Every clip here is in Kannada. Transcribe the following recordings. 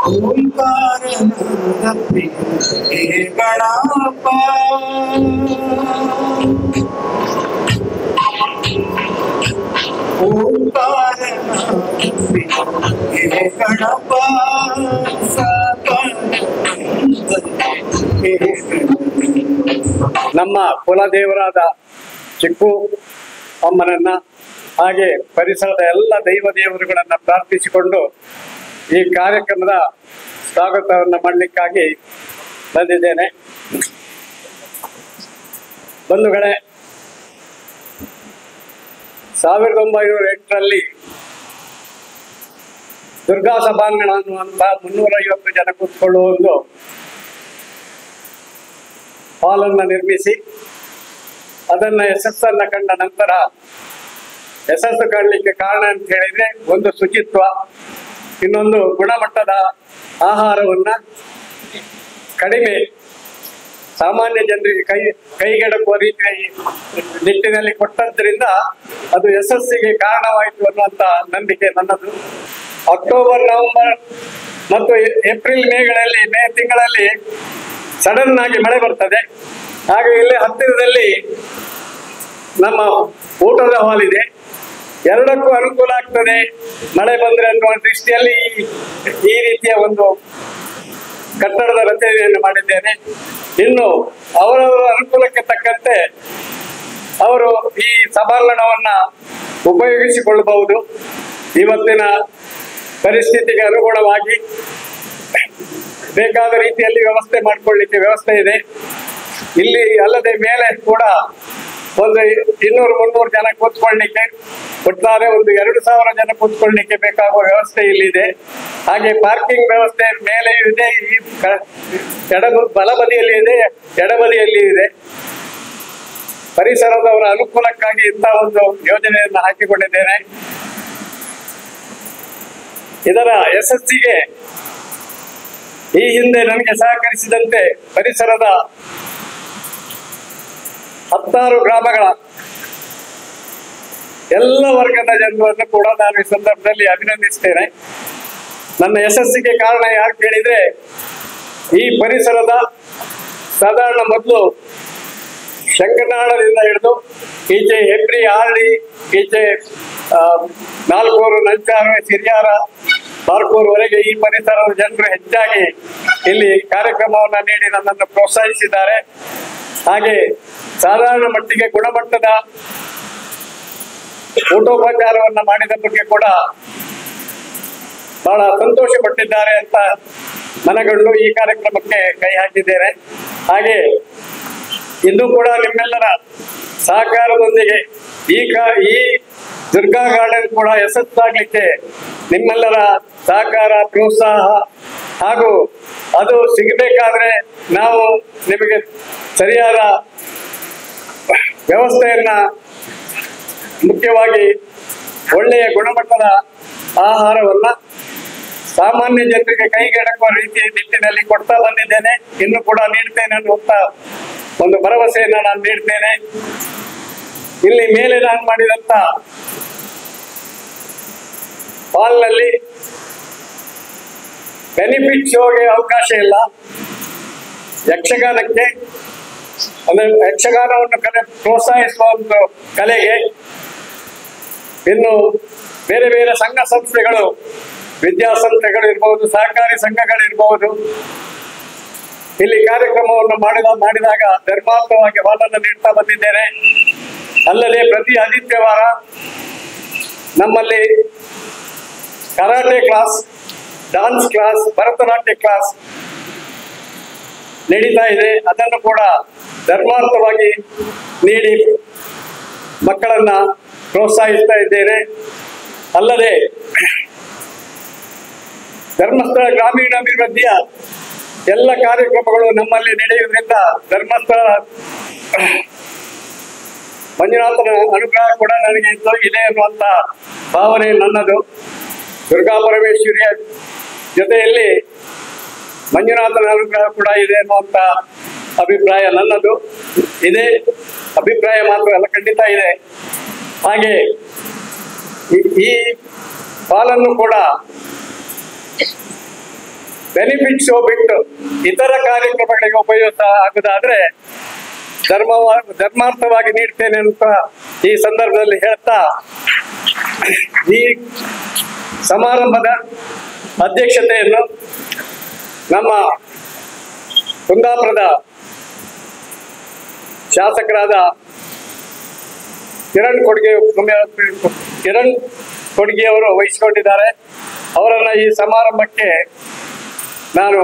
ಓಂಕಾರನಾದ ಪ್ರಿಯ ಗಣಪ ಓಂಕಾರನಾದ ಪ್ರಿಯ ಗಣಪ ನಮ್ಮ ಕುಲದೇವರಾದ ಚಿಕ್ಕು ಅಮ್ಮನನ್ನ ಹಾಗೆ ಪರಿಸರದ ಎಲ್ಲ ದೈವ ದೇವರುಗಳನ್ನ ಪ್ರಾರ್ಥಿಸಿಕೊಂಡು ಈ ಕಾರ್ಯಕ್ರಮದ ಸ್ವಾಗತವನ್ನು ಮಾಡಲಿಕ್ಕಾಗಿ ಬಂದಿದ್ದೇನೆ. ಬಂಧುಗಳೇ, 1908ರಲ್ಲಿ ದುರ್ಗಾ ಸಭಾಂಗಣ ಅನ್ನುವಂತ 350 ಜನ ಕೂತ್ಕೊಳ್ಳುವ ಒಂದು ಹಾಲನ್ನು ನಿರ್ಮಿಸಿ ಅದನ್ನ ಯಶಸ್ಸನ್ನ ಕಂಡ ನಂತರ ಯಶಸ್ಸು ಕಾಣಲಿಕ್ಕೆ ಕಾರಣ ಅಂತ ಹೇಳಿದ್ರೆ ಒಂದು ಶುಚಿತ್ವ, ಇನ್ನೊಂದು ಗುಣಮಟ್ಟದ ಆಹಾರವನ್ನ ಕಡಿಮೆ ಸಾಮಾನ್ಯ ಜನರಿಗೆ ಕೈಗೆಡಕುವ ರೀತಿಯ ನಿಟ್ಟಿನಲ್ಲಿ ಕೊಟ್ಟದ್ರಿಂದ ಅದು ಯಶಸ್ಸಿಗೆ ಕಾರಣವಾಯಿತು ಅನ್ನುವಂತ ನಂಬಿಕೆ ನನ್ನದು. ಅಕ್ಟೋಬರ್, ನವೆಂಬರ್ ಮತ್ತು ಏಪ್ರಿಲ್ ಮೇ ತಿಂಗಳಲ್ಲಿ ಸಡನ್ ಆಗಿ ಮಳೆ ಬರ್ತದೆ. ಹಾಗೆ ಇಲ್ಲಿ ಹತ್ತಿರದಲ್ಲಿ ನಮ್ಮ ಊಟದ ಹಾಲ್ ಇದೆ, ಎರಡಕ್ಕೂ ಅನುಕೂಲ ಆಗ್ತದೆ ಮಳೆ ಬಂದ್ರೆ ಅನ್ನುವ ದೃಷ್ಟಿಯಲ್ಲಿ ಈ ರೀತಿಯ ಒಂದು ಕಟ್ಟಡದ ರಚನೆಯನ್ನು ಮಾಡಿದ್ದೇನೆ. ಇನ್ನು ಅವರವರ ಅನುಕೂಲಕ್ಕೆ ತಕ್ಕಂತೆ ಅವರು ಈ ಸಭಾಂಗಣವನ್ನ ಉಪಯೋಗಿಸಿಕೊಳ್ಳಬಹುದು. ಇವತ್ತಿನ ಪರಿಸ್ಥಿತಿಗೆ ಅನುಗುಣವಾಗಿ ಬೇಕಾದ ರೀತಿಯಲ್ಲಿ ವ್ಯವಸ್ಥೆ ಮಾಡಿಕೊಳ್ಳಿಕ್ಕೆ ವ್ಯವಸ್ಥೆ ಇದೆ. ಇಲ್ಲಿ ಅಲ್ಲದೆ ಮೇಲೆ ಕೂಡ ಒಂದು 200-300 ಜನ ಕೂತ್ಕೊಳ್ಳಿಕ್ಕೆ, ಒಟ್ಟಾರೆ ಒಂದು 2000 ಜನ ಕೂತ್ಕೊಳ್ಳಿಕ್ಕೆ ಬೇಕಾಗುವ ವ್ಯವಸ್ಥೆ ಇಲ್ಲಿದೆ. ಹಾಗೆ ಪಾರ್ಕಿಂಗ್ ವ್ಯವಸ್ಥೆ ಮೇಲೆಯೂ ಇದೆ, ಈ ಬಲಬದಿಯಲ್ಲಿ ಇದೆ, ಎಡಬದಿಯಲ್ಲಿ ಇದೆ. ಪರಿಸರದವರ ಅನುಕೂಲಕ್ಕಾಗಿ ಇಂಥ ಒಂದು ಯೋಜನೆಯನ್ನು ಹಾಕಿಕೊಂಡಿದ್ದೇನೆ. ಇದರ ಯಶಸ್ಸಿಗೆ ಈ ಹಿಂದೆ ನನಗೆ ಸಹಕರಿಸಿದಂತೆ ಪರಿಸರದ 16 ಗ್ರಾಮಗಳ ಎಲ್ಲ ವರ್ಗದ ಜನರನ್ನು ಕೂಡ ನಾನು ಈ ಸಂದರ್ಭದಲ್ಲಿ ಅಭಿನಂದಿಸ್ತೇನೆ. ನನ್ನ ಯಶಸ್ಸಿಗೆ ಕಾರಣ ಯಾರು ಕೇಳಿದ್ರೆ, ಈ ಪರಿಸರದ ಸಾಧಾರಣ ಮೊದಲು ಶಂಕರನಾಳದಿಂದ ಹಿಡಿದು ಈಚೆ ಹೆಬ್ರಿ, ಆರ್ಡಿ, ಈಚೆ ನಾಲ್ಕೂರು, ನಂಚಾರು, ಸಿರಿಯಾರ, ಬಾರ್ಕೂರ್ವರೆಗೆ ಈ ಪರಿಸರದ ಜನರು ಹೆಚ್ಚಾಗಿ ಇಲ್ಲಿ ಕಾರ್ಯಕ್ರಮವನ್ನು ನೀಡಿ ನನ್ನನ್ನು ಪ್ರೋತ್ಸಾಹಿಸಿದ್ದಾರೆ. ಹಾಗೆ ಸಾಧಾರಣ ಮಟ್ಟಿಗೆ ಗುಣಮಟ್ಟದ ಊಟೋಪಚಾರವನ್ನ ಮಾಡಿದ ಬಗ್ಗೆ ಕೂಡ ಬಹಳ ಸಂತೋಷ ಪಟ್ಟಿದ್ದಾರೆ ಅಂತ ಮನಗಂಡು ಈ ಕಾರ್ಯಕ್ರಮಕ್ಕೆ ಕೈ ಹಾಕಿದ್ದೇನೆ. ಹಾಗೆ ಇನ್ನೂ ಕೂಡ ನಿಮ್ಮೆಲ್ಲರ ಸಹಕಾರದೊಂದಿಗೆ ಈ ದುರ್ಗಾ ಗಾರ್ಡನ್ ಕೂಡ ಯಶಸ್ಸಾಗ್ಲಿಕ್ಕೆ ನಿಮ್ಮೆಲ್ಲರ ಸಹಕಾರ, ಪ್ರೋತ್ಸಾಹ ಹಾಗೂ ಅದು ಸಿಗಬೇಕಾದ್ರೆ ನಾವು ನಿಮಗೆ ಸರಿಯಾದ ವ್ಯವಸ್ಥೆಯನ್ನ, ಮುಖ್ಯವಾಗಿ ಒಳ್ಳೆಯ ಗುಣಮಟ್ಟದ ಆಹಾರವನ್ನ ಸಾಮಾನ್ಯ ಜನರಿಗೆ ಕೈಗೆಡಕುವ ರೀತಿಯ ನಿಟ್ಟಿನಲ್ಲಿ ಕೊಡ್ತಾ ಬಂದಿದ್ದೇನೆ. ಇನ್ನು ಕೂಡ ನೀಡ್ತೇನೆ ಅನ್ನುವಂತ ಒಂದು ಭರವಸೆಯನ್ನು ನಾನು ನೀಡ್ತೇನೆ. ಇಲ್ಲಿ ಮೇಲೆ ನಾನು ಮಾಡಿದಂತ ಹಾಲ್ನಲ್ಲಿ ಬೆನಿಫಿಟ್ ಶೋಗೆ ಅವಕಾಶ ಇಲ್ಲ. ಯಕ್ಷಗಾನಕ್ಕೆ ಅಂದ್ರೆ ಯಕ್ಷಗಾನವನ್ನು ಪ್ರೋತ್ಸಾಹಿಸುವ ಒಂದು ಕಲೆಗೆ, ಇನ್ನು ಬೇರೆ ಬೇರೆ ಸಂಘ ಸಂಸ್ಥೆಗಳು, ವಿದ್ಯಾಸಂಸ್ಥೆಗಳು ಇರ್ಬಹುದು, ಸಹಕಾರಿ ಸಂಘಗಳಿರ್ಬಹುದು, ಇಲ್ಲಿ ಕಾರ್ಯಕ್ರಮವನ್ನು ಮಾಡಿದಾಗ ಧರ್ಮಾರ್ಥವಾಗಿ ಹಾಲನ್ನು ನೀಡ್ತಾ ಬಂದಿದ್ದೇನೆ. ಅಲ್ಲದೆ ಪ್ರತಿ ಆದಿತ್ಯವಾರ ನಮ್ಮಲ್ಲಿ karate class, dance class, Bharatanatyam class ನಡೀತಾ ಇದೆ. ಅದನ್ನು ಕೂಡ ಧರ್ಮಾರ್ಥವಾಗಿ ನೀಡಿ ಮಕ್ಕಳನ್ನ ಪ್ರೋತ್ಸಾಹಿಸ್ತಾ ಇದ್ದೇನೆ. ಅಲ್ಲದೆ ಧರ್ಮಸ್ಥಳ ಗ್ರಾಮೀಣಾಭಿವೃದ್ಧಿಯ ಎಲ್ಲ ಕಾರ್ಯಕ್ರಮಗಳು ನಮ್ಮಲ್ಲಿ ನಡೆಯುವುದರಿಂದ ಧರ್ಮಸ್ಥಳ ಮಂಜುನಾಥನ ಅನುಗ್ರಹ ಕೂಡ ನನಗೆ ಇದೆ ಅನ್ನುವಂತ ಭಾವನೆ ನನ್ನದು. ದುರ್ಗಾ ಪರಮೇಶ್ವರಿಯ ಜೊತೆಯಲ್ಲಿ ಮಂಜುನಾಥನ ಅನುಗ್ರಹ ಕೂಡ ಇದೆ ಅನ್ನುವಂತ ಅಭಿಪ್ರಾಯ ನನ್ನದು. ಇದೇ ಅಭಿಪ್ರಾಯ ಮಾತ್ರ ಅಲ್ಲ, ಖಂಡಿತ ಇದೆ. ಹಾಗೆ ಈ ಪಾಲನ್ನು ಕೂಡ ಬೆನಿಫಿಟ್ ಶೋ ಬಿಟ್ಟು ಇತರ ಕಾರ್ಯಕ್ರಮಗಳಿಗೆ ಉಪಯೋಗ ಆಗುದಾದ್ರೆ ಧರ್ಮಾರ್ಥವಾಗಿ ನೀಡ್ತೇನೆ ಅಂತ ಈ ಸಂದರ್ಭದಲ್ಲಿ ಹೇಳ್ತಾ, ಈ ಸಮಾರಂಭದ ಅಧ್ಯಕ್ಷತೆಯನ್ನು ನಮ್ಮ ಕುಂದಾಪುರದ ಶಾಸಕರಾದ ಕಿರಣ್ ಕೊಡ್ಗೆ ಅವರು ವಹಿಸಿಕೊಂಡಿದ್ದಾರೆ. ಅವರನ್ನ ಈ ಸಮಾರಂಭಕ್ಕೆ ನಾನು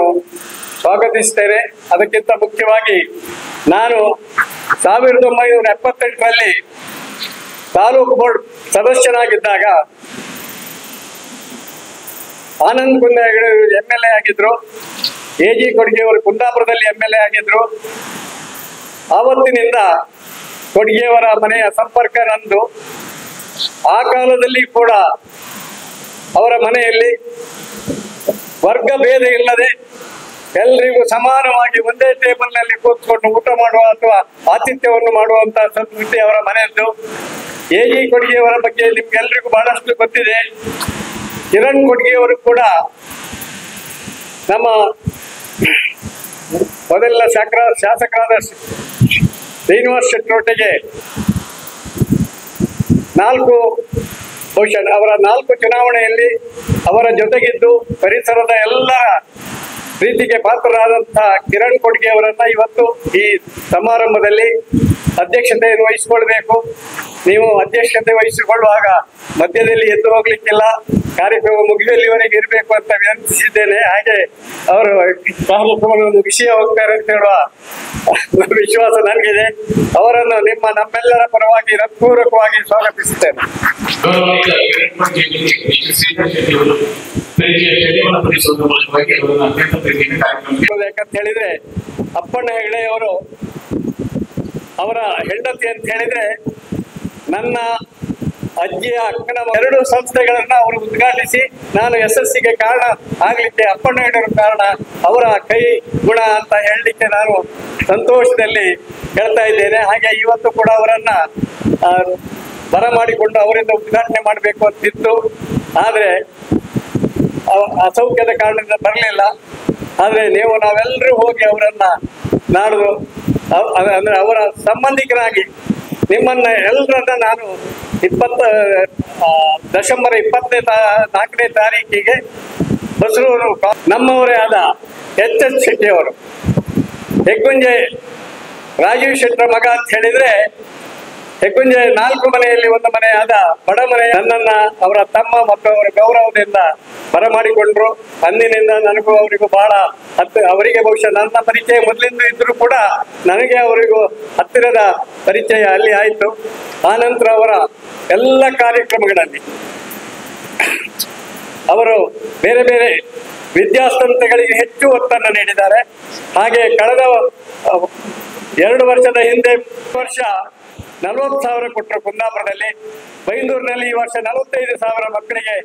ಸ್ವಾಗತಿಸ್ತೇನೆ. ಅದಕ್ಕಿಂತ ಮುಖ್ಯವಾಗಿ ನಾನು 1978ರಲ್ಲಿ ತಾಲೂಕು ಬೋರ್ಡ್ ಸದಸ್ಯನಾಗಿದ್ದಾಗ ಆನಂದ್ ಕುಂದೆ MLA ಆಗಿದ್ರು, AG ಕೊಡ್ಗೆಯವರು ಕುಂದಾಪುರದಲ್ಲಿ MLA ಆಗಿದ್ರು. ಆವತ್ತಿನಿಂದ ಕೊಡ್ಗೆಯವರ ಮನೆಯ ಸಂಪರ್ಕ ನಂದು. ಆ ಕಾಲದಲ್ಲಿ ಕೂಡ ಅವರ ಮನೆಯಲ್ಲಿ ವರ್ಗ ಭೇದ ಇಲ್ಲದೆ ಎಲ್ರಿಗೂ ಸಮಾನವಾಗಿ ಒಂದೇ ಟೇಬಲ್ ನಲ್ಲಿ ಕೂತ್ಕೊಂಡು ಊಟ ಮಾಡುವ ಅಥವಾ ಆತಿಥ್ಯವನ್ನು ಮಾಡುವಂತ ಸಂಸ್ಕೃತಿ ಅವರ ಮನೆಯದ್ದು. AG ಕೊಡ್ಗೆಯವರ ಬಗ್ಗೆ ನಿಮ್ಗೆಲ್ರಿಗೂ ಬಹಳಷ್ಟು ಗೊತ್ತಿದೆ. ಕಿರಣ್ ಕೊಡ್ಗೆಯವರು ಕೂಡ ನಮ್ಮ ಮೊದಲ ಶಾಸಕರಾದ ಶ್ರೀನಿವಾಸ್ ಶೆಟ್ಟರೊಟ್ಟಿಗೆ ಅವರ 4 ಚುನಾವಣೆಯಲ್ಲಿ ಅವರ ಜೊತೆಗಿದ್ದು ಪರಿಸರದ ಎಲ್ಲರ ಪ್ರೀತಿಗೆ ಪಾತ್ರರಾದಂತಹ ಕಿರಣ್ ಕೊಡ್ಗೆ ಅವರನ್ನ ಇವತ್ತು ಈ ಸಮಾರಂಭದಲ್ಲಿ ಅಧ್ಯಕ್ಷತೆಯನ್ನು ವಹಿಸಿಕೊಳ್ಬೇಕು. ನೀವು ಅಧ್ಯಕ್ಷತೆ ವಹಿಸಿಕೊಳ್ಳುವಾಗ ಮಧ್ಯದಲ್ಲಿ ಎದ್ದು ಹೋಗ್ಲಿಕ್ಕಿಲ್ಲ, ಕಾರ್ಯಕ್ರಮ ಮುಗಿದಲ್ಲಿವರೆಗೆ ಇರಬೇಕು ಅಂತ ವಿನಂತಿಸಿದ್ದೇನೆ. ಹಾಗೆ ಅವರು ಕಾರ್ಯಕ್ರಮವನ್ನು ಮುಗಿಸಿ ಹೋಗ್ತಾರೆ ಅಂತ ಹೇಳುವ ವಿಶ್ವಾಸ ನನಗಿದೆ. ಅವರನ್ನು ನಮ್ಮೆಲ್ಲರ ಪರವಾಗಿ ಹೃತ್ಪೂರ್ವಕವಾಗಿ ಸ್ವಾಗತಿಸುತ್ತೇನೆ. ಯಾಕಂತ ಹೇಳಿದ್ರೆ ಅಪ್ಪಣ್ಣ ಹೆಗಡೆಯವರು ಅವರ ಹೆಂಡತಿ ಅಂತ ಹೇಳಿದ್ರೆ ನನ್ನ ಅಜ್ಜಿಯ ಅಕ್ಕನ 2 ಸಂಸ್ಥೆಗಳನ್ನ ಅವರು ಉದ್ಘಾಟಿಸಿ ನಾನು SSCಗೆ ಕಾರಣ ಆಗ್ಲಿಕ್ಕೆ ಅಪ್ಪಣ್ಣ ಹೆಗಡೆಯವರು ಕಾರಣ. ಅವರ ಕೈ ಗುಣ ಅಂತ ಹೇಳಲಿಕ್ಕೆ ನಾನು ಸಂತೋಷದಲ್ಲಿ ಹೇಳ್ತಾ ಇದ್ದೇನೆ. ಹಾಗೆ ಇವತ್ತು ಕೂಡ ಅವರನ್ನ ಬರಮಾಡಿಕೊಂಡು ಅವರಿಂದ ಉದ್ಘಾಟನೆ ಮಾಡಬೇಕು ಅಂತಿತ್ತು. ಆದ್ರೆ ಅಸೌಖ್ಯದ ಕಾರಣದಿಂದ ಬರಲಿಲ್ಲ. ಆದ್ರೆ ನಾವೆಲ್ಲರೂ ಹೋಗಿ ಅವರನ್ನ ನಾಡ್ದು ಅಂದ್ರೆ ಅವರ ಸಂಬಂಧಿಕರಾಗಿ ನಿಮ್ಮನ್ನ ಎಲ್ಲರನ್ನ ನಾನು ಡಿಸೆಂಬರ್ 24ನೇ ತಾರೀಕಿಗೆ ಬಸರೂರು ನಮ್ಮವರೇ ಆದ HS ಶೆಟ್ಟಿಯವರು, ಹೆಗ್ಗುಂಜೆ ರಾಜೀವ್ ಶೆಟ್ಟರ ಮಗ ಅಂತ ಹೇಳಿದ್ರೆ ಹೆಗ್ಗುಂಜೆ 4 ಮನೆಯಲ್ಲಿ ಒಂದು ಮನೆಯಾದ ಬಡ ಮನೆ ನನ್ನನ್ನ ಅವರ ತಮ್ಮ ಮತ್ತು ಅವರ ಗೌರವದಿಂದ ಬರಮಾಡಿಕೊಂಡ್ರು. ಅಂದಿನಿಂದ ನನಗೂ ಅವರಿಗೂ ಬಹಳ ಅವರಿಗೆ ಬಹುಶಃ ನನ್ನ ಪರಿಚಯ ಮೊದಲಿಂದ ಇದ್ರೂ ಕೂಡ ನನಗೆ ಅವರಿಗೂ ಹತ್ತಿರದ ಪರಿಚಯ ಅಲ್ಲಿ ಆಯಿತು. ಆ ನಂತರ ಅವರ ಎಲ್ಲ ಕಾರ್ಯಕ್ರಮಗಳಲ್ಲಿ ಅವರು ಬೇರೆ ಬೇರೆ ವಿದ್ಯಾಸಂಸ್ಥೆಗಳಿಗೆ ಹೆಚ್ಚು ಒತ್ತನ್ನು ನೀಡಿದ್ದಾರೆ. ಹಾಗೆ ಕಳೆದ 2 ವರ್ಷದ ಹಿಂದೆ ವರ್ಷ 40,000 ಕೊಟ್ಟರು ಕುಂದಾಪುರದಲ್ಲಿ. ಬೈಂದೂರಿನಲ್ಲಿ ಈ ವರ್ಷ 45,000 ಮಕ್ಕಳಿಗೆ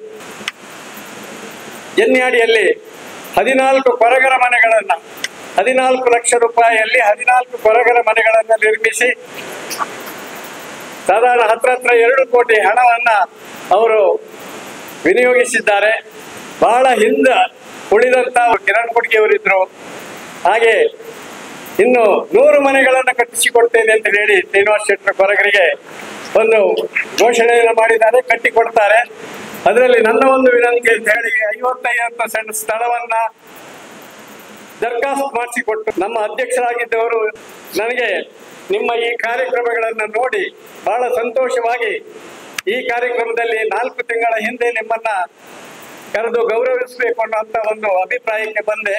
ಜನ್ಯಾಡಿಯಲ್ಲಿ 14 ಕೊರಗರ ಮನೆಗಳನ್ನ 14 ಲಕ್ಷ ರೂಪಾಯಿಯಲ್ಲಿ 14 ಕೊರಗರ ಮನೆಗಳನ್ನ ನಿರ್ಮಿಸಿ ಸಾಧಾರಣ ಹತ್ರ 2 ಕೋಟಿ ಹಣವನ್ನ ಅವರು ವಿನಿಯೋಗಿಸಿದ್ದಾರೆ. ಬಹಳ ಹಿಂದೆ ಉಳಿದಂತ ಕಿರಣ್ ಕೊಡ್ಗೆಯವರಿದ್ರು. ಹಾಗೆ ಇನ್ನು 100 ಮನೆಗಳನ್ನ ಕಟ್ಟಿಸಿಕೊಡ್ತೇನೆ ಅಂತ ಹೇಳಿ ಶ್ರೀನಿವಾಸ್ ಶೆಟ್ಟರ ಕೊರಗರಿಗೆ ಒಂದು ಘೋಷಣೆಯನ್ನು ಮಾಡಿದ್ದಾರೆ, ಕಟ್ಟಿಕೊಡ್ತಾರೆ. ಅದರಲ್ಲಿ ನನ್ನ ಒಂದು ವಿನಂತಿ ಅಂತ ಹೇಳಿ 55% ಸ್ಥಳವನ್ನ ದರ್ಖಾಸ್ತು ಮಾಡಿಸಿಕೊಟ್ಟು ನಮ್ಮ ಅಧ್ಯಕ್ಷರಾಗಿದ್ದವರು ನನಗೆ ನಿಮ್ಮ ಈ ಕಾರ್ಯಕ್ರಮಗಳನ್ನು ನೋಡಿ ಬಹಳ ಸಂತೋಷವಾಗಿ ಈ ಕಾರ್ಯಕ್ರಮದಲ್ಲಿ 4 ತಿಂಗಳ ಹಿಂದೆ ನಿಮ್ಮನ್ನ ಕರೆದು ಗೌರವಿಸಬೇಕು ಅನ್ನೋಂಥ ಒಂದು ಅಭಿಪ್ರಾಯಕ್ಕೆ ಬಂದೆ.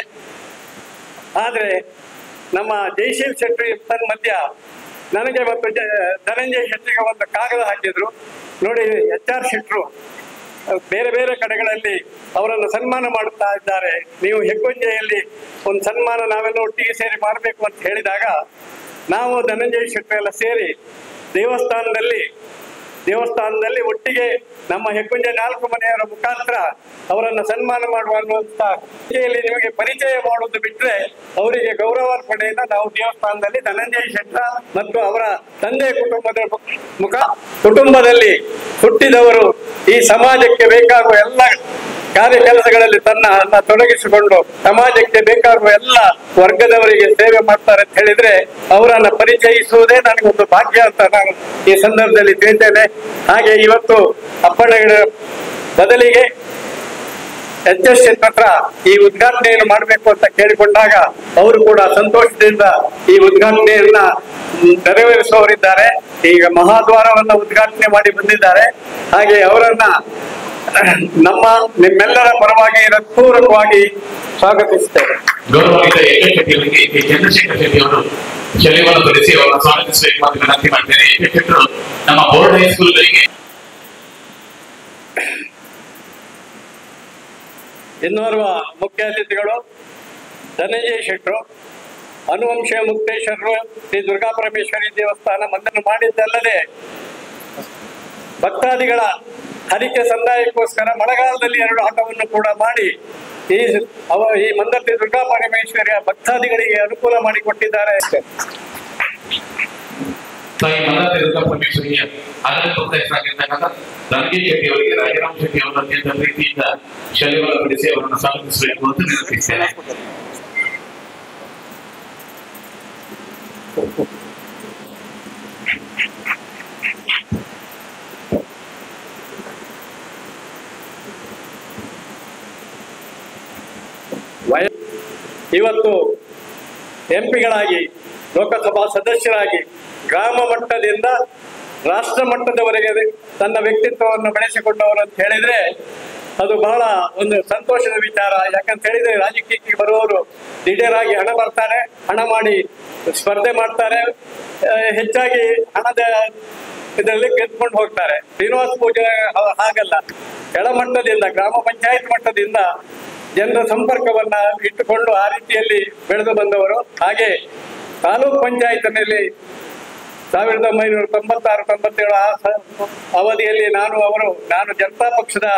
ಆದ್ರೆ ನಮ್ಮ ಜಯಶೀಲ್ ಶೆಟ್ಟಿ ಮಧ್ಯ ನನಗೆ ಮತ್ತು ಧನಂಜಯ ಶೆಟ್ಟಿಗೆ ಒಂದು ಕಾಗದ ಹಾಕಿದ್ರು. ನೋಡಿ, HR ಶೆಟ್ಟರು ಬೇರೆ ಬೇರೆ ಕಡೆಗಳಲ್ಲಿ ಅವರನ್ನು ಸನ್ಮಾನ ಮಾಡುತ್ತಾ ಇದ್ದಾರೆ, ನೀವು ಹೆಗ್ಗುಂಜೆಯಲ್ಲಿ ಒಂದು ಸನ್ಮಾನ ನಾವೆಲ್ಲ ಒಟ್ಟಿಗೆ ಸೇರಿ ಮಾಡಬೇಕು ಅಂತ ಹೇಳಿದಾಗ ನಾವು ಧನಂಜಯ ಶೆಟ್ಟರು ಎಲ್ಲ ಸೇರಿ ದೇವಸ್ಥಾನದಲ್ಲಿ ಒಟ್ಟಿಗೆ ನಮ್ಮ ಹೆಗ್ಗುಂಜೆ 4 ಮನೆಯವರ ಮುಖಾಂತರ ಅವರನ್ನು ಸನ್ಮಾನ ಮಾಡುವ ಅನ್ನುವಂತ ನಿಮಗೆ ಪರಿಚಯ ಮಾಡುವುದು ಬಿಟ್ರೆ ಅವರಿಗೆ ಗೌರವಾರ್ಪಣೆಯಿಂದ ನಾವು ದೇವಸ್ಥಾನದಲ್ಲಿ ಧನಂಜಯ ಶೆಟ್ಟ ಮತ್ತು ಅವರ ತಂದೆ ಕುಟುಂಬದಲ್ಲಿ ಹುಟ್ಟಿದವರು ಈ ಸಮಾಜಕ್ಕೆ ಬೇಕಾಗುವ ಎಲ್ಲ ಕಾರ್ಯ ಕೆಲಸಗಳಲ್ಲಿ ತನ್ನ ತೊಡಗಿಸಿಕೊಂಡು ಸಮಾಜಕ್ಕೆ ಬೇಕಾಗುವ ಎಲ್ಲ ವರ್ಗದವರಿಗೆ ಸೇವೆ ಮಾಡ್ತಾರೆ ಅಂತ ಹೇಳಿದ್ರೆ ಅವರನ್ನ ಪರಿಚಯಿಸುವುದೇ ನನಗೊಂದು ಭಾಗ್ಯ ಅಂತ ನಾನು ಈ ಸಂದರ್ಭದಲ್ಲಿ ತಿಳಿತೇನೆ. ಹಾಗೆ ಇವತ್ತು ಅಪ್ಪಣ್ಣಗಳ ಬದಲಿಗೆ HS ಹತ್ರ ಈ ಉದ್ಘಾಟನೆಯನ್ನು ಮಾಡಬೇಕು ಅಂತ ಕೇಳಿಕೊಂಡಾಗ ಅವರು ಕೂಡ ಸಂತೋಷದಿಂದ ಈ ಉದ್ಘಾಟನೆಯನ್ನ ನೆರವೇರಿಸುವವರಿದ್ದಾರೆ. ಈಗ ಮಹಾದ್ವಾರವನ್ನ ಉದ್ಘಾಟನೆ ಮಾಡಿ ಬಂದಿದ್ದಾರೆ. ಹಾಗೆ ಅವರನ್ನ ನಿಮ್ಮೆಲ್ಲರ ಪರವಾಗಿ ಹೃತ್ಪೂರ್ವಕವಾಗಿ ಸ್ವಾಗತಿಸುತ್ತೇವೆ. ಗೌರವಾನ್ವಿತ AK ಶೆಟ್ಟಿ ಅವರಿಗೆ ಚಂದ್ರಶೇಖರ್ ಶೆಟ್ಟಿ ಅವರು ಶೈಲಿಯನ್ನು ಧರಿಸಿ ಅವರನ್ನು ಸ್ವಾಗತಿಸಬೇಕು ಅಂತ ವಿನಂತಿ ಮಾಡ್ತೇನೆ. AK ಶೆಟ್ಟರು ನಮ್ಮ ಬೋರ್ಡ್ ಹೈಸ್ಕೂಲ್ಗಳಿಗೆ ಇನ್ನೋರ್ವ ಮುಖ್ಯ ಅತಿಥಿಗಳು ಧನಂಜಯ ಶೆಟ್ಟರು, ಅನುವಂಶ ಮುಕ್ತೇಶ್ವರರು ಶ್ರೀ ದುರ್ಗಾಪರಮೇಶ್ವರಿ ದೇವಸ್ಥಾನ ಮಂದನ್ನು ಮಾಡಿದ್ದಲ್ಲದೆ ಭಕ್ತಾದಿಗಳ ಹರಿಕೆ ಸಂದಾಯಕ್ಕೋಸ್ಕರ ಮಳೆಗಾಲದಲ್ಲಿ 2 ಆಟವನ್ನು ಕೂಡ ಮಾಡಿ ಈ ಮಂದರ್ತಿ ದುರ್ಗಾಪರಮೇಶ್ವರಿಯ ಭಕ್ತಾದಿಗಳಿಗೆ ಅನುಕೂಲ ಮಾಡಿಕೊಟ್ಟಿದ್ದಾರೆ. ತಾಯಿ ಮಂದರ್ತಿ ದುರ್ಗಾಪರಮೇಶ್ವರಿಯ ಆಡಳಿತ ಮುಖ್ಯಸ್ಥರಾಗಿರ್ತಕ್ಕಂಥ ಧನಂಜಯ ಶೆಟ್ಟಿ ಅವರಿಗೆ ರಾಜರಾಮ್ ಶೆಟ್ಟಿ ಅವರು ಅತ್ಯಂತ ಪ್ರೀತಿಯಿಂದ ಶೈಲಿಯನ್ನು ಧರಿಸಿ ಅವರನ್ನು ಸ್ವಾಗತಿಸಬೇಕು ಅಂತ ವಿನಂತಿಸ್ತೇನೆ. ಇವತ್ತು MP ಗಳಾಗಿ ಲೋಕಸಭಾ ಸದಸ್ಯರಾಗಿ ಗ್ರಾಮ ಮಟ್ಟದಿಂದ ರಾಷ್ಟ್ರ ಮಟ್ಟದವರೆಗೆ ತನ್ನ ವ್ಯಕ್ತಿತ್ವವನ್ನು ಬೆಳೆಸಿಕೊಂಡವರು ಅಂತ ಹೇಳಿದ್ರೆ ಅದು ಬಹಳ ಒಂದು ಸಂತೋಷದ ವಿಚಾರ. ಯಾಕಂತ ಹೇಳಿದ್ರೆ ರಾಜಕೀಯಕ್ಕೆ ಬರುವವರು ದಿಢೀರಾಗಿ ಹಣ ಮಾಡಿ ಸ್ಪರ್ಧೆ ಮಾಡ್ತಾರೆ, ಹೆಚ್ಚಾಗಿ ಹಣದ ಇದರಲ್ಲಿ ಗೆದ್ಕೊಂಡು ಹೋಗ್ತಾರೆ. ಶ್ರೀನಿವಾಸ ಪೂಜೆ ಹಾಗಲ್ಲ, ಕೆಳಮಟ್ಟದಿಂದ ಗ್ರಾಮ ಪಂಚಾಯತ್ ಮಟ್ಟದಿಂದ ಜನರ ಸಂಪರ್ಕವನ್ನ ಇಟ್ಟುಕೊಂಡು ಆ ರೀತಿಯಲ್ಲಿ ಬೆಳೆದು ಬಂದವರು. ಹಾಗೆ ತಾಲೂಕ್ ಪಂಚಾಯತ್ನಲ್ಲಿ 1996-97 ಅವಧಿಯಲ್ಲಿ ನಾನು ಜನತಾ ಪಕ್ಷದ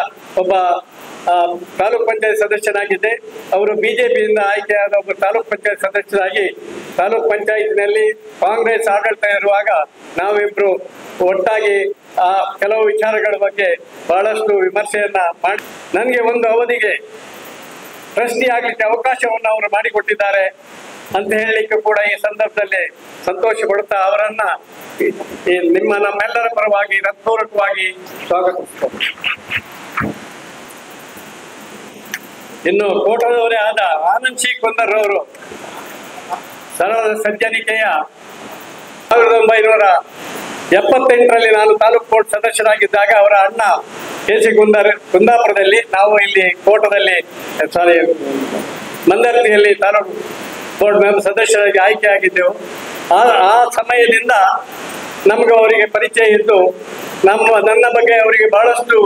ಒಬ್ಬ ತಾಲೂಕ್ ಪಂಚಾಯತ್ ಸದಸ್ಯನಾಗಿದ್ದೆ. ಅವರು ಬಿಜೆಪಿಯಿಂದ ಆಯ್ಕೆಯಾದ ಒಬ್ಬ ತಾಲೂಕ್ ಪಂಚಾಯತ್ ಸದಸ್ಯರಾಗಿ ತಾಲೂಕ್ ಪಂಚಾಯತ್ನಲ್ಲಿ ಕಾಂಗ್ರೆಸ್ ಆಡಳಿತ ಇರುವಾಗ ನಾವಿಬ್ರು ಒಟ್ಟಾಗಿ ಆ ಕೆಲವು ವಿಚಾರಗಳ ಬಗ್ಗೆ ಬಹಳಷ್ಟು ವಿಮರ್ಶೆಯನ್ನ ಮಾಡಿ ನನಗೆ ಒಂದು ಅವಧಿಗೆ ಟ್ರಸ್ಟಿ ಆಗ್ಲಿಕ್ಕೆ ಅವಕಾಶವನ್ನು ಅವರು ಮಾಡಿಕೊಟ್ಟಿದ್ದಾರೆ ಅಂತ ಹೇಳಲಿಕ್ಕೆ ಕೂಡ ಈ ಸಂದರ್ಭದಲ್ಲಿ ಸಂತೋಷ ಪಡುತ್ತಾ ಅವರನ್ನ ನಮ್ಮೆಲ್ಲರ ಪರವಾಗಿ ಹೃತ್ಪೂರ್ವಕವಾಗಿ ಸ್ವಾಗತಿಸುತ್ತೇವೆ. ಇನ್ನು ಕೋಟದವರೇ ಆದ ಆನಂದ್ ಸಿ ಕೊಂದರ್ ಅವರು ಸರಳ ಸಜ್ಜನಿಕೆಯ 1978ರಲ್ಲಿ ನಾನು ತಾಲೂಕು ಬೋರ್ಡ್ ಸದಸ್ಯರಾಗಿದ್ದಾಗ ಅವರ ಅಣ್ಣ KC ಕುಂದಾಪುರದಲ್ಲಿ, ನಾವು ಇಲ್ಲಿ ಕೋಟದಲ್ಲಿ ಮಂದರ್ತಿಯಲ್ಲಿ ತಾಲೂಕು ಬೋರ್ಡ್ ಮೆಂಬರ್ ಸದಸ್ಯರಾಗಿ ಆಯ್ಕೆಯಾಗಿದ್ದೆವು. ಆ ಸಮಯದಿಂದ ನಮ್ಗೆ ಅವರಿಗೆ ಪರಿಚಯ ಇದ್ದು ನನ್ನ ಬಗ್ಗೆ ಅವರಿಗೆ ಬಹಳಷ್ಟು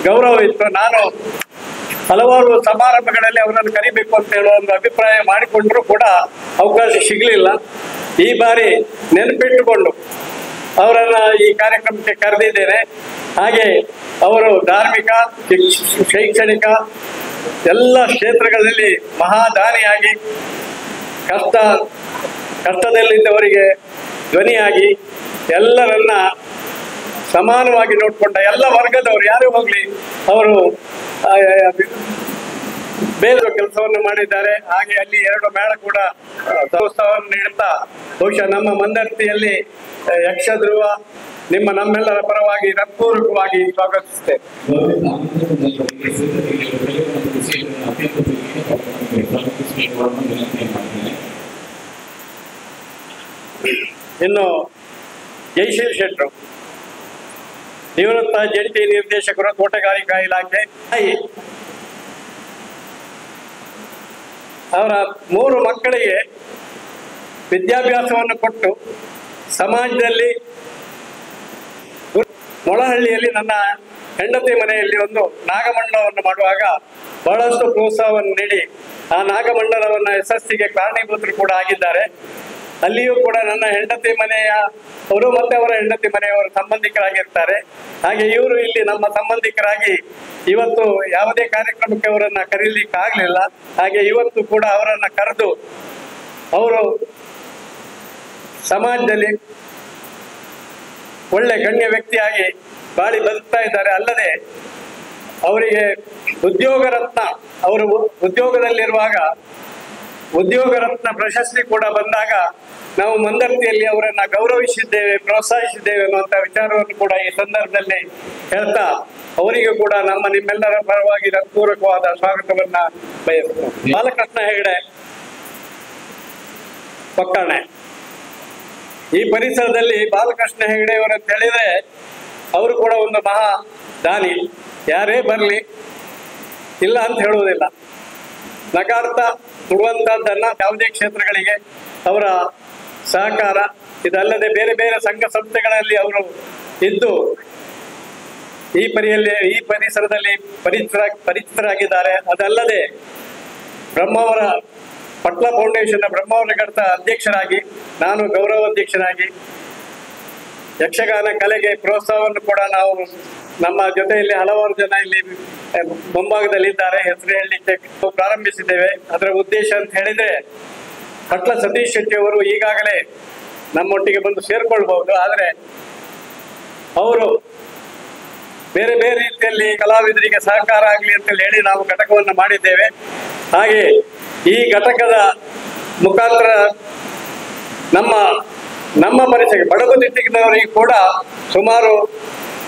ಗೌರವ ಇತ್ತು. ನಾನು ಹಲವಾರು ಸಮಾರಂಭಗಳಲ್ಲಿ ಅವರನ್ನು ಕರಿಬೇಕು ಅಂತ ಹೇಳುವ ಒಂದು ಅಭಿಪ್ರಾಯ ಮಾಡಿಕೊಂಡ್ರು ಕೂಡ ಅವಕಾಶ ಸಿಗಲಿಲ್ಲ. ಈ ಬಾರಿ ನೆನಪಿಟ್ಟುಕೊಂಡು ಅವರನ್ನ ಈ ಕಾರ್ಯಕ್ರಮಕ್ಕೆ ಕರೆದಿದ್ದೇನೆ. ಹಾಗೆ ಅವರು ಧಾರ್ಮಿಕ, ಶೈಕ್ಷಣಿಕ ಎಲ್ಲ ಕ್ಷೇತ್ರಗಳಲ್ಲಿ ಮಹಾದಾನಿಯಾಗಿ ಕಷ್ಟದಲ್ಲಿದ್ದವರಿಗೆ ಧ್ವನಿಯಾಗಿ ಎಲ್ಲರನ್ನ ಸಮಾನವಾಗಿ ನೋಡಿಕೊಂಡ ಎಲ್ಲ ವರ್ಗದವರು ಯಾರೇ ಹೋಗ್ಲಿ ಅವರು ಬೇರೆ ಕೆಲಸವನ್ನು ಮಾಡಿದ್ದಾರೆ. ಹಾಗೆ ಅಲ್ಲಿ 2 ಮೇಳ ಕೂಡ ಪ್ರೋತ್ಸಾಹವನ್ನು ನೀಡುತ್ತಾ ಬಹುಶಃ ನಮ್ಮ ಮಂದರ್ತಿಯಲ್ಲಿ ಯಕ್ಷಧ್ರುವ ನಮ್ಮೆಲ್ಲರ ಪರವಾಗಿ ಹೃತ್ಪೂರ್ವಕವಾಗಿ ಸ್ವಾಗತಿಸುತ್ತೇವೆ. ಇನ್ನು ಜಯಶೀಲ್ ಶೆಟ್ಟರು, ನಿವೃತ್ತ ಜಂಟಿ ನಿರ್ದೇಶಕರು, ತೋಟಗಾರಿಕಾ ಇಲಾಖೆ. ಅವರ 3 ಮಕ್ಕಳಿಗೆ ವಿದ್ಯಾಭ್ಯಾಸವನ್ನು ಕೊಟ್ಟು ಸಮಾಜದಲ್ಲಿ ಮೊಳಹಳ್ಳಿಯಲ್ಲಿ ನನ್ನ ಹೆಂಡತಿ ಮನೆಯಲ್ಲಿ ಒಂದು ನಾಗಮಂಡಲವನ್ನು ಮಾಡುವಾಗ ಬಹಳಷ್ಟು ಪ್ರೋತ್ಸಾಹವನ್ನು ನೀಡಿ ಆ ನಾಗಮಂಡಲವನ್ನ ಯಶಸ್ಸಿಗೆ ಕಾರಣೀಭೂತರು ಕೂಡ ಆಗಿದ್ದಾರೆ. ಅಲ್ಲಿಯೂ ಕೂಡ ನನ್ನ ಹೆಂಡತಿ ಅವರು ಮತ್ತೆ ಅವರ ಹೆಂಡತಿ ಮನೆಯವರ ಸಂಬಂಧಿಕರಾಗಿರ್ತಾರೆ. ಹಾಗೆ ಇವರು ಇಲ್ಲಿ ನಮ್ಮ ಸಂಬಂಧಿಕರಾಗಿ ಇವತ್ತು ಯಾವುದೇ ಕಾರ್ಯಕ್ರಮಕ್ಕೆ ಅವರನ್ನ ಕರೀಲಿಕ್ಕೆ ಆಗ್ಲಿಲ್ಲ. ಹಾಗೆ ಇವತ್ತು ಕೂಡ ಅವರನ್ನ ಕರೆದು ಅವರು ಸಮಾಜದಲ್ಲಿ ಒಳ್ಳೆ ಗಣ್ಯ ವ್ಯಕ್ತಿಯಾಗಿ ಬಾಳಿ ಬದುಕ್ತಾ ಇದ್ದಾರೆ. ಅಲ್ಲದೆ ಅವರಿಗೆ ಉದ್ಯೋಗ ರತ್ನ, ಅವರು ಉದ್ಯೋಗದಲ್ಲಿರುವಾಗ ಉದ್ಯೋಗ ರತ್ನ ಪ್ರಶಸ್ತಿ ಕೂಡ ಬಂದಾಗ ನಾವು ಮಂದರ್ತಿಯಲ್ಲಿ ಅವರನ್ನ ಗೌರವಿಸಿದ್ದೇವೆ, ಪ್ರೋತ್ಸಾಹಿಸಿದ್ದೇವೆ ಅನ್ನುವಂಥ ವಿಚಾರವನ್ನು ಕೂಡ ಈ ಸಂದರ್ಭದಲ್ಲಿ ಹೇಳ್ತಾ ಅವರಿಗೂ ಕೂಡ ನಿಮ್ಮೆಲ್ಲರ ಪರವಾಗಿ ಹೃತ್ಪೂರ್ವಕವಾದ ಸ್ವಾಗತವನ್ನ ಬಯಸ್ತೇನೆ. ಬಾಲಕೃಷ್ಣ ಹೆಗಡೆ ಪಕ್ಕಣೆ, ಈ ಪರಿಸರದಲ್ಲಿ ಬಾಲಕೃಷ್ಣ ಹೆಗಡೆ ಅವರಂತ ಹೇಳಿದ್ರೆ ಅವರು ಕೂಡ ಒಂದು ಮಹಾ ದಾನಿ. ಯಾರೇ ಬರಲಿ ಇಲ್ಲ ಅಂತ ಹೇಳುವುದಿಲ್ಲ, ನಗಾಡ್ತಾ ಕೊಡುವಂತಹದ್ದನ್ನ ಯಾವುದೇ ಕ್ಷೇತ್ರಗಳಿಗೆ ಅವರ ಸಹಕಾರ, ಇದಲ್ಲದೆ ಬೇರೆ ಬೇರೆ ಸಂಘ ಸಂಸ್ಥೆಗಳಲ್ಲಿ ಅವರು ಇದ್ದು ಈ ಪರಿಸರದಲ್ಲಿ ಪರಿಚಿತರಾಗಿದ್ದಾರೆ. ಅದಲ್ಲದೆ ಬ್ರಹ್ಮಾವರ ಪಟ್ಲ ಫೌಂಡೇಶನ್ ಬ್ರಹ್ಮಾವರ ಘಟದ ಅಧ್ಯಕ್ಷರಾಗಿ, ನಾನು ಗೌರವ ಅಧ್ಯಕ್ಷರಾಗಿ ಯಕ್ಷಗಾನ ಕಲೆಗೆ ಪ್ರೋತ್ಸಾಹವನ್ನು ಕೂಡ ನಾವು ನಮ್ಮ ಜೊತೆಯಲ್ಲಿ ಹಲವಾರು ಜನ ಇಲ್ಲಿ ಮುಂಭಾಗದಲ್ಲಿ ಇದ್ದಾರೆ, ಹೆಸರು ಹೇಳಲಿಕ್ಕೆ ಪ್ರಾರಂಭಿಸಿದ್ದೇವೆ. ಅದರ ಉದ್ದೇಶ ಅಂತ ಹೇಳಿದ್ರೆ ಪಟ್ಲ ಸತೀಶ್ ಶೆಟ್ಟಿ ಅವರು ಈಗಾಗಲೇ ನಮ್ಮೊಟ್ಟಿಗೆ ಬಂದು ಸೇರ್ಕೊಳ್ಬಹುದು, ಆದರೆ ಅವರು ಬೇರೆ ಬೇರೆ ರೀತಿಯಲ್ಲಿ ಕಲಾವಿದರಿಗೆ ಸಹಕಾರ ಆಗಲಿ ಅಂತೇಳಿ ಹೇಳಿ ನಾವು ಘಟಕವನ್ನು ಮಾಡಿದ್ದೇವೆ. ಹಾಗೆ ಈ ಘಟಕದ ಮುಖಾಂತರ ನಮ್ಮ ಪರಿಸರ ಬಡಗು ದಿಟ್ಟಿನವರಿಗೆ ಕೂಡ ಸುಮಾರು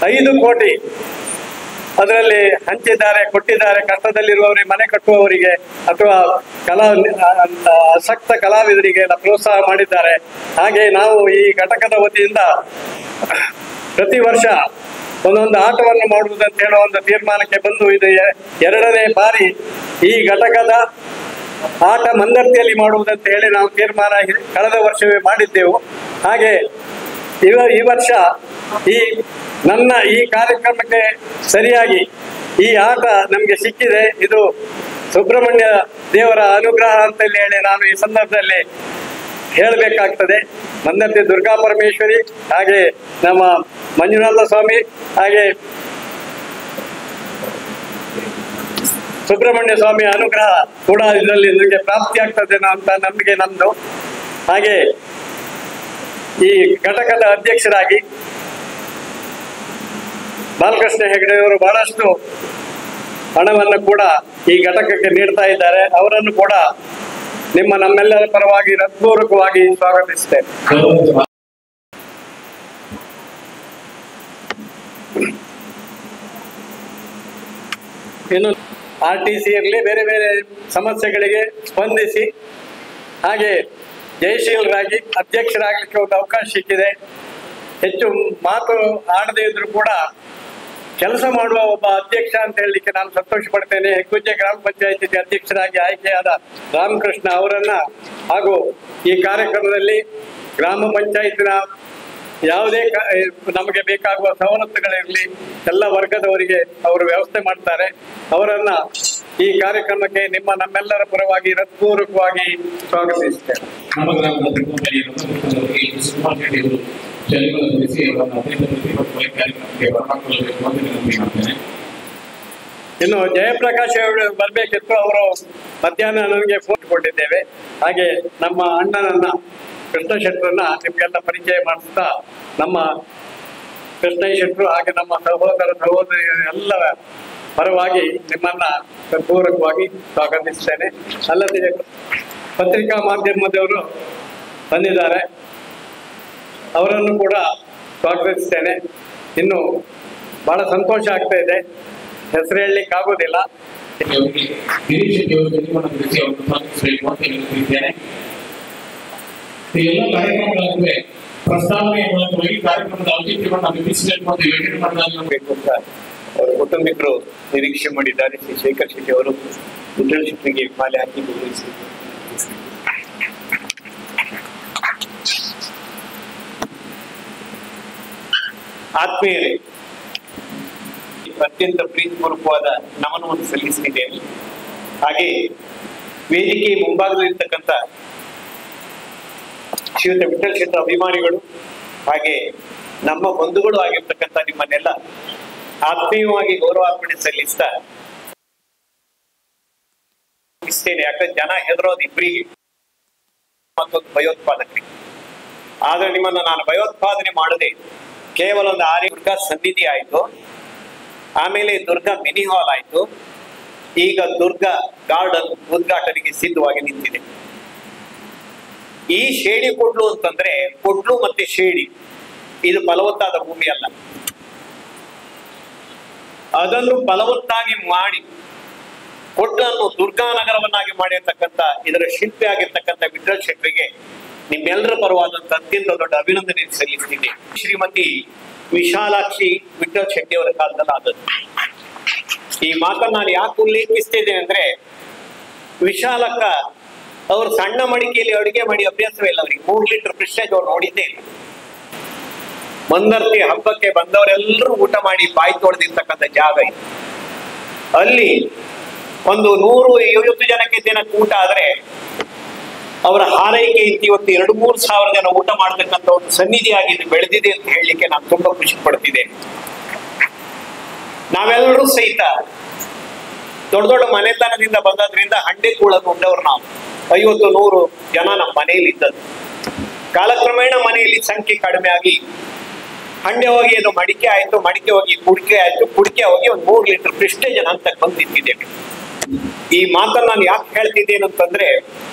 5 ಕೋಟಿ ಅದರಲ್ಲಿ ಹಂಚಿದ್ದಾರೆ, ಕೊಟ್ಟಿದ್ದಾರೆ. ಕಷ್ಟದಲ್ಲಿರುವವರಿಗೆ, ಮನೆ ಕಟ್ಟುವವರಿಗೆ ಅಥವಾ ಆಸಕ್ತ ಕಲಾವಿದರಿಗೆ ಪ್ರೋತ್ಸಾಹ ಮಾಡಿದ್ದಾರೆ. ಹಾಗೆ ನಾವು ಈ ಘಟಕದ ವತಿಯಿಂದ ಪ್ರತಿ ವರ್ಷ ಒಂದೊಂದು ಆಟವನ್ನು ಮಾಡುವುದಂತ ಹೇಳುವ ಒಂದು ತೀರ್ಮಾನಕ್ಕೆ ಬಂದು ಇದು 2ನೇ ಬಾರಿ ಈ ಘಟಕದ ಆಟ ಮಂದರ್ತಿಯಲ್ಲಿ ಮಾಡುವುದಂತ ಹೇಳಿ ನಾವು ತೀರ್ಮಾನ ಕಳೆದ ವರ್ಷವೇ ಮಾಡಿದ್ದೆವು. ಹಾಗೆ ಈ ವರ್ಷ ನನ್ನ ಈ ಕಾರ್ಯಕ್ರಮಕ್ಕೆ ಸರಿಯಾಗಿ ಈ ಆಟ ನಮಗೆ ಸಿಕ್ಕಿದೆ. ಇದು ಸುಬ್ರಹ್ಮಣ್ಯ ದೇವರ ಅನುಗ್ರಹ ಅಂತ ಹೇಳಿ ನಾನು ಈ ಸಂದರ್ಭದಲ್ಲಿ ಹೇಳಬೇಕಾಗ್ತದೆ. ಮಂದರ್ತಿ ದುರ್ಗಾ ಪರಮೇಶ್ವರಿ, ಹಾಗೆ ನಮ್ಮ ಮಂಜುನಾಥ ಸ್ವಾಮಿ, ಹಾಗೆ ಸುಬ್ರಹ್ಮಣ್ಯ ಸ್ವಾಮಿ ಅನುಗ್ರಹ ಕೂಡ ಇದರಲ್ಲಿ ನನಗೆ ಪ್ರಾಪ್ತಿ ಆಗ್ತದೆ ಅಂತ ನಂಬಿಕೆ ನಮ್ದು. ಹಾಗೆ ಈ ಘಟಕದ ಅಧ್ಯಕ್ಷರಾಗಿ ಬಾಲಕೃಷ್ಣ ಹೆಗಡೆಯವರು ಬಹಳಷ್ಟು ಹಣವನ್ನು ಕೂಡ ಈ ಘಟಕಕ್ಕೆ ನೀಡ್ತಾ ಇದ್ದಾರೆ. ಅವರನ್ನು ಕೂಡ ನಮ್ಮೆಲ್ಲರ ಪರವಾಗಿ ಹೃತ್ಪೂರ್ವಕವಾಗಿ ಸ್ವಾಗತಿಸುತ್ತೇನೆ. ಇನ್ನು RTC ಇರಲಿ, ಬೇರೆ ಬೇರೆ ಸಮಸ್ಯೆಗಳಿಗೆ ಸ್ಪಂದಿಸಿ ಹಾಗೆ ಜಯಶೀಲರಾಗಿ ಅಧ್ಯಕ್ಷರಾಗಲಿಕ್ಕೆ ಒಂದು ಅವಕಾಶ ಸಿಕ್ಕಿದೆ. ಹೆಚ್ಚು ಮಾತು ಆಡದೇ ಇದ್ರು ಕೂಡ ಕೆಲಸ ಮಾಡುವ ಒಬ್ಬ ಅಧ್ಯಕ್ಷ ಅಂತ ಹೇಳಲಿಕ್ಕೆ ನಾನು ಸಂತೋಷ ಪಡ್ತೇನೆ. ಹೆಗ್ಗುಜ್ಜೆ ಗ್ರಾಮ ಪಂಚಾಯತಿ ಅಧ್ಯಕ್ಷರಾಗಿ ಆಯ್ಕೆಯಾದ ರಾಮಕೃಷ್ಣ ಅವರನ್ನ, ಹಾಗೂ ಈ ಕಾರ್ಯಕ್ರಮದಲ್ಲಿ ಗ್ರಾಮ ಪಂಚಾಯತಿನ ಯಾವುದೇ ನಮಗೆ ಬೇಕಾಗುವ ಸವಲತ್ತುಗಳಿರಲಿ ಎಲ್ಲ ವರ್ಗದವರಿಗೆ ಅವರು ವ್ಯವಸ್ಥೆ ಮಾಡ್ತಾರೆ. ಅವರನ್ನ ಈ ಕಾರ್ಯಕ್ರಮಕ್ಕೆ ನಮ್ಮೆಲ್ಲರ ಪರವಾಗಿ ಹೃತ್ಪೂರ್ವಕವಾಗಿ ಸ್ವಾಗತಿಸುತ್ತೇನೆ. ನಮ್ಮ ಗ್ರಾಮದ ಇನ್ನು ಜಯಪ್ರಕಾಶ್ ಅವರು ಬರ್ಬೇಕಿತ್ತು, ಅವರು ಮಧ್ಯಾಹ್ನ ನನಗೆ ಫೋನ್ ಕೊಟ್ಟಿದ್ದೇವೆ. ಹಾಗೆ ನಮ್ಮ ಅಣ್ಣನನ್ನ ಕೃಷ್ಣ ಶೆಟ್ಟರನ್ನ ನಿಮ್ಗೆಲ್ಲ ಪರಿಚಯ ಮಾಡಿಸ್ತಾ, ನಮ್ಮ ಕೃಷ್ಣ ಶೆಟ್ಟರು ಹಾಗೆ ನಮ್ಮ ಸಹೋದರಿ ಎಲ್ಲರ ಪರವಾಗಿ ನಿಮ್ಮನ್ನ ಪೂರಕವಾಗಿ ಸ್ವಾಗತಿಸ್ತೇನೆ. ಅಲ್ಲದೆ ಪತ್ರಿಕಾ ಮಾಧ್ಯಮದವರು ಬಂದಿದ್ದಾರೆ, ಅವರನ್ನು ಕೂಡ ಸ್ವಾಗತಿಸ್ತೇನೆ. ಇನ್ನು ಬಹಳ ಸಂತೋಷ ಆಗ್ತಾ ಇದೆ, ಹೆಸರು ಹೇಳಲಿಕ್ಕೆ ಆಗೋದಿಲ್ಲ. ಎಲ್ಲ ಕಾರ್ಯಕ್ರಮಗಳಾಗುವೆ ಪ್ರಸ್ತಾವನೆ ಮೂಲಕವಾಗಿ ಕಾರ್ಯಕ್ರಮದ ಔಚಿತ್ಯವನ್ನು ಅಭಿಮಿಸಬೇಕು ಅಂತ ಯೋಚನೆ ಮಾಡಬೇಕು ಅಂತ ಅವರ ಕುಟುಂಬಿಕರು ನಿರೀಕ್ಷೆ ಮಾಡಿದ್ದಾರೆ. ಶ್ರೀ ಶೇಖರ್ ಶೆಟ್ಟಿ ಅವರು ವಿಠ್ಠಲ ಶೆಟ್ಟಿಗೆ ಮಾಲೆ ಹಾಕಿ ಗೌರವಿಸಿ. ಆತ್ಮೀಯರೇ, ಅತ್ಯಂತ ಪ್ರೀತಿಪೂರ್ವಕವಾದ ನಮನವನ್ನು ಸಲ್ಲಿಸಿದ್ದೇನೆ. ಹಾಗೆ ವೇದಿಕೆ ಮುಂಭಾಗದಲ್ಲಿರ್ತಕ್ಕಂಥ ಶ್ರೀಯುತ ವಿಠ್ಠಲ ಶೆಟ್ಟರ ಅಭಿಮಾನಿಗಳು ಹಾಗೆ ನಮ್ಮ ಬಂಧುಗಳು ಆಗಿರ್ತಕ್ಕಂಥ ನಿಮ್ಮನ್ನೆಲ್ಲ ಆತ್ಮೀಯವಾಗಿ ಗೌರವಾರ್ಪಣೆ ಸಲ್ಲಿಸ್ತಾ ಇಷ್ಟೇನೆ. ಯಾಕಂದ್ರೆ ಜನ ಹೆದರೋದು ಇಬ್ಬರಿಗೆ, ಮತ್ತೊಂದು ಭಯೋತ್ಪಾದಕರಿಗೆ. ಆದ್ರೆ ನಿಮ್ಮನ್ನ ನಾನು ಭಯೋತ್ಪಾದನೆ ಮಾಡದೆ ಕೇವಲ ಒಂದು ದುರ್ಗಾ ಸನ್ನಿಧಿ ಆಯ್ತು, ಆಮೇಲೆ ದುರ್ಗಾ ಮಿನಿ ಹಾಲ್ ಆಯ್ತು. ಈಗ ದುರ್ಗಾ ಗಾರ್ಡನ್ ಉದ್ಘಾಟನೆಗೆ ಸಿದ್ಧವಾಗಿ ನಿಂತಿದೆ. ಈ ಶೇಡಿ ಕೊಡ್ಲು ಅಂತಂದ್ರೆ ಕೊಡ್ಲು ಮತ್ತೆ ಶೇಡಿ ಇದು ಫಲವತ್ತಾದ ಭೂಮಿ ಅಲ್ಲ. ಅದನ್ನು ಫಲವತ್ತಾಗಿ ಮಾಡಿ ಕೊಡ್ಲನ್ನು ದುರ್ಗಾನಗರವನ್ನಾಗಿ ಮಾಡಿರ್ತಕ್ಕಂಥ ಇದರ ಶಿಲ್ಪಿ ಆಗಿರ್ತಕ್ಕಂಥ ವಿಠ್ಠಲ್ ಶೆಟ್ಟರಿಗೆ ನಿಮ್ಮೆಲ್ಲರ ಪರವಾದಂತ ಅತ್ಯಂತ ದೊಡ್ಡ ಅಭಿನಂದನೆ ಸಲ್ಲಿಸ್ತೀನಿ. ಶ್ರೀಮತಿ ವಿಶಾಲಾಕ್ಷಿ ವಿಠ್ಠಲ್ ಶೆಟ್ಟಿ ಅವರ ಕಾಲದಲ್ಲಿ ಆದದ್ದು. ಈ ಮಾತನ್ನು ನಾನು ಯಾಕೆ ಉಲ್ಲೇಖಿಸ್ತಿದ್ದೇನೆ ಅಂದ್ರೆ, ವಿಶಾಲಕ್ಕ ಅವ್ರು ಸಣ್ಣ ಮಡಿಕೆಯಲ್ಲಿ ಅಡುಗೆ ಮಾಡಿ ಅಭ್ಯಾಸವೇ ಇಲ್ಲ. ಅವ್ರಿಗೆ 3 ಲೀಟರ್ ಪ್ರೆಸ್ಟೇಜ್ ಅವ್ರು ನೋಡಿದ್ದೇ ಇಲ್ಲ. ಮಂದರ್ತಿ ಹಬ್ಬಕ್ಕೆ ಬಂದವರೆಲ್ಲರೂ ಊಟ ಮಾಡಿ ಬಾಯಿ ತೊಳೆದಿರ್ತಕ್ಕಂಥ ಜಾಗ ಇದು. ಅಲ್ಲಿ ಒಂದು 150 ಜನಕ್ಕೆ ದಿನಕ್ಕೆ ಊಟ ಆದ್ರೆ ಅವರ ಹಾರೈಕೆ ಇವತ್ತು 2-3 ಸಾವಿರ ಜನ ಊಟ ಮಾಡತಕ್ಕಂಥ ಒಂದು ಸನ್ನಿಧಿಯಾಗಿ ಬೆಳೆದಿದೆ ಅಂತ ಹೇಳಲಿಕ್ಕೆ ನಾನು ತುಂಬಾ ಖುಷಿ ಪಡ್ತಿದ್ದೇನೆ. ನಾವೆಲ್ಲರೂ ಸಹಿತ ದೊಡ್ಡ ದೊಡ್ಡ ಮನೆತನದಿಂದ ಬಂದದ್ರಿಂದ ಹಂಡೆ ಕೂಳನ್ನು ಉಂಡವ್ರು ನಾವು 50-100 ಜನ ನಮ್ಮ ಮನೆಯಲ್ಲಿ ಇದ್ದದ್ದು. ಕಾಲಕ್ರಮೇಣ ಮನೆಯಲ್ಲಿ ಸಂಖ್ಯೆ ಕಡಿಮೆ ಆಗಿ ಹಂಡೆ ಹೋಗಿ ಅದು ಮಡಿಕೆ ಆಯ್ತು, ಮಡಿಕೆ ಹೋಗಿ ಕುಡಿಕೆ ಆಯ್ತು, ಕುಡಿಕೆ ಹೋಗಿ ಒಂದು 3 ಲೀಟರ್ ಪ್ರೆಸ್ಟೇಜ್ ಅಂತ ಬಂದು ನಿಂತಿದ್ದೇವೆ. ಈ ಮಾತನ್ನು ನಾನು ಯಾಕೆ ಹೇಳ್ತಿದ್ದೇನೆ ಅಂತಂದ್ರೆ,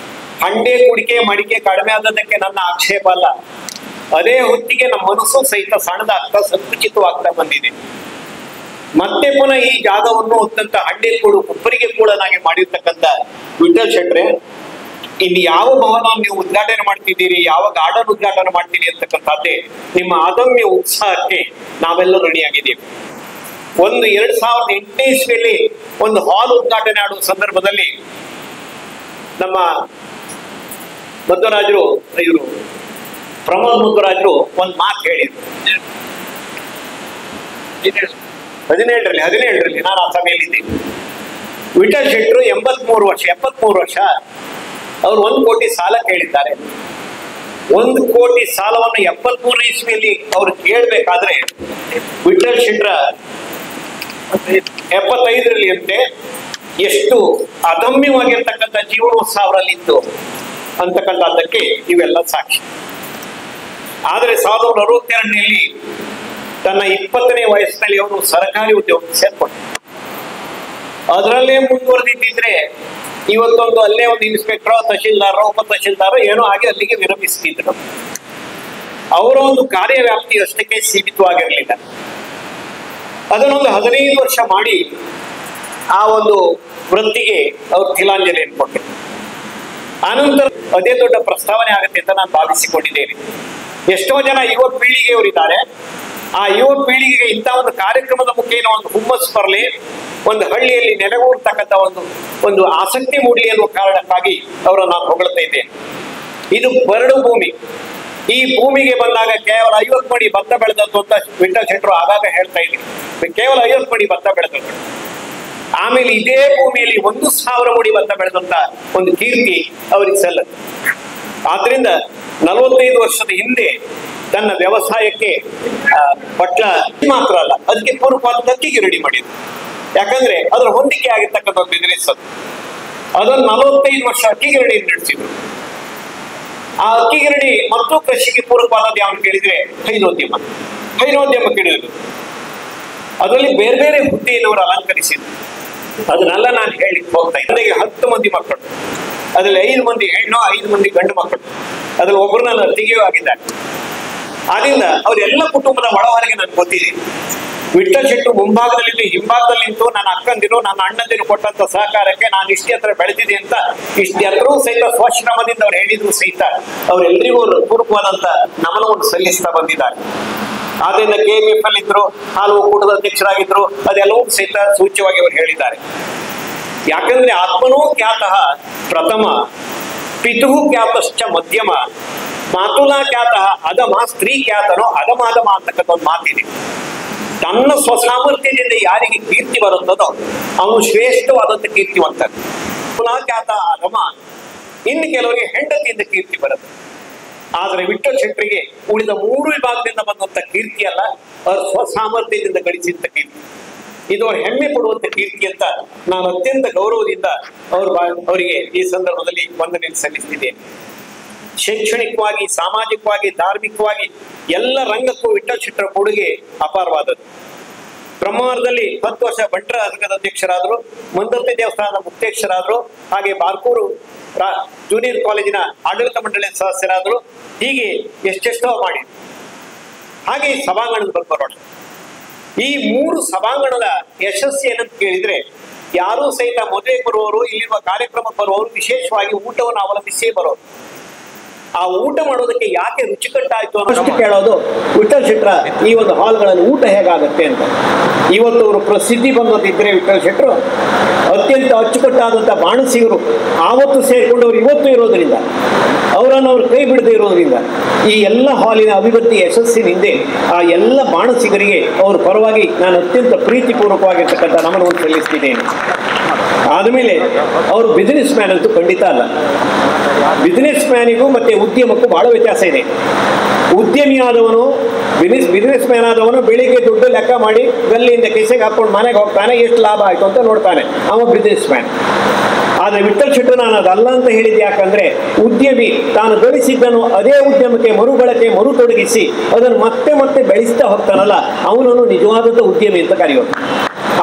ಹಂಡೆ ಕುಡಿಕೆ ಮಡಿಕೆ ಕಡಿಮೆ ಆದದಕ್ಕೆ ನನ್ನ ಆಕ್ಷೇಪ ಅಲ್ಲ. ಅದೇ ಹೊತ್ತಿಗೆ ನಮ್ಮ ಮನಸ್ಸು ಸಹಿತ ಸಣ್ಣದಾಗ್ತಾ ಸಂಕುಚಿತವಾಗ್ತಾ ಬಂದಿದೆ. ಮತ್ತೆ ಪುನಃ ಈ ಜಾಗವನ್ನು ಅತ್ಯಂತ ಹಂಡೆ ಕೂಡು ಕೊಬ್ಬರಿಗೆ ಕೂಡನಾಗಿ ಮಾಡಿರ್ತಕ್ಕಂಥ ವಿಠ್ಠಲ್ ಶೆಟ್ರೆ, ಇನ್ನು ಯಾವ ಭವನ ನೀವು ಉದ್ಘಾಟನೆ ಮಾಡ್ತಿದ್ದೀರಿ, ಯಾವ ಗಾರ್ಡನ್ ಉದ್ಘಾಟನೆ ಮಾಡ್ತೀರಿ ಅಂತಕ್ಕಂಥದ್ದೇ ನಿಮ್ಮ ಅದಮ್ಯ ಉತ್ಸಾಹಕ್ಕೆ ನಾವೆಲ್ಲರೂ ರೆಡಿಯಾಗಿದ್ದೀವಿ. 2008ನೇ ಇಸ್ವಿಯಲ್ಲಿ ಒಂದು ಹಾಲ್ ಉದ್ಘಾಟನೆ ಆಡುವ ಸಂದರ್ಭದಲ್ಲಿ ನಮ್ಮ ಮುದ್ದುರಾಜರು, ಇವರು ಪ್ರಮೋದ್ ಮುದ್ದುರಾಜರು ಒಂದು ಮಾತು ಹೇಳಿದ್ರು. 17ರಲ್ಲಿ ನಾನು ಆ ಸಭೆಯಲ್ಲಿದ್ದೀನಿ. ವಿಠ್ಠಲ್ ಶೆಟ್ರು 73 ವರ್ಷ ಅವ್ರು 1 ಕೋಟಿ ಸಾಲ ಕೇಳಿದ್ದಾರೆ. 1 ಕೋಟಿ ಸಾಲವನ್ನು 73 ಇಸ್ವಿಯಲ್ಲಿ ಅವ್ರು ಕೇಳ್ಬೇಕಾದ್ರೆ ವಿಠ್ಠಲ್ ಶೆಟ್ರ 75ರಲ್ಲಿ ಅಂತೆ ಎಷ್ಟು ಅದಮ್ಯವಾಗಿರ್ತಕ್ಕಂಥ ಜೀವನೋತ್ಸವ ಅವರಲ್ಲಿತ್ತು ಅಂತಕ್ಕಂಥದ್ದಕ್ಕೆ ಇವೆಲ್ಲ ಸಾಕ್ಷಿ. ಆದ್ರೆ 1962ರಲ್ಲಿ ತನ್ನ 20ನೇ ವಯಸ್ಸಿನಲ್ಲಿ ಅವರು ಸರ್ಕಾರಿ ಉದ್ಯೋಗ ಸೇರ್ಕೊಂಡ್ರು. ಅದರಲ್ಲೇ ಮುಂದುವರೆದಿದ್ದಿದ್ರೆ ಇವತ್ತೊಂದು ಅಲ್ಲೇ ಒಂದು ಇನ್ಸ್ಪೆಕ್ಟರ್, ತಹಶೀಲ್ದಾರ, ಉಪ ತಹಶೀಲ್ದಾರ ಏನೋ ಆಗಿ ಅಲ್ಲಿಗೆ ವಿರಮಿಸ್ತಿದ್ರು. ಅವರ ಒಂದು ಕಾರ್ಯವ್ಯಾಪ್ತಿ ಅಷ್ಟಕ್ಕೆ ಸೀಮಿತವಾಗಿರಲಿಲ್ಲ. ಅದನ್ನೊಂದು 15 ವರ್ಷ ಮಾಡಿ ಆ ಒಂದು ವೃತ್ತಿಗೆ ಅವ್ರು ತಿಲಾಂಜಲಿಯನ್ನು ಕೊಟ್ಟರು. ಆನಂತರ ಅದೇ ದೊಡ್ಡ ಪ್ರಸ್ತಾವನೆ ಆಗುತ್ತೆ ಅಂತ ನಾನು ಭಾವಿಸಿಕೊಂಡಿದ್ದೇನೆ. ಎಷ್ಟೋ ಜನ ಯುವ ಪೀಳಿಗೆಯವರಿದ್ದಾರೆ. ಆ ಯುವ ಪೀಳಿಗೆಗೆ ಇಂಥ ಒಂದು ಕಾರ್ಯಕ್ರಮದ ಮುಖೇನ ಒಂದು ಹುಮ್ಮಸ್ಸು ಬರಲಿ, ಒಂದು ಹಳ್ಳಿಯಲ್ಲಿ ನೆಲೆಗೂರ್ತಕ್ಕಂಥ ಒಂದು ಆಸಕ್ತಿ ಮೂಡಲಿ ಅನ್ನುವ ಕಾರಣಕ್ಕಾಗಿ ಅವರನ್ನು ನಾನು ಹೊಗಳ್ತಾ ಇದ್ದೇನೆ. ಇದು ಬರಡು ಭೂಮಿ. ಈ ಭೂಮಿಗೆ ಬಂದಾಗ ಕೇವಲ 50 ಮಡಿ ಭತ್ತ ಬೆಳೆದದ್ದು ಅಂತ ವಿಠ್ಠಲ್ ಶೆಟ್ರು ಆಗಾಗ ಹೇಳ್ತಾ ಇದ್ರು. ಕೇವಲ 50 ಮಡಿ ಭತ್ತ ಬೆಳೆದದ್ದು. ಆಮೇಲೆ ಇದೇ ಭೂಮಿಯಲ್ಲಿ 1,000 ಮಡಿ ಭತ್ತ ಬೆಳೆದಂತ ಒಂದು ಕೀರ್ತಿ ಅವರಿಗೆ ಸಲ್ಲದು. ಆದ್ರಿಂದ 45 ವರ್ಷದ ಹಿಂದೆ ತನ್ನ ವ್ಯವಸಾಯಕ್ಕೆ ಪಟ್ಲ ಮಾತ್ರ ಅಲ್ಲ, ಅದಕ್ಕೆ ಪೂರ್ವವಾದ ಅಕ್ಕಿಗೆ ರೆಡಿ ಮಾಡಿದ್ರು. ಯಾಕಂದ್ರೆ ಅದರ ಹೊಂದಿಕೆ ಆಗಿರ್ತಕ್ಕಂಥ ಬಿಸಿನೆಸ್ ಅದು. ಅದನ್ನು 45 ವರ್ಷ ಅಕ್ಕಿಗಿರಣಿ ನಡೆಸಿದ್ರು. ಆ ಅಕ್ಕಿಗಿರಣಿ ಮತ್ತು ಕೃಷಿಗೆ ಪೂರಕವಾದದ್ದು ಯಾವ್ದು ಕೇಳಿದ್ರೆ ಹೈನೋದ್ಯಮ ಕೇಳಿದ್ರು. ಅದರಲ್ಲಿ ಬೇರೆ ಬೇರೆ ಹುದ್ದೆಯನ್ನು ಅವರು ಅಲಂಕರಿಸಿದ್ರು. ಅದನ್ನೆಲ್ಲ ನಾನು ಹೇಳಿಕ್ ಹೋಗ್ತಾ ಇದ್ದೆ. ನನಗೆ 10 ಮಂದಿ ಮಕ್ಕಳು, ಅದ್ರಲ್ಲಿ 5 ಮಂದಿ ಹೆಣ್ಣು, 5 ಮಂದಿ ಗಂಡು ಮಕ್ಕಳು. ಅದ್ರಲ್ಲಿ ಒಬ್ಬರು ನನ್ನ ಅತ್ತಿಗೆಯೂ ಆಗಿದ್ದಾರೆ. ಆದ್ರಿಂದ ಅವರೆಲ್ಲ ಕುಟುಂಬದ ಒಳವರೆಗೆ ನನ್ಗೆ ಗೊತ್ತಿದೆ. ವಿಠ್ಠಲ್ ಶೆಟ್ರು ಮುಂಭಾಗದಲ್ಲಿ ಹಿಂಭಾಗದಲ್ಲಿ ನಿಂತು ನನ್ನ ಅಕ್ಕಂದಿರು, ನನ್ನ ಅಣ್ಣಂದಿರು ಕೊಟ್ಟಂತ ಸಹಕಾರಕ್ಕೆ ನಾನು ಇಷ್ಟೇ ಹತ್ರ ಬೆಳೆದಿದೆ ಅಂತ ಇಷ್ಟೇ ಹತ್ರವೂ ಸಹಿತ ಸ್ವಶ್ರಮದಿಂದ ಅವ್ರು ಹೇಳಿದ್ರು ಸಹಿತ ಅವರೆಲ್ಲರಿಗೂ ಪೂರ್ವಕವಾದಂತ ನಮನವನ್ನು ಸಲ್ಲಿಸ್ತಾ ಬಂದಿದ್ದಾರೆ. ಆದ್ರಿಂದ KMF ಅಲ್ಲಿ ಇದ್ರು, ಹಾಲು ಒಕ್ಕೂಟದ ಅಧ್ಯಕ್ಷರಾಗಿದ್ರು, ಅದೆಲ್ಲವೂ ಸಹಿತ ಸೂಚ್ಯವಾಗಿ ಅವರು ಹೇಳಿದ್ದಾರೆ. ಯಾಕಂದ್ರೆ ಆತ್ಮನೋ ಖ್ಯಾತಃ ಪ್ರಥಮ, ಪಿತುಃ ಖ್ಯಾತಶ್ಚ ಮಧ್ಯಮ, ಮಾತುಲಾ ಖ್ಯಾತಃ ಅಧಮ, ಸ್ತ್ರೀ ಖ್ಯಾತನೋ ಅಧಮಾಧಮ ಅಂತಕ್ಕಂಥ ಒಂದು ಮಾತಿದೆ. ತನ್ನ ಸ್ವಸಾಮರ್ಥ್ಯದಿಂದ ಯಾರಿಗೆ ಕೀರ್ತಿ ಬರುತ್ತದೋ ಅವನು ಶ್ರೇಷ್ಠವಾದಂತ ಕೀರ್ತಿವಂತ. ಪುನಃ ಖ್ಯಾತ ಅಧಮ, ಇನ್ನು ಕೆಲವರಿಗೆ ಹೆಂಡತಿಯಿಂದ ಕೀರ್ತಿ ಬರುತ್ತೆ. ಆದ್ರೆ ವಿಠ್ಠಲ್ ಶೆಟ್ರಿಗೆ ಉಳಿದ 3 ವಿಭಾಗದಿಂದ ಬಂದಂತ ಕೀರ್ತಿ ಅಲ್ಲ, ಅವ್ರ ಸ್ವಸಾಮರ್ಥ್ಯದಿಂದ ಗಳಿಸಿದ ಕೀರ್ತಿ. ಇದು ಅವ್ರ ಹೆಮ್ಮೆ ಪಡುವಂತ ಕೀರ್ತಿ ಅಂತ ನಾನು ಅತ್ಯಂತ ಗೌರವದಿಂದ ಅವರಿಗೆ ಈ ಸಂದರ್ಭದಲ್ಲಿ ವಂದನೆ ಸಲ್ಲಿಸ್ತಿದ್ದೇನೆ. ಶೈಕ್ಷಣಿಕವಾಗಿ, ಸಾಮಾಜಿಕವಾಗಿ, ಧಾರ್ಮಿಕವಾಗಿ ಎಲ್ಲ ರಂಗಕ್ಕೂ ವಿಠ್ಠಲ್ ಶೆಟ್ಟರ ಕೊಡುಗೆ ಅಪಾರವಾದದ್ದು. ಬ್ರಹ್ಮಾವರದಲ್ಲಿ 10 ವರ್ಷ ಬಂಟರ ವರ್ಗದ ಅಧ್ಯಕ್ಷರಾದರು, ಮಂದರ್ತಿ ದೇವಸ್ಥಾನದ ಮುಖ್ಯಸ್ಥರಾದರು, ಹಾಗೆ ಬಾರ್ಕೂರು ಜೂನಿಯರ್ ಕಾಲೇಜಿನ ಆಡಳಿತ ಮಂಡಳಿ ಸದಸ್ಯರಾದರು. ಹೀಗೆ ಎಷ್ಟೆಷ್ಟೋ ಮಾಡಿ. ಹಾಗೆ ಸಭಾಂಗಣದ ಬಗ್ಗೆ ಬರೋಣ. ಈ 3 ಸಭಾಂಗಣದ ಯಶಸ್ಸು ಏನಂತ ಕೇಳಿದ್ರೆ, ಯಾರೂ ಸಹಿತ ಮದುವೆಗೆ ಬರುವವರು, ಇಲ್ಲಿರುವ ಕಾರ್ಯಕ್ರಮಕ್ಕೆ ಬರುವವರು ವಿಶೇಷವಾಗಿ ಊಟವನ್ನು ಅವಲಂಬಿಸಿಯೇ ಬರೋರು. ಆ ಊಟ ಮಾಡೋದಕ್ಕೆ ಯಾಕೆ ರುಚಿಕಟ್ಟಾಯ್ತು ಅನ್ನೋಷ್ಟು ಕೇಳೋದು ವಿಠಲ್ ಶೆಟ್ರ ಈ ಒಂದು ಹಾಲ್ಗಳಲ್ಲಿ ಊಟ ಹೇಗಾಗತ್ತೆ ಅಂತ. ಇವತ್ತು ಅವರು ಪ್ರಸಿದ್ಧಿ ಬಂದಂತಿದ್ರೆ ವಿಠಲ್ ಶೆಟ್ರು ಅತ್ಯಂತ ಅಚ್ಚುಕಟ್ಟಾದಂಥ ಬಾಣಸಿಗರು ಆವತ್ತು ಸೇರಿಕೊಂಡವರು ಇವತ್ತು ಇರೋದ್ರಿಂದ, ಅವರನ್ನು ಅವ್ರು ಕೈ ಬಿಡದೆ ಇರೋದ್ರಿಂದ ಈ ಎಲ್ಲ ಹಾಲಿನ ಅಭಿವೃದ್ಧಿ ಯಶಸ್ಸಿನ ಹಿಂದೆ ಆ ಎಲ್ಲ ಬಾಣಸಿಗರಿಗೆ ಅವ್ರ ಪರವಾಗಿ ನಾನು ಅತ್ಯಂತ ಪ್ರೀತಿಪೂರ್ವಕವಾಗಿರ್ತಕ್ಕಂಥ ನಮನವನ್ನು ಸಲ್ಲಿಸ್ತಿದ್ದೇನೆ. ಆದಮೇಲೆ ಅವರು ಬಿಸಿನೆಸ್ ಮ್ಯಾನ್ ಅಂತೂ ಖಂಡಿತ ಅಲ್ಲ. ಬಿಸಿನೆಸ್ ಮ್ಯಾನಿಗೂ ಮತ್ತೆ ಉದ್ಯಮಕ್ಕೂ ಬಹಳ ವ್ಯತ್ಯಾಸ ಇದೆ. ಉದ್ಯಮಿಯಾದವನು ಬಿಸಿನೆಸ್ ಮ್ಯಾನ್ ಆದವನು ಬೆಳಿಗ್ಗೆ ದುಡ್ಡು ಲೆಕ್ಕ ಮಾಡಿ ಗಲ್ಲಿಯಿಂದ ಕಿಸೆಗೆ ಹಾಕೊಂಡು ಮನೆಗೆ ಹೋಗ್ತಾನೆ, ಎಷ್ಟು ಲಾಭ ಆಯ್ತು ಅಂತ ನೋಡ್ತಾನೆ, ಅವ ಬಿಸಿನೆಸ್ ಮ್ಯಾನ್. ಆದರೆ ವಿಠಲ್ ಶೆಟ್ರು ನಾನು ಅದಲ್ಲ ಅಂತ ಹೇಳಿದ್ದು ಯಾಕಂದ್ರೆ, ಉದ್ಯಮಿ ತಾನು ಗಳಿಸಿದ್ದನ್ನು ಅದೇ ಉದ್ಯಮಕ್ಕೆ ಮರುಬಳಕೆ ಮರುತೊಡಗಿಸಿ ಅದನ್ನು ಮತ್ತೆ ಮತ್ತೆ ಬೆಳೆಸ್ತಾ ಹೋಗ್ತಾನಲ್ಲ, ಅವನನ್ನು ನಿಜವಾದಂಥ ಉದ್ಯಮಿ ಅಂತ ಕರೆಯೋದು.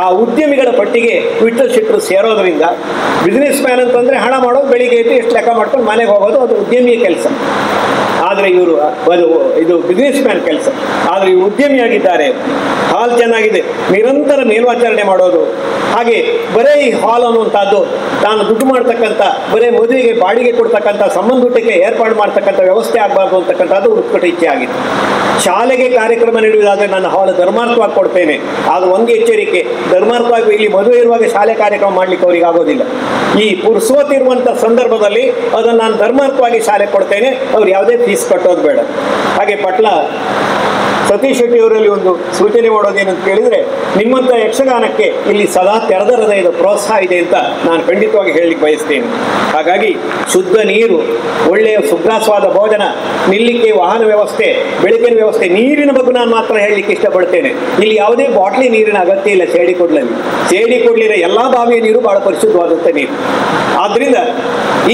ಆ ಉದ್ಯಮಿಗಳ ಪಟ್ಟಿಗೆ ವಿಠಲ್ ಶೆಟ್ರು ಸೇರೋದ್ರಿಂದ, ಬಿಸಿನೆಸ್ ಮ್ಯಾನ್ ಅಂತಂದ್ರೆ ಹಣ ಮಾಡೋದು, ಬೆಳಿಗ್ಗೆ ಎದ್ದು ಎಷ್ಟು ಲೆಕ್ಕ ಮಾಡ್ಕೊಂಡು ಮನೆಗೆ ಹೋಗೋದು, ಅದು ಉದ್ಯಮಿಯ ಕೆಲಸ. ಆದರೆ ಇವರು ಇದು ಬಿಸಿನೆಸ್ ಮ್ಯಾನ್ ಕೆಲಸ. ಆದರೆ ಇವರು ಉದ್ಯಮಿಯಾಗಿದ್ದಾರೆ. ಹಾಲ್ ಚೆನ್ನಾಗಿದೆ, ನಿರಂತರ ಮೇಲ್ವಾಚರಣೆ ಮಾಡೋದು, ಹಾಗೆ ಬರೀ ಈ ಹಾಲ್ ಅನ್ನುವಂಥದ್ದು ತಾನು ದುಡ್ಡು ಮಾಡ್ತಕ್ಕಂಥ, ಬರೀ ಮದುವೆಗೆ ಬಾಡಿಗೆ ಕೊಡ್ತಕ್ಕಂಥ, ಸಂಬಂಧಕ್ಕೆ ಏರ್ಪಾಡು ಮಾಡ್ತಕ್ಕಂಥ ವ್ಯವಸ್ಥೆ ಆಗಬಾರ್ದು ಅಂತಕ್ಕಂಥದ್ದು ಉತ್ಕಟ ಇಚ್ಛೆ ಆಗಿತ್ತು. ಶಾಲೆಗೆ ಕಾರ್ಯಕ್ರಮ ನೀಡುವುದಾದರೆ ನನ್ನ ಹಾಲ್ ಧರ್ಮಾರ್ಥವಾಗಿ ಕೊಡ್ತೇನೆ. ಅದು ಒಂದು ಎಚ್ಚರಿಕೆ, ಧರ್ಮಾರ್ಥವಾಗಿ ಇಲ್ಲಿ ಮದುವೆ ಇರುವಾಗ ಶಾಲೆ ಕಾರ್ಯಕ್ರಮ ಮಾಡ್ಲಿಕ್ಕೆ ಅವರಿಗೆ ಆಗೋದಿಲ್ಲ. ಈ ಪುರುಸೋತಿರುವಂಥ ಸಂದರ್ಭದಲ್ಲಿ ಅದನ್ನು ನಾನು ಧರ್ಮಾರ್ಥವಾಗಿ ಶಾಲೆ ಕೊಡ್ತೇನೆ, ಅವ್ರು ಯಾವುದೇ ಫೀಸ್ ಕಟ್ಟೋದು ಬೇಡ. ಹಾಗೆ ಪಟ್ಲ ಸತೀಶ್ ಶೆಟ್ಟಿ ಅವರಲ್ಲಿ ಒಂದು ಸೂಚನೆ ಮಾಡೋದೇನಂತ ಕೇಳಿದರೆ, ನಿಮ್ಮಂಥ ಯಕ್ಷಗಾನಕ್ಕೆ ಇಲ್ಲಿ ಸದಾ ತೆರೆದ ಹೃದಯದ ಪ್ರೋತ್ಸಾಹ ಇದೆ ಅಂತ ನಾನು ಖಂಡಿತವಾಗಿ ಹೇಳಲಿಕ್ಕೆ ಬಯಸ್ತೇನೆ. ಹಾಗಾಗಿ ಶುದ್ಧ ನೀರು, ಒಳ್ಳೆಯ ಸುಗ್ರಾಸವಾದ ಭೋಜನ, ನಿಲ್ಲಿಕ್ಕೆ ವಾಹನ ವ್ಯವಸ್ಥೆ, ಬೆಳಕಿನ ವ್ಯವಸ್ಥೆ, ನೀರಿನ ಬಗ್ಗೆ ನಾನು ಮಾತ್ರ ಹೇಳಲಿಕ್ಕೆ ಇಷ್ಟಪಡ್ತೇನೆ. ಇಲ್ಲಿ ಯಾವುದೇ ಬಾಟ್ಲಿ ನೀರಿನ ಅಗತ್ಯ ಇಲ್ಲ. ಸೇಡಿಕೊಡ್ಲಿನ ಎಲ್ಲ ಬಾವಿಯ ನೀರು ಬಹಳ ಪರಿಶುದ್ಧವಾದಂಥ ನೀರು. ಆದ್ದರಿಂದ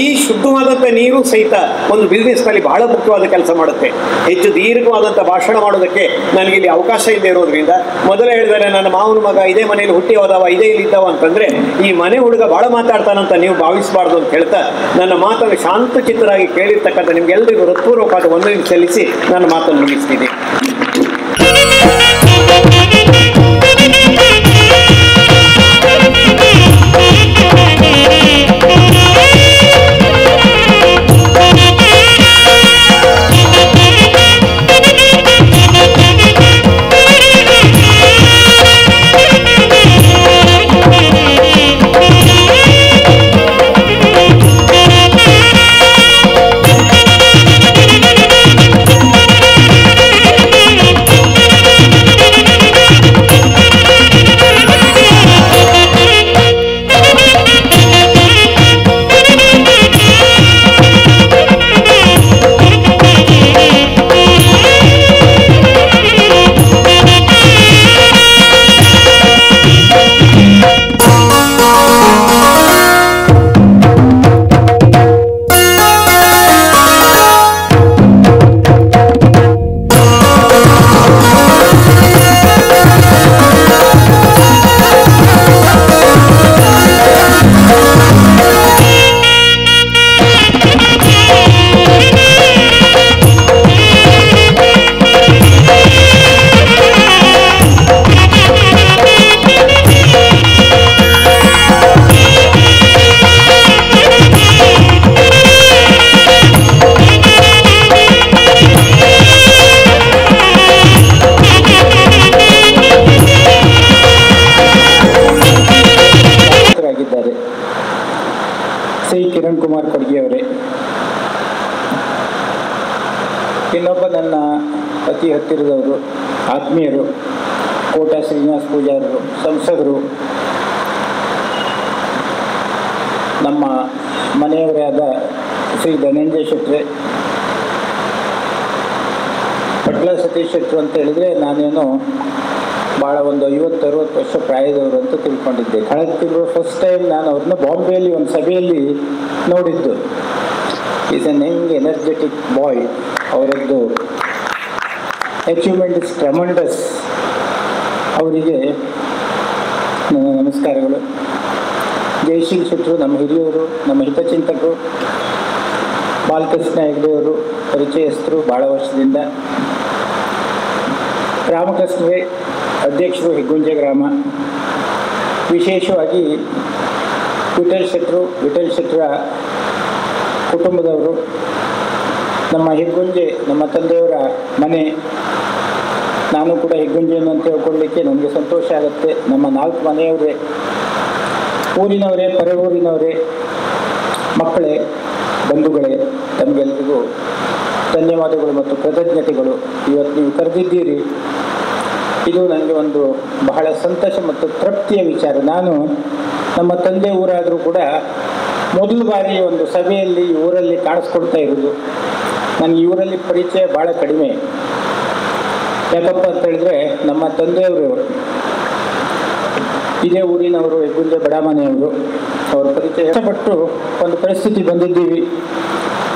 ಈ ಶುದ್ಧವಾದಂಥ ನೀರು ಸಹಿತ ಒಂದು ಬಿಸ್ನೆಸ್ನಲ್ಲಿ ಬಹಳ ಮುಖ್ಯವಾದ ಕೆಲಸ ಮಾಡುತ್ತೆ. ಹೆಚ್ಚು ದೀರ್ಘವಾದಂಥ ಭಾಷಣ ಮಾಡೋದಕ್ಕೆ ನನಗೆ ಇಲ್ಲಿ ಅವಕಾಶ ಇಲ್ಲದೆ ಇರೋದ್ರಿಂದ, ಮೊದಲೇ ಹೇಳಿದರೆ ನನ್ನ ಮಾವನ ಮಗ ಇದೇ ಮನೆಯಲ್ಲಿ ಹುಟ್ಟಿ ಹೋದವ, ಇದೇ ಇಲ್ಲಿದ್ದವ ಅಂತಂದ್ರೆ ಈ ಮನೆ ಹುಡುಗ ಬಹಳ ಮಾತಾಡ್ತಾನಂತ ನೀವು ಭಾವಿಸಬಾರ್ದು ಅಂತ ಹೇಳ್ತಾ, ನನ್ನ ಮಾತನ್ನು ಶಾಂತಚಿತ್ತರಾಗಿ ಕೇಳಿರ್ತಕ್ಕಂಥ ನಿಮ್ಗೆಲ್ಲರಿಗೂ ಹೃತ್ಪೂರ್ವಕವಾದ ವಂದನೆ ಸಲ್ಲಿಸಿ ನನ್ನ ಮಾತನ್ನು ಮುಗಿಸ್ತೀನಿ. ಕಿರಣ್ ಕುಮಾರ್ ಖರ್ಗೆ ಅವರೇ, ಇನ್ನೊಬ್ಬ ನನ್ನ ಅತಿ ಹತ್ತಿರದವರು, ಆತ್ಮೀಯರು, ಕೋಟಾ ಶ್ರೀನಿವಾಸ ಪೂಜಾರರು, ಸಂಸದರು, ನಮ್ಮ ಮನೆಯವರೇ ಆದ ಶ್ರೀ ಧನಂಜಯ ಶೆಟ್ರೆ, ಪಟ್ಲ ಸತೀಶ್ ಶೆಟ್ರು ಅಂತ ಹೇಳಿದರೆ ನಾನೇನು ಭಾಳ ಒಂದು 50-60 ವರ್ಷ ಪ್ರಾಯದವರು ಅಂತ ತಿಳ್ಕೊಂಡಿದ್ದೆ. ಕಳೆದ ತಿಂಗಳು ಫಸ್ಟ್ ಟೈಮ್ ನಾನು ಅವ್ರನ್ನ ಬಾಂಬೆಯಲ್ಲಿ ಒಂದು ಸಭೆಯಲ್ಲಿ ನೋಡಿದ್ದು. ಈಸ್ ಎನ್ ಯಂಗ್ ಎನರ್ಜೆಟಿಕ್ ಬಾಯ್. ಅವರದ್ದು ಅಚೀವ್ಮೆಂಟ್ ಇಸ್ ಟ್ರೆಮೆಂಡಸ್. ಅವರಿಗೆ ನಮಸ್ಕಾರಗಳು. ಜಯಶೀಲ್ ಶೆಟ್ಟರು ನಮ್ಮ ಹಿರಿಯವರು, ನಮ್ಮ ಹಿತಚಿಂತಕರು. ಬಾಲಕೃಷ್ಣ ಹೆಗ್ಡೆಯವರು ಪರಿಚಯಸ್ಥರು ಭಾಳ ವರ್ಷದಿಂದ. ರಾಮಕೃಷ್ಣರೇ ಅಧ್ಯಕ್ಷರು ಹೆಗ್ಗುಂಜೆ ಗ್ರಾಮ. ವಿಶೇಷವಾಗಿ ವಿಠಲ್ ಶೆಟ್ಟರ ಕುಟುಂಬದವರು. ನಮ್ಮ ಹೆಗ್ಗುಂಜೆ ನಮ್ಮ ತಂದೆಯವರ ಮನೆ. ನಾನು ಕೂಡ ಹೆಗ್ಗುಂಜೆಯನ್ನು ಅಂತ ಹೇಳ್ಕೊಳ್ಳಿಕ್ಕೆ ನನಗೆ ಸಂತೋಷ ಆಗುತ್ತೆ. ನಮ್ಮ 4 ಮನೆಯವರೇ, ಊರಿನವರೇ, ಪರವೂರಿನವರೇ, ಮಕ್ಕಳೇ, ಬಂಧುಗಳೇ, ತಮಗೆಲ್ಲರಿಗೂ ಧನ್ಯವಾದಗಳು ಮತ್ತು ಕೃತಜ್ಞತೆಗಳು. ಇವತ್ತು ನೀವು ಕರೆದಿದ್ದೀರಿ, ಇದು ನನಗೆ ಒಂದು ಬಹಳ ಸಂತೋಷ ಮತ್ತು ತೃಪ್ತಿಯ ವಿಚಾರ. ನಾನು ನಮ್ಮ ತಂದೆ ಊರಾದರೂ ಕೂಡ ಮೊದಲ ಬಾರಿ ಒಂದು ಸಭೆಯಲ್ಲಿ ಈ ಊರಲ್ಲಿ ಕಾಣಿಸ್ಕೊಡ್ತಾ ಇರೋದು. ನನಗೆ ಈ ಊರಲ್ಲಿ ಪರಿಚಯ ಭಾಳ ಕಡಿಮೆ. ಯಾಕಪ್ಪ ಅಂತ ಹೇಳಿದ್ರೆ, ನಮ್ಮ ತಂದೆಯವರು ಇದೇ ಊರಿನವರು, ಹೆಗ್ಗುಂಜೆ ಬಡಾಮನೆಯವರು. ಅವ್ರ ಪರಿಚಯ ಇಷ್ಟಪಟ್ಟು ಒಂದು ಪರಿಸ್ಥಿತಿ ಬಂದಿದ್ದೀವಿ.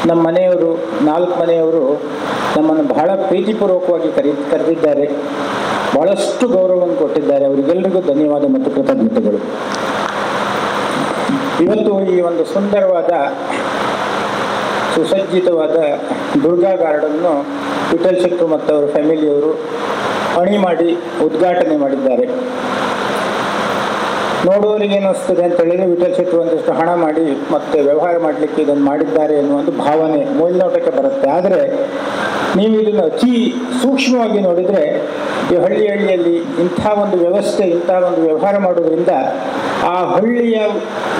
ನಮ್ಮ ಮನೆಯವರು 4 ಮನೆಯವರು ನಮ್ಮನ್ನು ಬಹಳ ಪ್ರೀತಿಪೂರ್ವಕವಾಗಿ ಕರೆದಿದ್ದಾರೆ, ಬಹಳಷ್ಟು ಗೌರವವನ್ನು ಕೊಟ್ಟಿದ್ದಾರೆ. ಅವರಿಗೆಲ್ಲರಿಗೂ ಧನ್ಯವಾದ ಮತ್ತು ಕೃತಜ್ಞತೆಗಳು. ಇವತ್ತು ಈ ಒಂದು ಸುಂದರವಾದ ಸುಸಜ್ಜಿತವಾದ ದುರ್ಗಾ ಗಾರ್ಡನ್ನು ವಿಠಲ್ ಶೆಟ್ಟರು ಮತ್ತು ಅವರ ಫ್ಯಾಮಿಲಿಯವರು ಅಣಿ ಮಾಡಿ ಉದ್ಘಾಟನೆ ಮಾಡಿದ್ದಾರೆ. ನೋಡುವವರಿಗೆ ಏನಿಸ್ತದೆ ಅಂತ ಹೇಳಿದರೆ, ವಿಠಲ್ ಶೆಟ್ಟರು ಒಂದಷ್ಟು ಹಣ ಮಾಡಿ ಮತ್ತೆ ವ್ಯವಹಾರ ಮಾಡಲಿಕ್ಕೆ ಇದನ್ನು ಮಾಡಿದ್ದಾರೆ ಎನ್ನುವ ಒಂದು ಭಾವನೆ ಮೇಲ್ನೋಟಕ್ಕೆ ಬರುತ್ತೆ. ಆದರೆ ನೀವು ಇದನ್ನು ಅತಿ ಸೂಕ್ಷ್ಮವಾಗಿ ನೋಡಿದರೆ, ಈ ಹಳ್ಳಿಯಲ್ಲಿ ಇಂಥ ಒಂದು ವ್ಯವಸ್ಥೆ, ಇಂಥ ಒಂದು ವ್ಯವಹಾರ ಮಾಡೋದ್ರಿಂದ ಆ ಹಳ್ಳಿಯ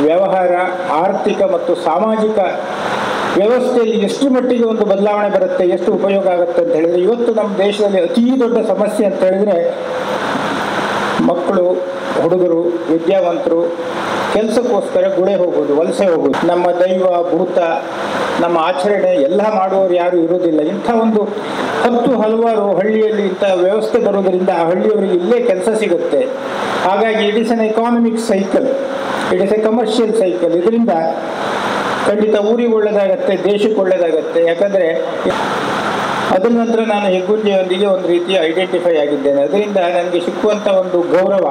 ವ್ಯವಹಾರ, ಆರ್ಥಿಕ ಮತ್ತು ಸಾಮಾಜಿಕ ವ್ಯವಸ್ಥೆಯಲ್ಲಿ ಎಷ್ಟು ಮಟ್ಟಿಗೆ ಒಂದು ಬದಲಾವಣೆ ಬರುತ್ತೆ, ಎಷ್ಟು ಉಪಯೋಗ ಆಗುತ್ತೆ ಅಂತ ಹೇಳಿದರೆ, ಇವತ್ತು ನಮ್ಮ ದೇಶದಲ್ಲಿ ಅತೀ ದೊಡ್ಡ ಸಮಸ್ಯೆ ಅಂತ ಹೇಳಿದರೆ, ಮಕ್ಕಳು, ಹುಡುಗರು, ವಿದ್ಯಾವಂತರು ಕೆಲಸಕ್ಕೋಸ್ಕರ ಗುಳೆ ಹೋಗೋದು, ವಲಸೆ ಹೋಗೋದು. ನಮ್ಮ ದೈವ, ಭೂತ, ನಮ್ಮ ಆಚರಣೆ ಎಲ್ಲ ಮಾಡುವವರು ಯಾರು ಇರೋದಿಲ್ಲ. ಇಂಥ ಒಂದು 10 ಹಲವಾರು ಹಳ್ಳಿಯಲ್ಲಿ ಇಂಥ ವ್ಯವಸ್ಥೆ ಬರೋದರಿಂದ ಆ ಹಳ್ಳಿಯವರಿಗೆ ಇಲ್ಲೇ ಕೆಲಸ ಸಿಗುತ್ತೆ. ಹಾಗಾಗಿ it is an economic cycle, it is A commercial cycle. ಇದರಿಂದ ಖಂಡಿತ ಊರಿಗೆ ಒಳ್ಳೆಯದಾಗತ್ತೆ, ದೇಶಕ್ಕೆ ಒಳ್ಳೆಯದಾಗತ್ತೆ. ಯಾಕಂದರೆ ಅದರ ನಂತರ ನಾನು ಹೆಗ್ಗುಂಜೆಯೊಂದಿಗೆ ಒಂದು ರೀತಿಯ ಐಡೆಂಟಿಫೈ ಆಗಿದ್ದೇನೆ. ಅದರಿಂದ ನನಗೆ ಸಿಕ್ಕುವಂಥ ಒಂದು ಗೌರವ.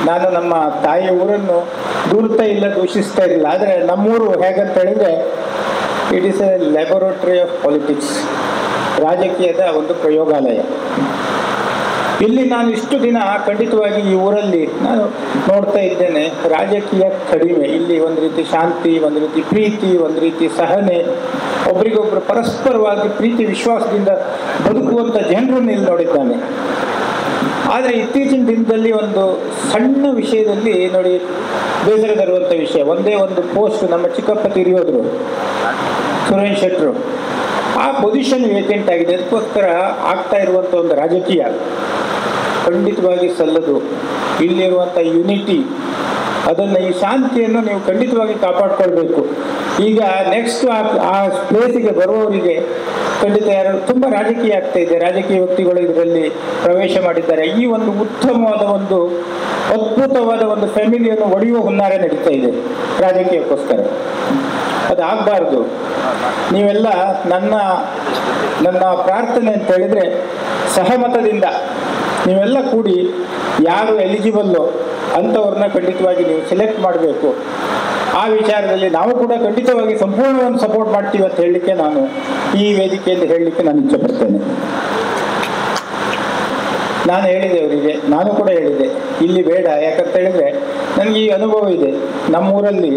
ನಾನು ನಮ್ಮ ತಾಯಿಯ ಊರನ್ನು ದೂರ್ತಾ ಇಲ್ಲ, ದೂಷಿಸ್ತಾ ಇಲ್ಲ. ಆದರೆ ನಮ್ಮೂರು ಹೇಗಂತ ಹೇಳಿದರೆ, it is A laboratory of politics, ರಾಜಕೀಯದ ಒಂದು ಪ್ರಯೋಗಾಲಯ. ಇಲ್ಲಿ ನಾನು ಇಷ್ಟು ದಿನ ಖಂಡಿತವಾಗಿ ಈ ಊರಲ್ಲಿ ನಾನು ನೋಡ್ತಾ ಇದ್ದೇನೆ, ರಾಜಕೀಯ ಕಡಿಮೆ. ಇಲ್ಲಿ ಒಂದು ರೀತಿ ಶಾಂತಿ, ಒಂದು ರೀತಿ ಪ್ರೀತಿ, ಒಂದು ರೀತಿ ಸಹನೆ, ಒಬ್ರಿಗೊಬ್ರು ಪರಸ್ಪರವಾಗಿ ಪ್ರೀತಿ ವಿಶ್ವಾಸದಿಂದ ಬದುಕುವಂಥ ಜನರನ್ನು ಇಲ್ಲಿ ನೋಡಿದ್ದಾನೆ. ಆದರೆ ಇತ್ತೀಚಿನ ದಿನದಲ್ಲಿ ಒಂದು ಸಣ್ಣ ವಿಷಯದಲ್ಲಿ ನೋಡಿ ಬೇಸರ ತರುವಂಥ ವಿಷಯ. ಒಂದೇ ಒಂದು ಪೋಸ್ಟ್ ನಮ್ಮ ಚಿಕ್ಕಪ್ಪ ತೀರಿಯೋದ್ರು, ಸುರೇಶ್ ಶೆಟ್ಟರು, ಆ ಪೊಸಿಷನ್ ವೇಕೆಂಟ್ ಆಗಿದೆ. ಅದಕ್ಕೋಸ್ಕರ ಆಗ್ತಾ ಇರುವಂಥ ಒಂದು ರಾಜಕೀಯ ಖಂಡಿತವಾಗಿ ಸಲ್ಲದು. ಇಲ್ಲಿರುವಂಥ ಯುನಿಟಿ, ಅದನ್ನು, ಈ ಶಾಂತಿಯನ್ನು ನೀವು ಖಂಡಿತವಾಗಿ ಕಾಪಾಡ್ಕೊಳ್ಬೇಕು. ಈಗ ನೆಕ್ಸ್ಟ್ ಆ ಪ್ಲೇಸಿಗೆ ಬರುವವರಿಗೆ ಖಂಡಿತ ಯಾರು ತುಂಬ ರಾಜಕೀಯ ಆಗ್ತಾ ಇದೆ, ರಾಜಕೀಯ ವ್ಯಕ್ತಿಗಳು ಇದರಲ್ಲಿ ಪ್ರವೇಶ ಮಾಡಿದ್ದಾರೆ. ಈ ಒಂದು ಉತ್ತಮವಾದ ಒಂದು ಅದ್ಭುತವಾದ ಒಂದು ಫ್ಯಾಮಿಲಿಯನ್ನು ಒಡೆಯುವ ಹುನ್ನಾರ ನಡೀತಾ ಇದೆ ರಾಜಕೀಯಕ್ಕೋಸ್ಕರ. ಅದಾಗಬಾರ್ದು. ನೀವೆಲ್ಲ ನನ್ನ ಪ್ರಾರ್ಥನೆ ಅಂತ ಹೇಳಿದರೆ, ಸಹಮತದಿಂದ ನೀವೆಲ್ಲ ಕೂಡಿ ಯಾರು ಎಲಿಜಿಬಲ್ಲು ಅಂಥವ್ರನ್ನ ಖಂಡಿತವಾಗಿ ನೀವು ಸೆಲೆಕ್ಟ್ ಮಾಡಬೇಕು. ಆ ವಿಚಾರದಲ್ಲಿ ನಾವು ಕೂಡ ಖಂಡಿತವಾಗಿ ಸಂಪೂರ್ಣವಾಗಿ ಸಪೋರ್ಟ್ ಮಾಡ್ತೀವಿ ಅಂತ ಹೇಳಲಿಕ್ಕೆ ನಾನು ಈ ವೇದಿಕೆಯಲ್ಲಿ ಹೇಳಲಿಕ್ಕೆ ನಾನು ಇಚ್ಛೆಪಡ್ತೇನೆ. ನಾನು ಹೇಳಿದೆ ಅವರಿಗೆ, ನಾನು ಕೂಡ ಹೇಳಿದೆ ಇಲ್ಲಿ ಬೇಡ. ಯಾಕಂತ ಹೇಳಿದರೆ ನನಗೆ ಈ ಅನುಭವ ಇದೆ. ನಮ್ಮೂರಲ್ಲಿ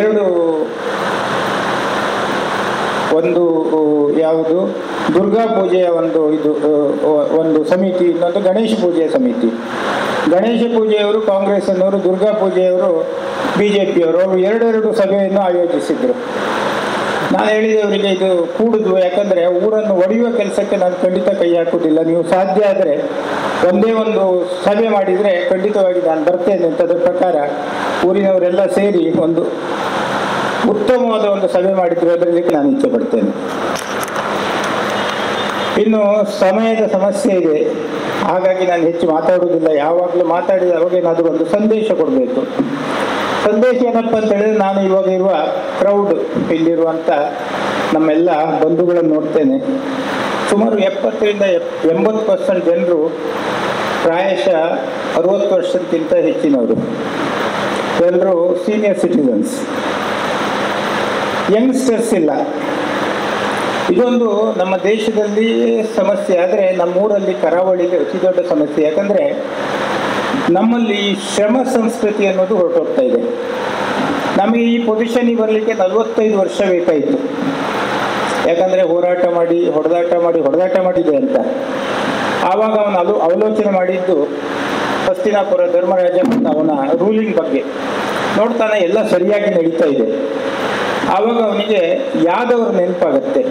ಒಂದು ಯಾವುದು ದುರ್ಗಾ ಪೂಜೆಯ ಒಂದು ಸಮಿತಿ, ಇನ್ನೊಂದು ಗಣೇಶ ಪೂಜೆಯ ಸಮಿತಿ. ಗಣೇಶ ಪೂಜೆಯವರು ಕಾಂಗ್ರೆಸ್ನವರು, ದುರ್ಗಾ ಪೂಜೆಯವರು BJPಯವರು. ಅವರು 2 ಸಭೆಯನ್ನು ಆಯೋಜಿಸಿದ್ರು. ನಾನು ಹೇಳಿದೆ ಅವರಿಗೆ, ಇದು ಕೂಡುದು. ಯಾಕಂದರೆ ಊರನ್ನು ಒಡೆಯುವ ಕೆಲಸಕ್ಕೆ ನಾನು ಖಂಡಿತ ಕೈ ಹಾಕುವುದಿಲ್ಲ. ನೀವು ಸಾಧ್ಯ ಆದರೆ ಒಂದೇ ಒಂದು ಸಭೆ ಮಾಡಿದರೆ ಖಂಡಿತವಾಗಿ ನಾನು ಬರ್ತೇನೆ ಅಂತ. ಅದರ ಪ್ರಕಾರ ಊರಿನವರೆಲ್ಲ ಸೇರಿ ಒಂದು ಉತ್ತಮವಾದ ಒಂದು ಸಭೆ ಮಾಡಿದ್ರು. ಅದರಲ್ಲಿ ನಾನು ಇಚ್ಛೆ ಪಡ್ತೇನೆ. ಇನ್ನು ಸಮಯದ ಸಮಸ್ಯೆ ಇದೆ, ಹಾಗಾಗಿ ನಾನು ಹೆಚ್ಚು ಮಾತಾಡುವುದಿಲ್ಲ. ಯಾವಾಗಲೂ ಮಾತಾಡಿದ ಅವಾಗೇನಾದರೂ ಒಂದು ಸಂದೇಶ ಕೊಡಬೇಕು. ಸಂದೇಶ ಏನಪ್ಪ ಅಂತ ಹೇಳಿದ್ರೆ, ನಾನು ಇವಾಗ ಇರುವ ಕ್ರೌಡ್, ಇಲ್ಲಿರುವಂಥ ನಮ್ಮೆಲ್ಲ ಬಂಧುಗಳನ್ನು ನೋಡ್ತೇನೆ. ಸುಮಾರು 70 ರಿಂದ 80% ಜನರು ಪ್ರಾಯಶಃ 60 ವರ್ಷಕ್ಕಿಂತ ಹೆಚ್ಚಿನವರು, ಎಲ್ಲರೂ ಸೀನಿಯರ್ ಸಿಟಿಸನ್ಸ್, ಯಂಗ್ಸ್ಟರ್ಸ್ ಇಲ್ಲ. ಇದೊಂದು ನಮ್ಮ ದೇಶದಲ್ಲಿ ಸಮಸ್ಯೆ. ಆದರೆ ನಮ್ಮೂರಲ್ಲಿ ಕರಾವಳಿಲಿ ಅತಿ ದೊಡ್ಡ ಸಮಸ್ಯೆ. ಯಾಕಂದರೆ ನಮ್ಮಲ್ಲಿ ಶ್ರಮ ಸಂಸ್ಕೃತಿ ಅನ್ನೋದು ಹೊರಟೋಗ್ತಾ ಇದೆ. ನಮಗೆ ಈ ಪೊಸಿಷನಿಗೆ ಬರಲಿಕ್ಕೆ 45 ವರ್ಷ ಬೇಕಾಯಿತು. ಯಾಕಂದರೆ ಹೋರಾಟ ಮಾಡಿ ಹೊಡೆದಾಟ ಮಾಡಿದೆ ಅಂತ. ಆವಾಗ ಅವನು ಅವಲೋಚನೆ ಮಾಡಿದ್ದು ಹಸ್ತಿನಾಪುರ ಧರ್ಮರಾಜ ಮತ್ತು ಅವನ ರೂಲಿಂಗ್ ಬಗ್ಗೆ ನೋಡ್ತಾನೆ, ಎಲ್ಲ ಸರಿಯಾಗಿ ನಡೀತಾ ಇದೆ. ಆವಾಗ ಅವನಿಗೆ ಯಾದವರು ನೆನಪಾಗತ್ತೆ.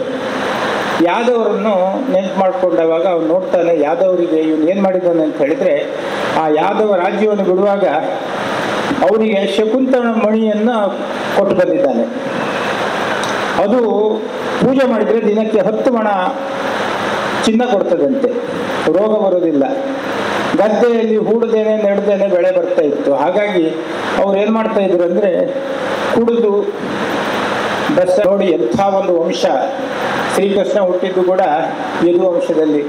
ಯಾದವರನ್ನು ನೆನಪು ಮಾಡ್ಕೊಂಡಾಗ ಅವನು ನೋಡ್ತಾನೆ, ಯಾದವರಿಗೆ ಇವನು ಏನು ಮಾಡಿದ್ದಾನೆ ಅಂತ ಹೇಳಿದರೆ, ಆ ಯಾದವ ರಾಜ್ಯವನ್ನು ಬಿಡುವಾಗ ಅವನಿಗೆ ಶಕುಂತಳ ಮಣಿಯನ್ನು ಕೊಟ್ಟು ಬಂದಿದ್ದಾನೆ. ಅದು ಪೂಜೆ ಮಾಡಿದರೆ ದಿನಕ್ಕೆ 10 ಮಣ ಚಿನ್ನ ಕೊಡ್ತದಂತೆ, ರೋಗ ಬರೋದಿಲ್ಲ. ಗದ್ದೆಯಲ್ಲಿ ಹೂಡದೇನೆ ನೆಡ್ದೇನೆ ಬೆಳೆ ಬರ್ತಾ ಇತ್ತು. ಹಾಗಾಗಿ ಅವ್ರು ಏನು ಮಾಡ್ತಾ ಇದ್ರು ಅಂದರೆ, ಕುಡಿದು ಬಸ್ ನೋಡಿ ಎಂಥ ಒಂದು ವಂಶ. ಶ್ರೀಕೃಷ್ಣ ಹುಟ್ಟಿದ್ದು ಕೂಡ ಯದು ವಂಶದಲ್ಲಿ,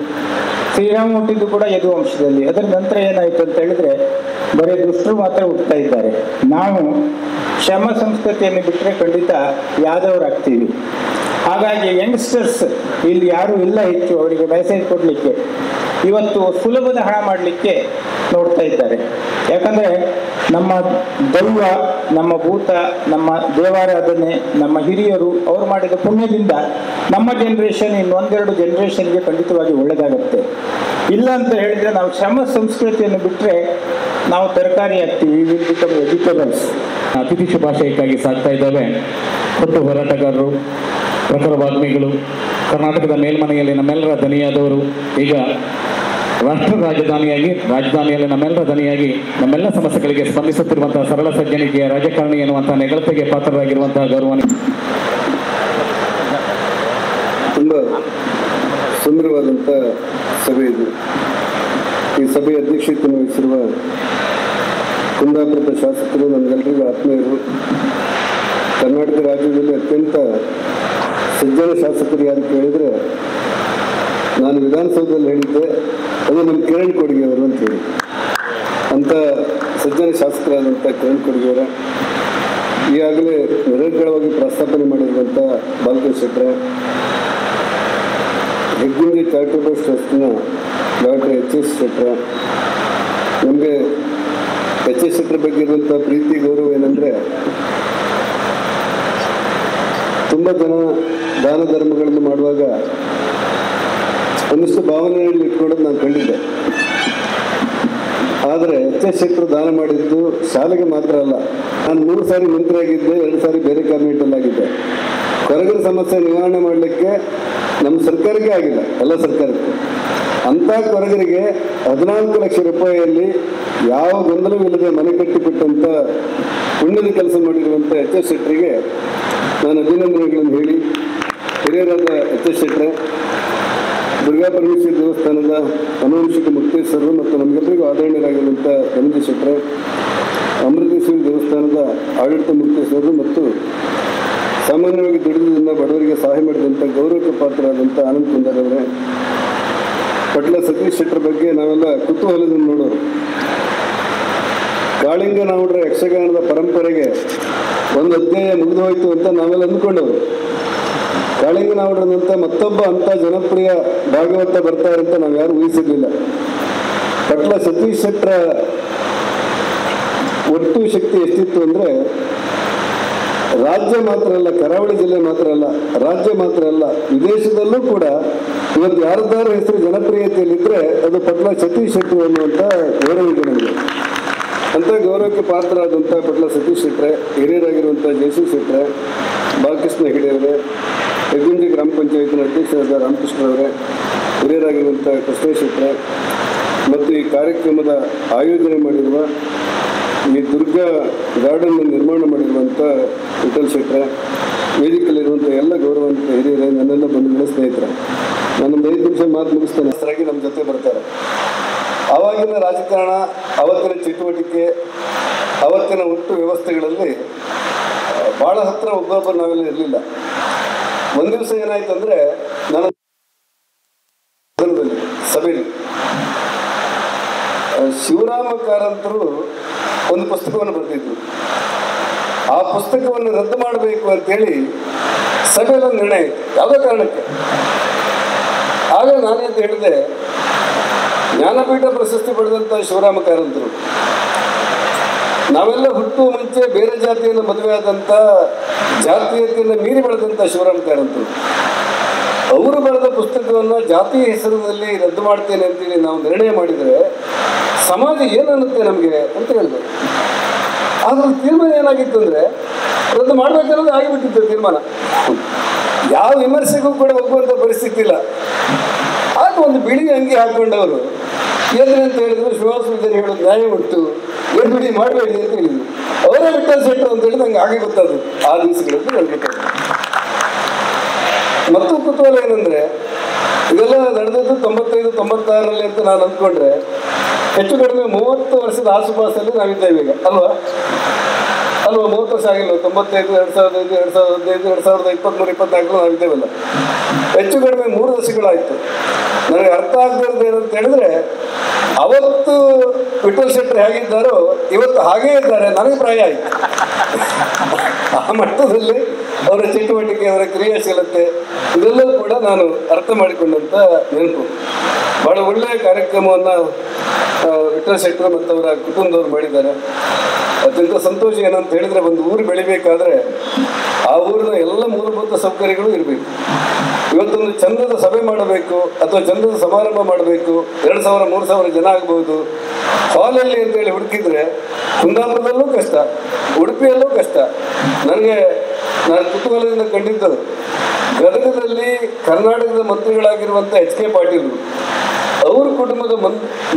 ಶ್ರೀರಾಮ ಹುಟ್ಟಿದ್ದು ಕೂಡ ಯದು ವಂಶದಲ್ಲಿ. ಅದರ ನಂತರ ಏನಾಯಿತು ಅಂತ ಹೇಳಿದರೆ, ಬರೀ ದುಷ್ಟರು ಮಾತ್ರ ಹುಟ್ಟುತ್ತಾ ಇದ್ದಾರೆ. ನಾವು ಶ್ರಮ ಸಂಸ್ಕೃತಿಯನ್ನು ಬಿಟ್ಟರೆ ಖಂಡಿತ ಯಾದವರಾಗ್ತೀವಿ. ಹಾಗಾಗಿ ಯಂಗ್ಸ್ಟರ್ಸ್ ಇಲ್ಲಿ ಯಾರೂ ಇಲ್ಲ ಹೆಚ್ಚು ಅವರಿಗೆ ಮೆಸೇಜ್ ಕೊಡಲಿಕ್ಕೆ. ಇವತ್ತು ಸುಲಭದ ಹಣ ಮಾಡಲಿಕ್ಕೆ ನೋಡ್ತಾ ಇದ್ದಾರೆ. ಯಾಕಂದರೆ ನಮ್ಮ ದೈವ, ನಮ್ಮ ಭೂತ, ನಮ್ಮ ದೇವಾರಾಧನೆ, ನಮ್ಮ ಹಿರಿಯರು ಅವರು ಮಾಡಿದ ಪುಣ್ಯದಿಂದ ನಮ್ಮ ಜನ್ರೇಷನ್ ಇನ್ನೊಂದೆರಡು ಜನ್ರೇಷನ್ಗೆ ಖಂಡಿತವಾಗಿ ಒಳ್ಳೆಯದಾಗತ್ತೆ. ಇಲ್ಲ ಅಂತ ಹೇಳಿದರೆ ನಾವು ಶ್ರಮ ಸಂಸ್ಕೃತಿಯನ್ನು ಬಿಟ್ಟರೆ ನಾವು ತರಕಾರಿ ಹಾಕ್ತೀವಿ, ವಿಲ್ ಬಿಕಮ್ ವೆಜಿಟೇಬಲ್ಸ್. ಅತಿಥಿ ಶುಭಾಶಯಕ್ಕಾಗಿ ಸಾಗ್ತಾ ಇದ್ದಾವೆ ಒಟ್ಟು ಹೋರಾಟಗಾರರು, ಪ್ರಖರ ವಾಗ್ಮಿಗಳು, ಕರ್ನಾಟಕದ ಮೇಲ್ಮನೆಯಲ್ಲಿ ನಮ್ಮೆಲ್ಲರ ದನಿಯಾದವರು, ಈಗ ರಾಷ್ಟ್ರ ರಾಜಧಾನಿಯಲ್ಲಿ ನಮ್ಮೆಲ್ಲರ ದನಿಯಾಗಿ ನಮ್ಮೆಲ್ಲ ಸಮಸ್ಯೆಗಳಿಗೆ ಸ್ಪಂದಿಸುತ್ತಿರುವಂತಹ ಸರಳ ಸಜ್ಜನಿಕೆಯ ರಾಜಕಾರಣಿ ಎನ್ನುವಂತಹ ನೆಗಳತೆಗೆ ಪಾತ್ರರಾಗಿರುವಂತಹ ಗೌರವಾನ್ವಿತ ತುಂಬ ಸುಂದರವಾದಂಥ ಸಭೆ ಇದು. ಈ ಸಭೆಯ ಅಧ್ಯಕ್ಷತೆಯನ್ನು ವಹಿಸಿರುವ ಕುಂದಾಪುರದ ಶಾಸಕರು ನಮಗೆಲ್ಲರಿಗೂ ಆತ್ಮೀಯರು. ಕರ್ನಾಟಕ ರಾಜ್ಯದಲ್ಲಿ ಅತ್ಯಂತ ಸಜ್ಜನ ಶಾಸಕರು ಯಾರು ಕೇಳಿದರೆ, ನಾನು ವಿಧಾನಸೌಧದಲ್ಲಿ ಹೇಳಿದ್ದೆ, ಅದು ನಮ್ಮ ಕಿರಣ್ ಕೊಡ್ಗೆ ಅವರು ಅಂತೇಳಿ. ಅಂಥ ಸಜ್ಜನ ಶಾಸಕರಾದಂಥ ಕಿರಣ್ ಕೊಡ್ಗೆ ಅವರ ಈಗಾಗಲೇ ನಿರರ್ಗಳವಾಗಿ ಪ್ರಸ್ತಾಪನೆ ಮಾಡಿರುವಂಥ ಬಾಲಕೃಷ್ಣ ಶೆಟ್ಟರ, ಹೆಗ್ಗುಂಜಿ ಚಾರಿಟಬಲ್ ಟ್ರಸ್ಟ್ನ ಡಾಕ್ಟರ್ HS ಶೆಟ್ಟರ. ನಮಗೆ HS ಶೆಟ್ಟರ ಬಗ್ಗೆ ಇರುವಂಥ ಪ್ರೀತಿ ಗೌರವ ಏನಂದರೆ, ತುಂಬ ಜನ ದಾನ ಧರ್ಮಗಳನ್ನು ಮಾಡುವಾಗ ಒಂದಿಷ್ಟು ಭಾವನೆಯಲ್ಲಿ ಇಟ್ಕೊಳ್ಳೋದು ನಾನು ಕಂಡಿದ್ದೆ. ಆದರೆ HS ಶೆಟ್ಟರು ದಾನ ಮಾಡಿದ್ದು ಶಾಲೆಗೆ ಮಾತ್ರ ಅಲ್ಲ. ನಾನು 3 ಸಾರಿ ಮಂತ್ರಿಯಾಗಿದ್ದೆ, 2 ಸಾರಿ ಬೇರೆ ಕ್ಯಾಬಿನೆಟಲ್ಲಾಗಿದ್ದೆ. ಕೊರಗರ ಸಮಸ್ಯೆ ನಿವಾರಣೆ ಮಾಡಲಿಕ್ಕೆ ನಮ್ಮ ಸರ್ಕಾರಕ್ಕೆ ಆಗಿಲ್ಲ, ಎಲ್ಲ ಸರ್ಕಾರಕ್ಕೆ. ಅಂಥ ಕೊರಗರಿಗೆ 14 ಲಕ್ಷ ರೂಪಾಯಿಯಲ್ಲಿ ಯಾವ ಗೊಂದಲವಿಲ್ಲದೆ ಮನೆ ಕಟ್ಟಿಬಿಟ್ಟಂಥ ಪುಣ್ಯದ ಕೆಲಸ ಮಾಡಿರುವಂಥ HS ಶೆಟ್ಟರಿಗೆ ನಾನು ಅಭಿನಂದನೆಗಳನ್ನು ಹೇಳಿ, ಹಿರಿಯರಾದ HS ಶೆಟ್ಟರೆ, ದುರ್ಗಾ ಪರಮೇಶ್ವರಿ ದೇವಸ್ಥಾನದ ಅನುವಂಶಿಕ ಮುಕ್ತೇಶ್ವರರು ಮತ್ತು ನಮಗೆಲ್ಲರಿಗೂ ಆದರಣೀಯರಾಗಿರುವಂಥ ಧನಂಜಯ ಶೆಟ್ಟರೆ, ಅಮೃತೇಶ್ವರಿ ದೇವಸ್ಥಾನದ ಆಡಳಿತ ಮುಕ್ತೇಶ್ವರರು ಮತ್ತು ಸಾಮಾನ್ಯವಾಗಿ ದುಡಿದಿಂದ ಬಡವರಿಗೆ ಸಹಾಯ ಮಾಡಿದಂಥ ಗೌರವಕ್ಕೆ ಪಾತ್ರರಾದಂಥ ಆನಂದ್ ಕುಂದರ್ ಅವರೇ, ಪಟ್ಲ ಸತೀಶ್ ಶೆಟ್ಟರ ಬಗ್ಗೆ ನಾವೆಲ್ಲ ಕುತೂಹಲದಿಂದ ನೋಡೋರು. ಕಾಳಿಂಗನಾವುಡ್ರ ಯಕ್ಷಗಾನದ ಪರಂಪರೆಗೆ ಒಂದು ಅಧ್ಯಾಯ ಮುಗಿದು ಹೋಯಿತು ಅಂತ ನಾವೆಲ್ಲ ಅಂದ್ಕೊಂಡವರು. ಕಾಳಿಂಗನಾವುಡ್ರನಂತ ಮತ್ತೊಬ್ಬ ಅಂಥ ಜನಪ್ರಿಯ ಭಾಗವತ ಬರ್ತಾರೆ ಅಂತ ನಾವು ಯಾರು ಊಹಿಸಿರ್ಲಿಲ್ಲ. ಪಟ್ಲ ಸತೀಶ್ ಶೆಟ್ಟರ ಒಟ್ಟು ಶಕ್ತಿ ಎಷ್ಟಿತ್ತು ಅಂದರೆ, ರಾಜ್ಯ ಮಾತ್ರ ಅಲ್ಲ, ಕರಾವಳಿ ಜಿಲ್ಲೆ ಮಾತ್ರ ಅಲ್ಲ, ರಾಜ್ಯ ಮಾತ್ರ ಅಲ್ಲ, ವಿದೇಶದಲ್ಲೂ ಕೂಡ ಇವತ್ತು ಯಾರದ್ದಾರ ಹೆಸರು ಜನಪ್ರಿಯತೆಯಲ್ಲಿದ್ದರೆ ಅದು ಪಟ್ಲ ಸತೀಶ್ ಶೆಟ್ಟರು ಅನ್ನುವಂಥ ಗೌರವ ಇದೆ ನಮಗೆ. ಅಂಥ ಗೌರವಕ್ಕೆ ಪಾತ್ರರಾದಂಥ ಪಟ್ಲ ಸತೀಶ್ ಶೆಟ್ಟರೆ, ಹಿರಿಯರಾಗಿರುವಂಥ ಜಯಶ್ರೀ ಶೆಟ್ಟರೆ, ಬಾಲಕೃಷ್ಣ ಹೆಗಡೆಯವರೇ, ಹೆಗ್ಗುಂಜಿ ಗ್ರಾಮ ಪಂಚಾಯತ್ನ ಅಧ್ಯಕ್ಷರಾದ ರಾಮಕೃಷ್ಣರವರೇ, ಹಿರಿಯರಾಗಿರುವಂಥ ಕೃಷ್ಣ ಶೆಟ್ಟರೆ ಮತ್ತು ಈ ಕಾರ್ಯಕ್ರಮದ ಆಯೋಜನೆ ಮಾಡಿರುವ, ಈ ದುರ್ಗಾ ಗಾರ್ಡನ್ ನಿರ್ಮಾಣ ಮಾಡಿರುವಂಥ ವಿಠಲ್ ಶೆಟ್ಟರೆ, ವೇದಿಕೆಯಲ್ಲಿರುವಂಥ ಎಲ್ಲ ಗೌರವಾನ್ವಿತ ಹಿರಿಯರೇ, ನನ್ನೆಲ್ಲ ಬಂಧುಗಳ ಸ್ನೇಹಿತರೆ, ನಾನೊಂದು 5 ನಿಮಿಷ ಮಾತು ಮುಗಿಸ್ತೇನೆ. ಹೆಸರಾಗಿ ನಮ್ಮ ಜೊತೆ ಬರ್ತಾರೆ. ಆವಾಗಿನ ರಾಜಕಾರಣ, ಅವತ್ತಿನ ಚಟುವಟಿಕೆ, ಅವತ್ತಿನ ಒಟ್ಟು ವ್ಯವಸ್ಥೆಗಳಲ್ಲಿ ಭಾಳ ಹತ್ತಿರ ಒಬ್ಬೊಬ್ಬರು ನಾವೆಲ್ಲ ಇರಲಿಲ್ಲ. ಒಂದು ದಿವಸ ಏನಾಯ್ತು ಅಂದರೆ, ನಾನು ಸಭೆಯಲ್ಲಿ ಶಿವರಾಮ ಕಾರಂತರು ಒಂದು ಪುಸ್ತಕವನ್ನು ಬರೆದಿದ್ರು. ಆ ಪುಸ್ತಕವನ್ನು ರದ್ದು ಮಾಡಬೇಕು ಅಂತೇಳಿ ಸಭೆಯಲ್ಲಿ ಒಂದು ನಿರ್ಣಯ ಇತ್ತು, ಯಾವುದೋ ಕಾರಣಕ್ಕೆ. ಆಗ ನಾನೇಂತ ಹೇಳಿದೆ, ಜ್ಞಾನಪೀಠ ಪ್ರಶಸ್ತಿ ಪಡೆದಂಥ ಶಿವರಾಮ ಕಾರಂತರು, ನಾವೆಲ್ಲ ಹುಟ್ಟುವ ಮುಂಚೆ ಬೇರೆ ಜಾತಿಯನ್ನು ಮದುವೆ ಆದಂಥ, ಜಾತೀಯತೆಯನ್ನು ಮೀರಿ ಬೆಳೆದಂಥ ಶಿವರಾಮ ಕಾರಂತರು, ಅವರು ಬರೆದ ಪುಸ್ತಕವನ್ನು ಜಾತಿ ಹೆಸರಿನಲ್ಲಿ ರದ್ದು ಮಾಡ್ತೇನೆ ಅಂತೇಳಿ ನಾವು ನಿರ್ಣಯ ಮಾಡಿದರೆ ಸಮಾಜ ಏನನ್ನುತ್ತೆ ನಮಗೆ ಅಂತ ಹೇಳಿದೆ. ಆದ್ರೆ ತೀರ್ಮಾನ ಏನಾಗಿತ್ತು ಅಂದರೆ ರದ್ದು ಮಾಡ್ಬೇಕನ್ನೋದು ಆಗಿಬಿಟ್ಟಿತ್ತು ತೀರ್ಮಾನ. ಯಾವ ವಿಮರ್ಶೆಗೂ ಕೂಡ ಹೋಗುವಂಥ ಪರಿಸ್ಥಿತಿ ಇಲ್ಲ. ಆಗ ಒಂದು ಬಿಳಿ ಅಂಗಿ ಹಾಕೊಂಡವರು ಎದ್ರಿ ಅಂತ ಹೇಳಿದ್ರು, ಶ್ರೀನಿವಾಸ ವಿದ್ಯಾರ್ಥಿ ಹೇಳೋದು ನ್ಯಾಯ ಉಂಟು, ಬಿಡಿ ಮಾಡಬೇಡಿ ಅಂತ ಹೇಳಿದ್ರು. ಅವರೇ ವಿಠಲ್ ಶೆಟ್ಟರು ಅಂತ ಹೇಳಿ ನಂಗೆ ಹಾಗೆ ಗೊತ್ತಾದ್ರು ಆ ದಿವಸಗಳಲ್ಲಿ ನನಗೆ ಗೊತ್ತಾದ್ರು. ಮತ್ತು ಕುತೂಹಲ ಏನಂದ್ರೆ, ಇದೆಲ್ಲ ನಡೆದದ್ದು 95-96ರಲ್ಲಿ ಅಂತ ನಾನು ಅಂದ್ಕೊಂಡ್ರೆ ಹೆಚ್ಚು ಕಡಿಮೆ 30 ವರ್ಷದ ಆಸುಪಾಸಲ್ಲಿ ನಾವಿದ್ದೇವೆ ಈಗ, ಅಲ್ವಾ 30 ವರ್ಷ ಆಗಿಲ್ಲ. 95, 2005, 2015, 2023, 2024 ನಾವಿದ್ದೇವಲ್ಲ. ಹೆಚ್ಚು ಕಡಿಮೆ 3 ದಶಕಗಳಾಯ್ತು. ನನಗೆ ಅರ್ಥ ಆಗದಿರೋದು ಏನಂತ ಹೇಳಿದ್ರೆ, ಅವತ್ತು ವಿಠಲ್ ಶೆಟ್ಟರು ಹೇಗಿದ್ದಾರೋ ಇವತ್ತು ಹಾಗೇ ಇದ್ದಾರೆ. ನನಗೆ ಪ್ರಾಯ ಆಯಿತು. ಆ ಮಟ್ಟದಲ್ಲಿ ಅವರ ಚಟುವಟಿಕೆ, ಅವರ ಕ್ರಿಯಾಶೀಲತೆ ಇದೆಲ್ಲವೂ ಕೂಡ ನಾನು ಅರ್ಥ ಮಾಡಿಕೊಂಡಂತ ನೆನಪು. ಬಹಳ ಒಳ್ಳೆಯ ಕಾರ್ಯಕ್ರಮವನ್ನು ವಿಠಲ್ ಶೆಟ್ಟರು ಮತ್ತು ಅವರ ಕುಟುಂಬದವರು ಮಾಡಿದ್ದಾರೆ. ಅತ್ಯಂತ ಸಂತೋಷ ಏನಂತ ಹೇಳಿದ್ರೆ, ಒಂದು ಊರು ಬೆಳಿಬೇಕಾದ್ರೆ ಆ ಊರಿನ ಎಲ್ಲ ಮೂಲಭೂತ ಸೌಕರ್ಯಗಳು ಇರಬೇಕು. ಇವತ್ತೊಂದು ಚಂದದ ಸಭೆ ಮಾಡಬೇಕು ಅಥವಾ ಚಂದದ ಸಮಾರಂಭ ಮಾಡಬೇಕು, 2000-3000 ಜನ ಆಗ್ಬೋದು. ಹಾಲಲ್ಲಿ ಅಂತೇಳಿ ಹುಡುಕಿದ್ರೆ ಕುಂದಾಪುರದಲ್ಲೂ ಕಷ್ಟ, ಉಡುಪಿಯಲ್ಲೂ ಕಷ್ಟ. ನಾನು ಕುತೂಹಲದಿಂದ ಕಂಡಿದ್ದು, ಗದಗದಲ್ಲಿ ಕರ್ನಾಟಕದ ಮಂತ್ರಿಗಳಾಗಿರುವಂಥ HK ಪಾಟೀಲ್ ಅವ್ರ ಕುಟುಂಬದ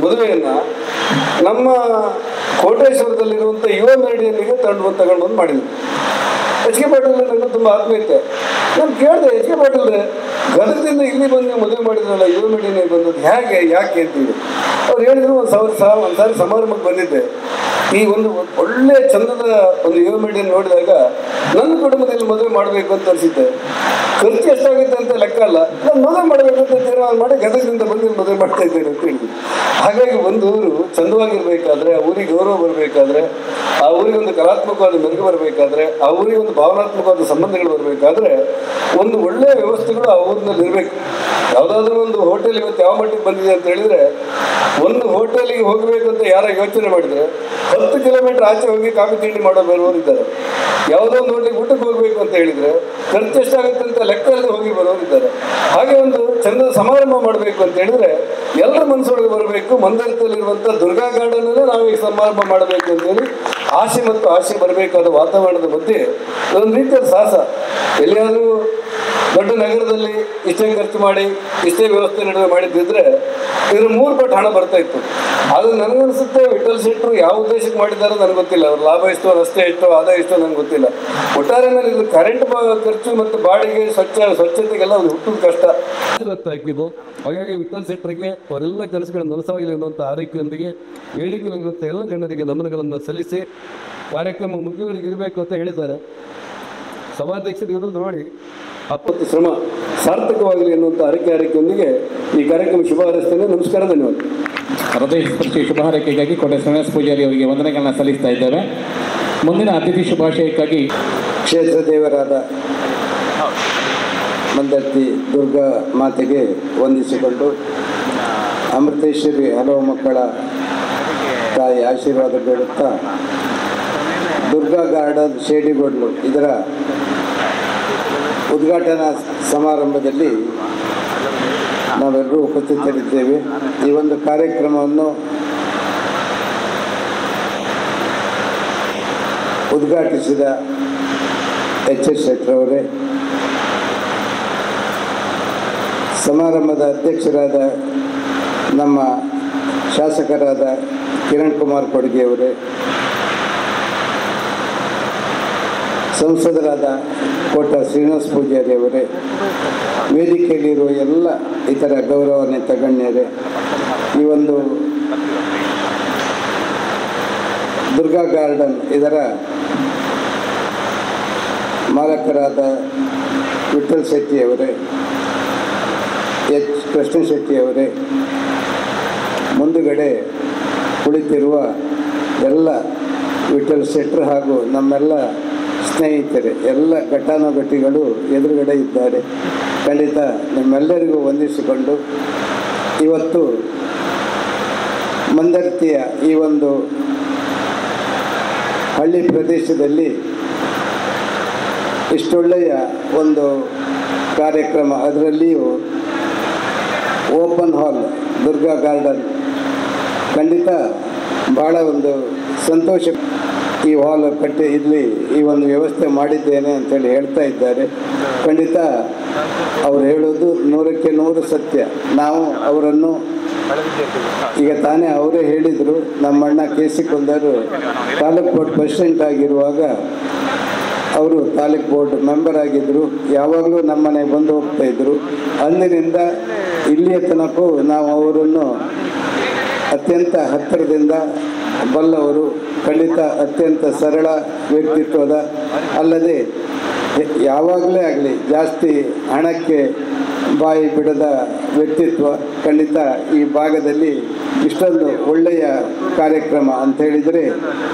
ಮದುವೆಯನ್ನ ನಮ್ಮ ಕೋಟೇಶ್ವರದಲ್ಲಿರುವಂಥ ಯುವ ಮೆರಡಿಯನ್ನಿಗೆ ತಗೊಂಡು ಬಂದು ಮಾಡಿದ್ರು. HK ಪಾಟೀಲ್ ನನಗೆ ತುಂಬ ಆತ್ಮೀಯತೆ. ನಾನು ಕೇಳಿದೆ, HK ಪಾಟೀಲ್ ಗದಗದಿಂದ ಇಲ್ಲಿ ಬಂದು ಮದುವೆ ಮಾಡಿದ್ರಲ್ಲ, ಯುವ ಮೆರಡಿಯನ್ನಿಗೆ ಬಂದದ್ದು ಹೇಗೆ, ಯಾಕೆ ಅಂತೇಳಿ ಅವ್ರು ಹೇಳಿದ್ರು, ಒಂದು ಸಾರಿ ಸಮಾರಂಭಕ್ಕೆ ಬಂದಿದ್ದೆ. ಈ ಒಂದು ಒಳ್ಳೆ ಚಂದದ ಒಂದು ಯುವ ಮೆರಡಿಯನ್ನು ನೋಡಿದಾಗ ನನ್ನ ಕುಟುಂಬದಲ್ಲಿ ಮದುವೆ ಮಾಡಬೇಕು ಅಂತ ಅನಿಸಿದ್ದೆ. ಖರ್ಚು ಎಷ್ಟಾಗುತ್ತೆ ಅಂತ ಲೆಕ್ಕ ಅಲ್ಲ, ನಾನು ಮದುವೆ ಮಾಡಬೇಕಂತ ತೀರ್ಮಾನ ಮಾಡಿ ಗದಗದಿಂದ ಬಂದು ಮದುವೆ ಮಾಡ್ತಾ ಇದ್ದೇನೆ ಅಂತ ಹೇಳಿದ್ರು. ಹಾಗಾಗಿ ಒಂದು ಊರು ಚಂದವಾಗಿರ್ಬೇಕಾದ್ರೆ, ಆ ಊರಿಗೆ ಗೌರವ ಬರಬೇಕಾದ್ರೆ, ಆ ಊರಿಗೆ ಒಂದು ಕಲಾತ್ಮಕವಾದ ಮೆರುಗು ಬರಬೇಕಾದ್ರೆ, ಆ ಊರಿಗೆ ಒಂದು ಭಾವನಾತ್ಮಕವಾದ ಸಂಬಂಧಗಳು ಬರಬೇಕಾದ್ರೆ ಒಂದು ಒಳ್ಳೆಯ ವ್ಯವಸ್ಥೆಗಳು ಆ ಊರಿನಲ್ಲಿ ಇರಬೇಕು. ಯಾವುದಾದ್ರೂ ಒಂದು ಹೋಟೆಲ್ ಇವತ್ತು ಯಾವ ಮಟ್ಟಿಗೆ ಬಂದಿದೆ ಅಂತ ಹೇಳಿದ್ರೆ, ಒಂದು ಹೋಟೆಲಿಗೆ ಹೋಗಬೇಕು ಅಂತ ಯಾರ ಯೋಚನೆ ಮಾಡಿದ್ರೆ 10 ಕಿಲೋಮೀಟರ್ ಆಚೆ ಹೋಗಿ ಕಾಫಿ ತಿಂಡಿ ಮಾಡೋ ಬರುವವರಿದ್ದಾರೆ. ಯಾವುದೋ ಒಂದು ಹೋಟೆಲ್ ಊಟಕ್ಕೆ ಹೋಗ್ಬೇಕು ಅಂತ ಹೇಳಿದ್ರೆ ಖರ್ಚು ಎಷ್ಟಾಗುತ್ತೆ ಅಂತ ಲೆಕ್ಕ ಇಲ್ಲದೆ ಹೋಗಿ ಬರೋರಿದ್ದಾರೆ. ಹಾಗೆ ಒಂದು ಚಂದದ ಸಮಾರಂಭ ಮಾಡಬೇಕು ಅಂತ ಹೇಳಿದ್ರೆ ಎಲ್ಲರ ಮನಸ್ಸೊಳಗೆ ಬರಬೇಕು. ಮಂದಿರದಲ್ಲಿರುವಂಥ ದುರ್ಗಾ ಗಾರ್ಡನಲ್ಲೇ ನಾವು ಈ ಸಮಾರಂಭ ಮಾಡಬೇಕು ಅಂತೇಳಿ ಆಸೆ ಬರಬೇಕಾದ ವಾತಾವರಣದ ಮಧ್ಯೆ ಒಂದು ರೀತಿಯ ಸಾಹಸ. ಎಲ್ಲಿಯಾದರೂ ದೊಡ್ಡ ನಗರದಲ್ಲಿ ಇಷ್ಟೇ ಖರ್ಚು ಮಾಡಿ ಇಷ್ಟೇ ವ್ಯವಸ್ಥೆ ನಡುವೆ ಮಾಡಿದ್ದಿದ್ರೆ ಇದರ 3 ಪಟ್ಟು ಹಣ ಬರ್ತಾ ಇತ್ತು. ಆದರೆ ನನಗನ್ಸುತ್ತೆ ವಿಠಲ್ ಶೆಟ್ಟರು ಯಾವ ಉದ್ದೇಶಕ್ಕೆ ಮಾಡಿದ್ದಾರೋ ನನಗೆ ಗೊತ್ತಿಲ್ಲ. ಅವ್ರ ಲಾಭ ಎಷ್ಟೋ, ರಸ್ತೆ ಎಷ್ಟೋ, ಆದಾಯ ಎಷ್ಟೋ ನನಗೆ ಗೊತ್ತಿಲ್ಲ. ಒಟ್ಟಾರೆ ಮೇಲೆ ಇದು ಕರೆಂಟ್ ಖರ್ಚು ಮತ್ತು ಬಾಡಿಗೆ, ಸ್ವಚ್ಛತೆಗೆಲ್ಲ ಅದು ಹುಟ್ಟುವುದು ಕಷ್ಟ. ಹಾಗಾಗಿ ವಿಠಲ್ ಶೆಟ್ಟರಿಗೆ ಅವರೆಲ್ಲ ಕೆಲಸಗಳನ್ನು ನನಸಾಗಲಿ ಅನ್ನುವಂಥ ಆರೈಕೆಯೊಂದಿಗೆ ಹೇಳಿಕೆಗಳಿರುವಂಥ ಎಲ್ಲ ಜನರಿಗೆ ನಮನಗಳನ್ನು ಸಲ್ಲಿಸಿ ಕಾರ್ಯಕ್ರಮ ಮುಗಿಯುವವರೆಗೆ ಇರಬೇಕು ಅಂತ ಹೇಳಿದ್ದಾರೆ. ಸಭಾಧ್ಯಕ್ಷರು ನೋಡಿ 20 ಶ್ರಮ ಸಾರ್ಥಕವಾಗಲಿ ಎನ್ನುವಂಥ ಆರೈಕೆಯೊಂದಿಗೆ ಈ ಕಾರ್ಯಕ್ರಮ ಶುಭ ಹಾರೈಸ್ತೇನೆ. ನಮಸ್ಕಾರ, ಧನ್ಯವಾದ. ಹೃದಯ ಸ್ಪರ್ಶಿ ಶುಭ ಹಾರೈಕೆಗಾಗಿ ಕೋಟೆ ಶ್ರೀನಿವಾಸ ಪೂಜಾರಿ ಅವರಿಗೆ ವಂದನೆಗಳನ್ನ ಸಲ್ಲಿಸ್ತಾ ಇದ್ದೇವೆ. ಮುಂದಿನ ಅತಿಥಿ ಶುಭಾಶಯಕ್ಕಾಗಿ ಕ್ಷೇತ್ರ ದೇವರಾದ ಮಂದರ್ತಿ ದುರ್ಗಾ ಮಾತೆಗೆ ವಂದಿಸಿಕೊಂಡು, ಅಮೃತೇಶ್ವರಿ ಹಲವು ಮಕ್ಕಳ ತಾಯಿ ಆಶೀರ್ವಾದ ಬೇಡುತ್ತಾ, ದುರ್ಗಾ ಗಾರ್ಡನ್ ಶೇಡಿಗೋಡ್ಲು ಇದರ ಉದ್ಘಾಟನಾ ಸಮಾರಂಭದಲ್ಲಿ ನಾವೆಲ್ಲರೂ ಉಪಸ್ಥಿತರಿದ್ದೇವೆ. ಈ ಒಂದು ಕಾರ್ಯಕ್ರಮವನ್ನು ಉದ್ಘಾಟಿಸಿದ HS ಶೆಟ್ಟರವರೇ, ಸಮಾರಂಭದ ಅಧ್ಯಕ್ಷರಾದ ನಮ್ಮ ಶಾಸಕರಾದ ಕಿರಣ್ ಕುಮಾರ್ ಕೊಡ್ಗೆಯವರೇ, ಸಂಸದರಾದ ಕೋಟ ಶ್ರೀನಿವಾಸ ಪೂಜಾರಿ ಅವರೇ, ವೇದಿಕೆಯಲ್ಲಿರುವ ಎಲ್ಲ ಇತರ ಗೌರವಾನ್ವಿತ ಗಣ್ಯರೇ, ಈ ಒಂದು ದುರ್ಗಾ ಗಾರ್ಡನ್ ಇದರ ಮಾಲಕರಾದ ವಿಠಲ್ ಶೆಟ್ಟಿಯವರೇ, H ಕೃಷ್ಣ ಶೆಟ್ಟಿಯವರೇ, ಮುಂದುಗಡೆ ಕುಳಿತಿರುವ ಎಲ್ಲ ವಿಠಲ್ ಶೆಟ್ಟರ್ ಹಾಗೂ ನಮ್ಮೆಲ್ಲ ಸ್ನೇಹಿತರೆ, ಎಲ್ಲ ಘಟಾನುಘಟಿಗಳು ಎದುರುಗಡೆ ಇದ್ದಾರೆ. ಖಂಡಿತ ನಿಮ್ಮೆಲ್ಲರಿಗೂ ವಂದಿಸಿಕೊಂಡು ಇವತ್ತು ಮಂದರ್ತಿಯ ಈ ಒಂದು ಹಳ್ಳಿ ಪ್ರದೇಶದಲ್ಲಿ ಇಷ್ಟೊಳ್ಳೆಯ ಒಂದು ಕಾರ್ಯಕ್ರಮ, ಅದರಲ್ಲಿಯೂ ಓಪನ್ ಹಾಲ್ ದುರ್ಗಾ ಗಾರ್ಡನ್, ಖಂಡಿತ ಭಾಳ ಒಂದು ಸಂತೋಷ. ಈ ಹಾಲ್ ಕಟ್ಟಿ ಇಲ್ಲಿ ಈ ಒಂದು ವ್ಯವಸ್ಥೆ ಮಾಡಿದ್ದೇನೆ ಅಂತೇಳಿ ಹೇಳ್ತಾ ಇದ್ದಾರೆ. ಖಂಡಿತ ಅವ್ರು ಹೇಳೋದು 100ಕ್ಕೆ 100 ಸತ್ಯ. ನಾವು ಅವರನ್ನು ಈಗ ತಾನೇ ಅವರೇ ಹೇಳಿದರು, ನಮ್ಮಣ್ಣ ಕೆ.ಸಿ. ಕುಂದರ್ ತಾಲೂಕು ಬೋರ್ಡ್ ಪ್ರೆಸಿಡೆಂಟ್ ಆಗಿರುವಾಗ ಅವರು ತಾಲೂಕು ಬೋರ್ಡ್ ಮೆಂಬರ್ ಆಗಿದ್ದರು. ಯಾವಾಗಲೂ ನಮ್ಮನೆಗೆ ಬಂದು ಹೋಗ್ತಾಯಿದ್ರು. ಅಂದಿನಿಂದ ಇಲ್ಲಿಯ ತನಕ ನಾವು ಅವರನ್ನು ಅತ್ಯಂತ ಹತ್ತಿರದಿಂದ ಬಲ್ಲವರು. ಖಂಡಿತ ಅತ್ಯಂತ ಸರಳ ವ್ಯಕ್ತಿತ್ವದ, ಅಲ್ಲದೆ ಯಾವಾಗಲೇ ಆಗಲಿ ಜಾಸ್ತಿ ಹಣಕ್ಕೆ ಬಾಯಿ ಬಿಡದ ವ್ಯಕ್ತಿತ್ವ. ಖಂಡಿತ ಈ ಭಾಗದಲ್ಲಿ ಇಷ್ಟೊಂದು ಒಳ್ಳೆಯ ಕಾರ್ಯಕ್ರಮ ಅಂತ ಹೇಳಿದರೆ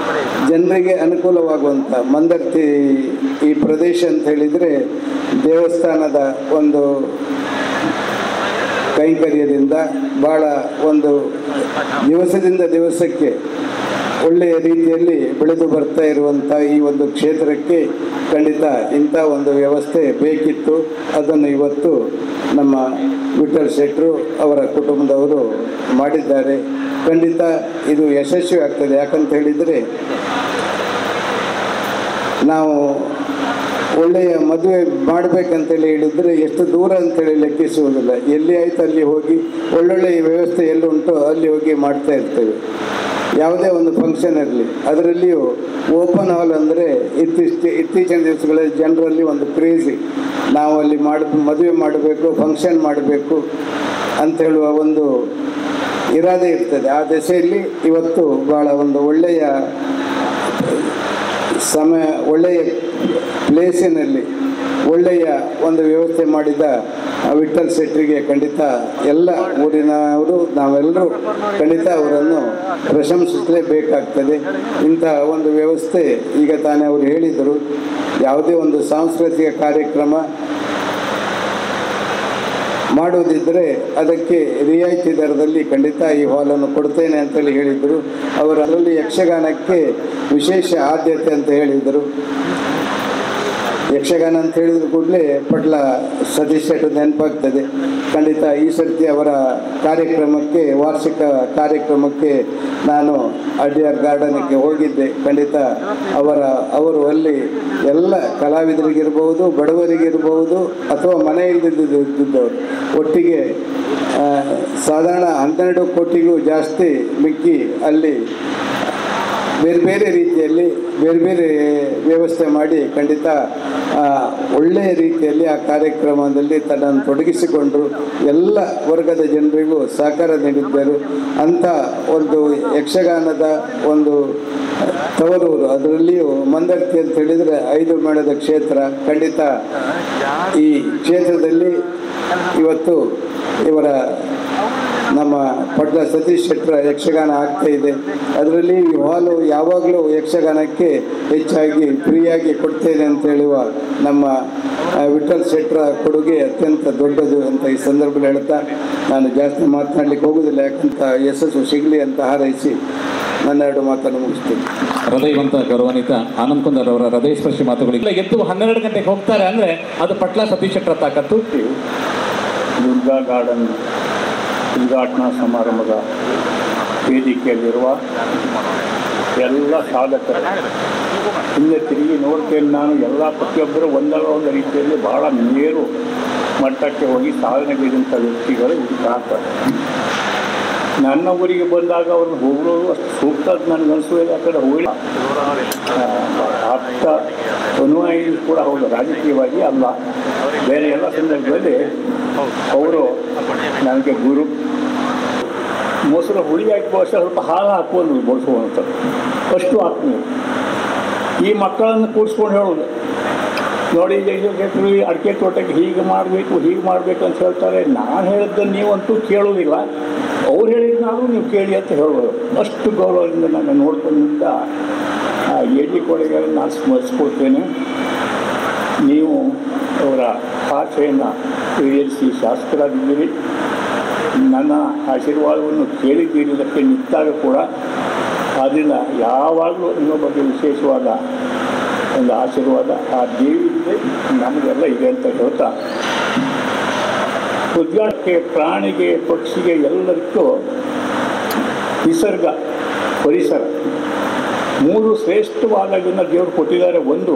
ಜನರಿಗೆ ಅನುಕೂಲವಾಗುವಂಥ ಮಂದರ್ತಿ ಈ ಪ್ರದೇಶ ಅಂತ ಹೇಳಿದರೆ ದೇವಸ್ಥಾನದ ಒಂದು ಕೈಂಕರ್ಯದಿಂದ ಭಾಳ ಒಂದು ದಿವಸದಿಂದ ದಿವಸಕ್ಕೆ ಒಳ್ಳೆಯ ರೀತಿಯಲ್ಲಿ ಬೆಳೆದು ಬರ್ತಾ ಇರುವಂಥ ಈ ಒಂದು ಕ್ಷೇತ್ರಕ್ಕೆ ಖಂಡಿತ ಇಂಥ ಒಂದು ವ್ಯವಸ್ಥೆ ಬೇಕಿತ್ತು. ಅದನ್ನು ಇವತ್ತು ನಮ್ಮ ವಿಠಲ್ ಶೆಟ್ಟರು ಅವರ ಕುಟುಂಬದವರು ಮಾಡಿದ್ದಾರೆ. ಖಂಡಿತ ಇದು ಯಶಸ್ವಿ ಆಗ್ತದೆ. ಯಾಕಂತ ಹೇಳಿದರೆ ನಾವು ಒಳ್ಳೆಯ ಮದುವೆ ಮಾಡಬೇಕಂತೇಳಿ ಹೇಳಿದರೆ ಎಷ್ಟು ದೂರ ಅಂತೇಳಿ ಲೆಕ್ಕಿಸುವುದಿಲ್ಲ. ಎಲ್ಲಿ ಆಯ್ತು ಅಲ್ಲಿ ಹೋಗಿ ಒಳ್ಳೊಳ್ಳೆಯ ವ್ಯವಸ್ಥೆ ಎಲ್ಲುಂಟೋ ಅಲ್ಲಿ ಹೋಗಿ ಮಾಡ್ತಾ ಇರ್ತೇವೆ. ಯಾವುದೇ ಒಂದು ಫಂಕ್ಷನ್ ಇರಲಿ, ಅದರಲ್ಲಿಯೂ ಓಪನ್ ಹಾಲ್ ಅಂದರೆ ಇತ್ತೀಚಿನ ದಿವಸಗಳಲ್ಲಿ ಜನರಲ್ಲಿ ಒಂದು ಕ್ರೇಜಿ, ನಾವು ಅಲ್ಲಿ ಮದುವೆ ಮಾಡಬೇಕು, ಫಂಕ್ಷನ್ ಮಾಡಬೇಕು ಅಂತ ಹೇಳುವ ಒಂದು ಇರಾದೆ ಇರ್ತದೆ. ಆ ದೆಸೆಯಲ್ಲಿ ಇವತ್ತು ಭಾಳ ಒಂದು ಒಳ್ಳೆಯ ಸಮಯ, ಒಳ್ಳೆಯ ಪ್ಲೇಸಿನಲ್ಲಿ ಒಳ್ಳೆಯ ಒಂದು ವ್ಯವಸ್ಥೆ ಮಾಡಿದ ವಿಠಲ್ ಶೆಟ್ಟರಿಗೆ ಖಂಡಿತ ಎಲ್ಲ ಊರಿನವರು ನಾವೆಲ್ಲರೂ ಖಂಡಿತ ಅವರನ್ನು ಪ್ರಶಂಸಿಸಲೇಬೇಕಾಗ್ತದೆ. ಇಂಥ ಒಂದು ವ್ಯವಸ್ಥೆ ಈಗ ತಾನೇ ಅವರು ಹೇಳಿದರು. ಯಾವುದೇ ಒಂದು ಸಾಂಸ್ಕೃತಿಕ ಕಾರ್ಯಕ್ರಮ ಮಾಡುವುದಿದ್ದರೆ ಅದಕ್ಕೆ ರಿಯಾಯಿತಿ ದರದಲ್ಲಿ ಖಂಡಿತ ಈ ಹಾಲನ್ನು ಕೊಡ್ತೇನೆ ಅಂತೇಳಿ ಹೇಳಿದರು. ಅವರು ಅದರಲ್ಲಿ ಯಕ್ಷಗಾನಕ್ಕೆ ವಿಶೇಷ ಆದ್ಯತೆ ಅಂತ ಹೇಳಿದರು. ಯಕ್ಷಗಾನ ಅಂತ ಹೇಳಿದ ಕೂಡಲೇ ಪಟ್ಲ ಸತೀಶ್ ಶೆಟ್ಟರ್ ನೆನಪಾಗ್ತದೆ. ಖಂಡಿತ ಈ ಸರ್ತಿ ಅವರ ಕಾರ್ಯಕ್ರಮಕ್ಕೆ, ವಾರ್ಷಿಕ ಕಾರ್ಯಕ್ರಮಕ್ಕೆ ನಾನು ಅಡ್ಯಾರ್ ಗಾರ್ಡನ್ಗೆ ಹೋಗಿದ್ದೆ. ಖಂಡಿತ ಅವರು ಅಲ್ಲಿ ಎಲ್ಲ ಕಲಾವಿದರಿಗಿರ್ಬೋದು, ಬಡವರಿಗಿರ್ಬೋದು, ಅಥವಾ ಮನೆಯಲ್ಲಿದ್ದವರು ಒಟ್ಟಿಗೆ ಸಾಧಾರಣ 12 ಕೋಟಿಗೂ ಜಾಸ್ತಿ ಮಿಕ್ಕಿ ಅಲ್ಲಿ ಬೇರೆ ಬೇರೆ ರೀತಿಯಲ್ಲಿ ಬೇರೆ ಬೇರೆ ವ್ಯವಸ್ಥೆ ಮಾಡಿ ಖಂಡಿತ ಒಳ್ಳೆಯ ರೀತಿಯಲ್ಲಿ ಆ ಕಾರ್ಯಕ್ರಮದಲ್ಲಿ ತನ್ನನ್ನು ತೊಡಗಿಸಿಕೊಂಡರು. ಎಲ್ಲ ವರ್ಗದ ಜನರಿಗೂ ಸಹಕಾರ ನೀಡಿದ್ದರು. ಅಂಥ ಒಂದು ಯಕ್ಷಗಾನದ ಒಂದು ತವರೂರು, ಅದರಲ್ಲಿಯೂ ಮಂದರ್ತಿ ಅಂತ ಹೇಳಿದರೆ 5 ಮೇಳದ ಕ್ಷೇತ್ರ. ಖಂಡಿತ ಈ ಕ್ಷೇತ್ರದಲ್ಲಿ ಇವತ್ತು ಇವರ ನಮ್ಮ ಪಟ್ಲ ಸತೀಶ್ ಶೆಟ್ಟರ ಯಕ್ಷಗಾನ ಆಗ್ತಾ ಇದೆ. ಅದರಲ್ಲಿ ಈ ಹಾಲು ಯಾವಾಗಲೂ ಯಕ್ಷಗಾನಕ್ಕೆ ಹೆಚ್ಚಾಗಿ ಫ್ರೀಯಾಗಿ ಕೊಡ್ತೇನೆ ಅಂತ ಹೇಳುವ ನಮ್ಮ ವಿಠಲ್ ಶೆಟ್ಟರ ಕೊಡುಗೆ ಅತ್ಯಂತ ದೊಡ್ಡದು ಅಂತ ಈ ಸಂದರ್ಭದಲ್ಲಿ ಹೇಳ್ತಾ ನಾನು ಜಾಸ್ತಿ ಮಾತನಾಡಲಿಕ್ಕೆ ಹೋಗುವುದಿಲ್ಲ. ಯಾಕಂತ ಯಶಸ್ಸು ಸಿಗಲಿ ಅಂತ ಹಾರೈಸಿ ನನ್ನ 2 ಮಾತನ್ನು ಮುಗಿಸ್ತೀನಿ. ಹೃದಯವಂತ ಗೌರವಾನ್ವಿತ ಆನಂದ್ ಕುಂದರ್ ಅವರ ಹೃದಯ ಸ್ಪರ್ಶಿ ಮಾತುಗಳಿಗೆ ಎದ್ದು 12 ಗಂಟೆಗೆ ಹೋಗ್ತಾರೆ ಅಂದರೆ ಅದು ಪಟ್ಲ ಸತೀಶ್ ಶೆಟ್ಟರ ತಾಕತ್ತು. ದುರ್ಗಾ ಗಾರ್ಡನ್ ಉದ್ಘಾಟನಾ ಸಮಾರಂಭದ ವೇದಿಕೆಯಲ್ಲಿರುವ ಎಲ್ಲ ಸಾಧಕರು ಹಿಂದೆ ತಿರುಗಿ ನೋಡ್ತೇನೆ ನಾನು. ಎಲ್ಲ ಪ್ರತಿಯೊಬ್ಬರು ಒಂದಲ್ಲ ಒಂದು ರೀತಿಯಲ್ಲಿ ಬಹಳ ಮೇರು ಮಟ್ಟಕ್ಕೆ ಹೋಗಿ ಸಾಧನೆಗಿದ್ದಂಥ ವ್ಯಕ್ತಿಗಳು ಇಲ್ಲಿ ಕಾಣ್ತಾರೆ. ನನ್ನ ಊರಿಗೆ ಬಂದಾಗ ಅವ್ರನ್ನ ಹೋಗೋದು ಅಷ್ಟು ಸೂಕ್ತ ನನಗನ್ನಿಸೋದಿಲ್ಲ. ಆ ಕಡೆ ಹೋಗಿ ಆಪ್ತ ಅನುಯಾಯಿ ಕೂಡ ಹೌದು, ರಾಜಕೀಯವಾಗಿ ಅಲ್ಲ, ಬೇರೆ ಎಲ್ಲ ಸಂದರ್ಭದಲ್ಲಿ ಅವರು ನನಗೆ ಗುರು. ಮೊಸರು ಹುಳಿ ಹಾಕುವ ಸ್ವಲ್ಪ ಹಾಲು ಹಾಕುವುದು ಬಳಸುವಂಥದ್ದು, ಅಷ್ಟು ಆತ್ಮೀಯ. ಈ ಮಕ್ಕಳನ್ನು ಕೂರಿಸ್ಕೊಂಡು ಹೇಳೋದು ನೋಡಿ, ಅಡಿಕೆ ತೋಟಕ್ಕೆ ಹೀಗೆ ಮಾಡಬೇಕು ಅಂತ ಹೇಳ್ತಾರೆ. ನಾನು ಹೇಳಿದ್ದನ್ನು ನೀವಂತೂ ಕೇಳೋದಿಲ್ಲ. ಅವ್ರು ಹೇಳಿದ್ನಾದ್ರೂ ನೀವು ಕೇಳಿ ಅಂತ ಹೇಳ್ಬೋದು. ಅಷ್ಟು ಗೌರವದಿಂದ ನಾನು ನೋಡ್ಕೊಂಡ ಆ ಕೊಡುಗೆಯನ್ನು ನಾನು ಸ್ಮರಿಸ್ಕೊಳ್ತೇನೆ. ನೀವು ಅವರ ಆಸೆಯನ್ನು ಈಡೇರಿಸಿ ಶಾಸಕರಾಗಿದ್ದೀರಿ. ನನ್ನ ಆಶೀರ್ವಾದವನ್ನು ಕೇಳಿದ್ದೀರಿ, ಇದಕ್ಕೆ ನಿಂತಾಗ ಕೂಡ. ಆದ್ದರಿಂದ ಯಾವಾಗಲೂ ನಿಮ್ಮ ಬಗ್ಗೆ ವಿಶೇಷವಾದ ಒಂದು ಆಶೀರ್ವಾದ ಆ ದೇವಿಗೆ ನಮಗೆಲ್ಲ ಇದೆ ಅಂತ ಹೇಳ್ತಾ, ಉದ್ಘಾಟಕ್ಕೆ ಪ್ರಾಣಿಗೆ ಪಕ್ಷಿಗೆ ಎಲ್ಲದಕ್ಕೂ ನಿಸರ್ಗ ಪರಿಸರ 3 ಶ್ರೇಷ್ಠವಾದದನ್ನು ದೇವರು ಕೊಟ್ಟಿದ್ದಾರೆ. ಒಂದು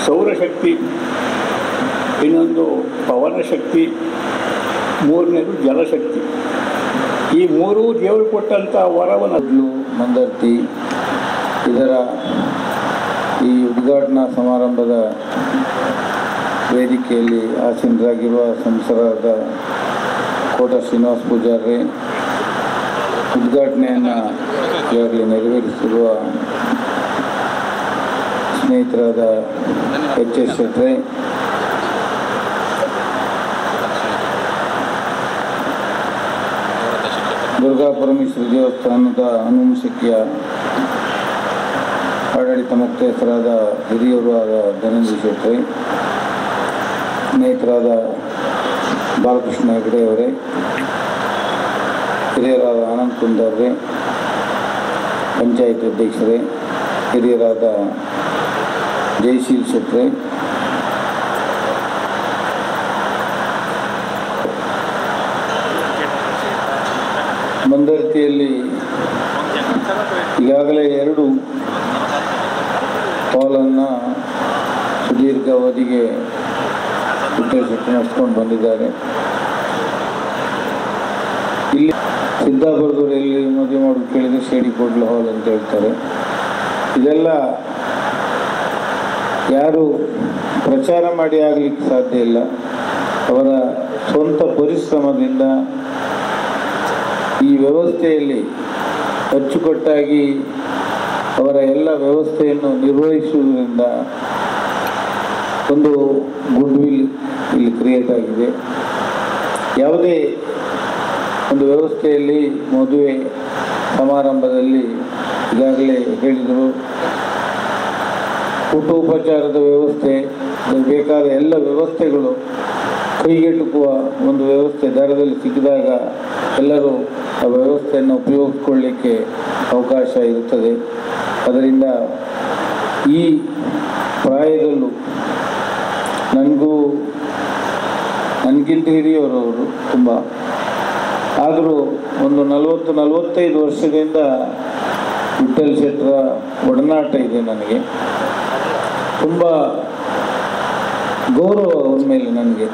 ಸೌರಶಕ್ತಿ, ಇನ್ನೊಂದು ಪವನ ಶಕ್ತಿ, ಮೂರನೇದು ಜಲಶಕ್ತಿ. ಈ 3 ದೇವರು ಕೊಟ್ಟಂಥ ವರವನ್ನು ಮಂದರ್ತಿ ಇದರ ಈ ಉದ್ಘಾಟನಾ ಸಮಾರಂಭದ ವೇದಿಕೆಯಲ್ಲಿ ಆಸೀನರಾಗಿರುವ ಸಂಸದರಾದ ಕೋಟ ಶ್ರೀನಿವಾಸ ಪೂಜಾರಿ, ಉದ್ಘಾಟನೆಯನ್ನು ಈಗಾಗಲೇ ನೆರವೇರಿಸಿರುವ ಸ್ನೇಹಿತರಾದ ಎಚ್.ಎಸ್. ಶೆಟ್ರೆ, ದುರ್ಗಾ ಪರಮೇಶ್ವರಿ ದೇವಸ್ಥಾನದ ಅನುವಂಶಿಕೆಯ ಆಡಳಿತ ಮುಖ್ಯಸ್ಥರಾದ ಹಿರಿಯರು ಆದ ಧನಂಜಯ ಶೆಟ್ರೆ, ಸ್ನೇಹಿತರಾದ ಬಾಲಕೃಷ್ಣ ಹೆಗಡೆ ಅವರೇ, ಹಿರಿಯರಾದ ಆನಂದ್ ಕುಂದರ್ರೆ, ಪಂಚಾಯತ್ ಅಧ್ಯಕ್ಷರೇ, ಹಿರಿಯರಾದ ಜಯಶೀಲ್ ಶೆಟ್ರೆ, ಮಂದರ್ತಿಯಲ್ಲಿ ಈಗಾಗಲೇ 2 ಹಾಲನ್ನು ಸುದೀರ್ಘ ಅವಧಿಗೆ ಶೆಟ್ಟಿ ನಡೆಸ್ಕೊಂಡು ಬಂದಿದ್ದಾರೆ. ಇಲ್ಲಿ ಸಿದ್ದಾಪುರದವರಲ್ಲಿ ಮದುವೆ ಮಾಡೋದು ಕೇಳಿದರೆ ಶೇಡಿ ಕೋಟ್ಲ ಹಾಲ್ ಅಂತ ಹೇಳ್ತಾರೆ. ಇದೆಲ್ಲ ಯಾರು ಪ್ರಚಾರ ಮಾಡಿ ಆಗಲಿಕ್ಕೆ ಸಾಧ್ಯ ಇಲ್ಲ. ಅವರ ಸ್ವಂತ ಪರಿಶ್ರಮದಿಂದ ಈ ವ್ಯವಸ್ಥೆಯಲ್ಲಿ ಅಚ್ಚುಕಟ್ಟಾಗಿ ಅವರ ಎಲ್ಲ ವ್ಯವಸ್ಥೆಯನ್ನು ನಿರ್ವಹಿಸುವುದರಿಂದ ಒಂದು ಗುಡ್ ವಿಲ್ ಇಲ್ಲಿ ಕ್ರಿಯೇಟ್ ಆಗಿದೆ. ಯಾವುದೇ ಒಂದು ವ್ಯವಸ್ಥೆಯಲ್ಲಿ ಮದುವೆ ಸಮಾರಂಭದಲ್ಲಿ ಈಗಾಗಲೇ ಹೇಳಿದರು, ಊಟೋಪಚಾರದ ವ್ಯವಸ್ಥೆ, ಬೇಕಾದ ಎಲ್ಲ ವ್ಯವಸ್ಥೆಗಳು ಕೈಗೆಟುಕುವ ಒಂದು ವ್ಯವಸ್ಥೆ ದರದಲ್ಲಿ ಸಿಕ್ಕಿದಾಗ ಎಲ್ಲರೂ ಆ ವ್ಯವಸ್ಥೆಯನ್ನು ಉಪಯೋಗಿಸ್ಕೊಳ್ಳಿಕ್ಕೆ ಅವಕಾಶ ಇರುತ್ತದೆ. ಅದರಿಂದ ಈ ಪ್ರಾಯದಲ್ಲೂ ನನಗಿಂತ ಹಿರಿಯವರವರು ತುಂಬ, ಆದರೂ ಒಂದು 40-45 ವರ್ಷದಿಂದ ವಿಠಲ್ ಶೆಟ್ಟರ ಒಡನಾಟ ಇದೆ. ನನಗೆ ತುಂಬ ಗೌರವ ಅವ್ರ ಮೇಲೆ ನನಗೆ.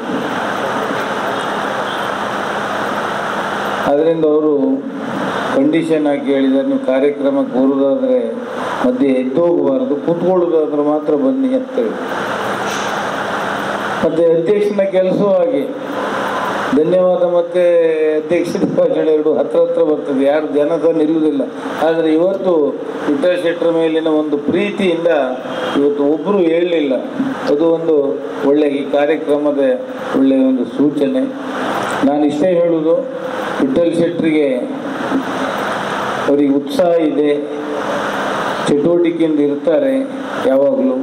ಆದ್ದರಿಂದ ಅವರು ಕಂಡೀಷನ್ ಹಾಕಿ ಹೇಳಿದ್ದಾರೆ, ನೀವು ಕಾರ್ಯಕ್ರಮಕ್ಕೆ ಬರುವುದಾದರೆ ಮಧ್ಯೆ ಎದ್ದೋಗಬಾರ್ದು, ಕೂತ್ಕೊಳ್ಳೋದಾದ್ರೆ ಮಾತ್ರ ಬನ್ನಿ ಅಂತೇಳಿ. ಮತ್ತು ಅಧ್ಯಕ್ಷನ ಕೆಲಸವಾಗಿ ಧನ್ಯವಾದ ಮತ್ತು ಅಧ್ಯಕ್ಷದ ಭಾಷಣ 2 ಹತ್ರ ಬರ್ತದೆ, ಯಾರು ಜನ ಸಹ ನಿಲ್ಲುವುದಿಲ್ಲ. ಆದರೆ ಇವತ್ತು ವಿಠಲ್ ಶೆಟ್ಟರ ಮೇಲಿನ ಒಂದು ಪ್ರೀತಿಯಿಂದ ಇವತ್ತು ಒಬ್ಬರು ಹೇಳಲಿಲ್ಲ. ಅದು ಒಂದು ಒಳ್ಳೆಯ ಈ ಕಾರ್ಯಕ್ರಮದ ಒಳ್ಳೆಯ ಒಂದು ಸೂಚನೆ. ನಾನು ಇಷ್ಟೇ ಹೇಳುವುದು, ವಿಠಲ್ ಶೆಟ್ಟರಿಗೆ ಅವರಿಗೆ ಉತ್ಸಾಹ ಇದೆ, ಚಟುವಟಿಕೆಯಿಂದ ಇರ್ತಾರೆ ಯಾವಾಗಲೂ.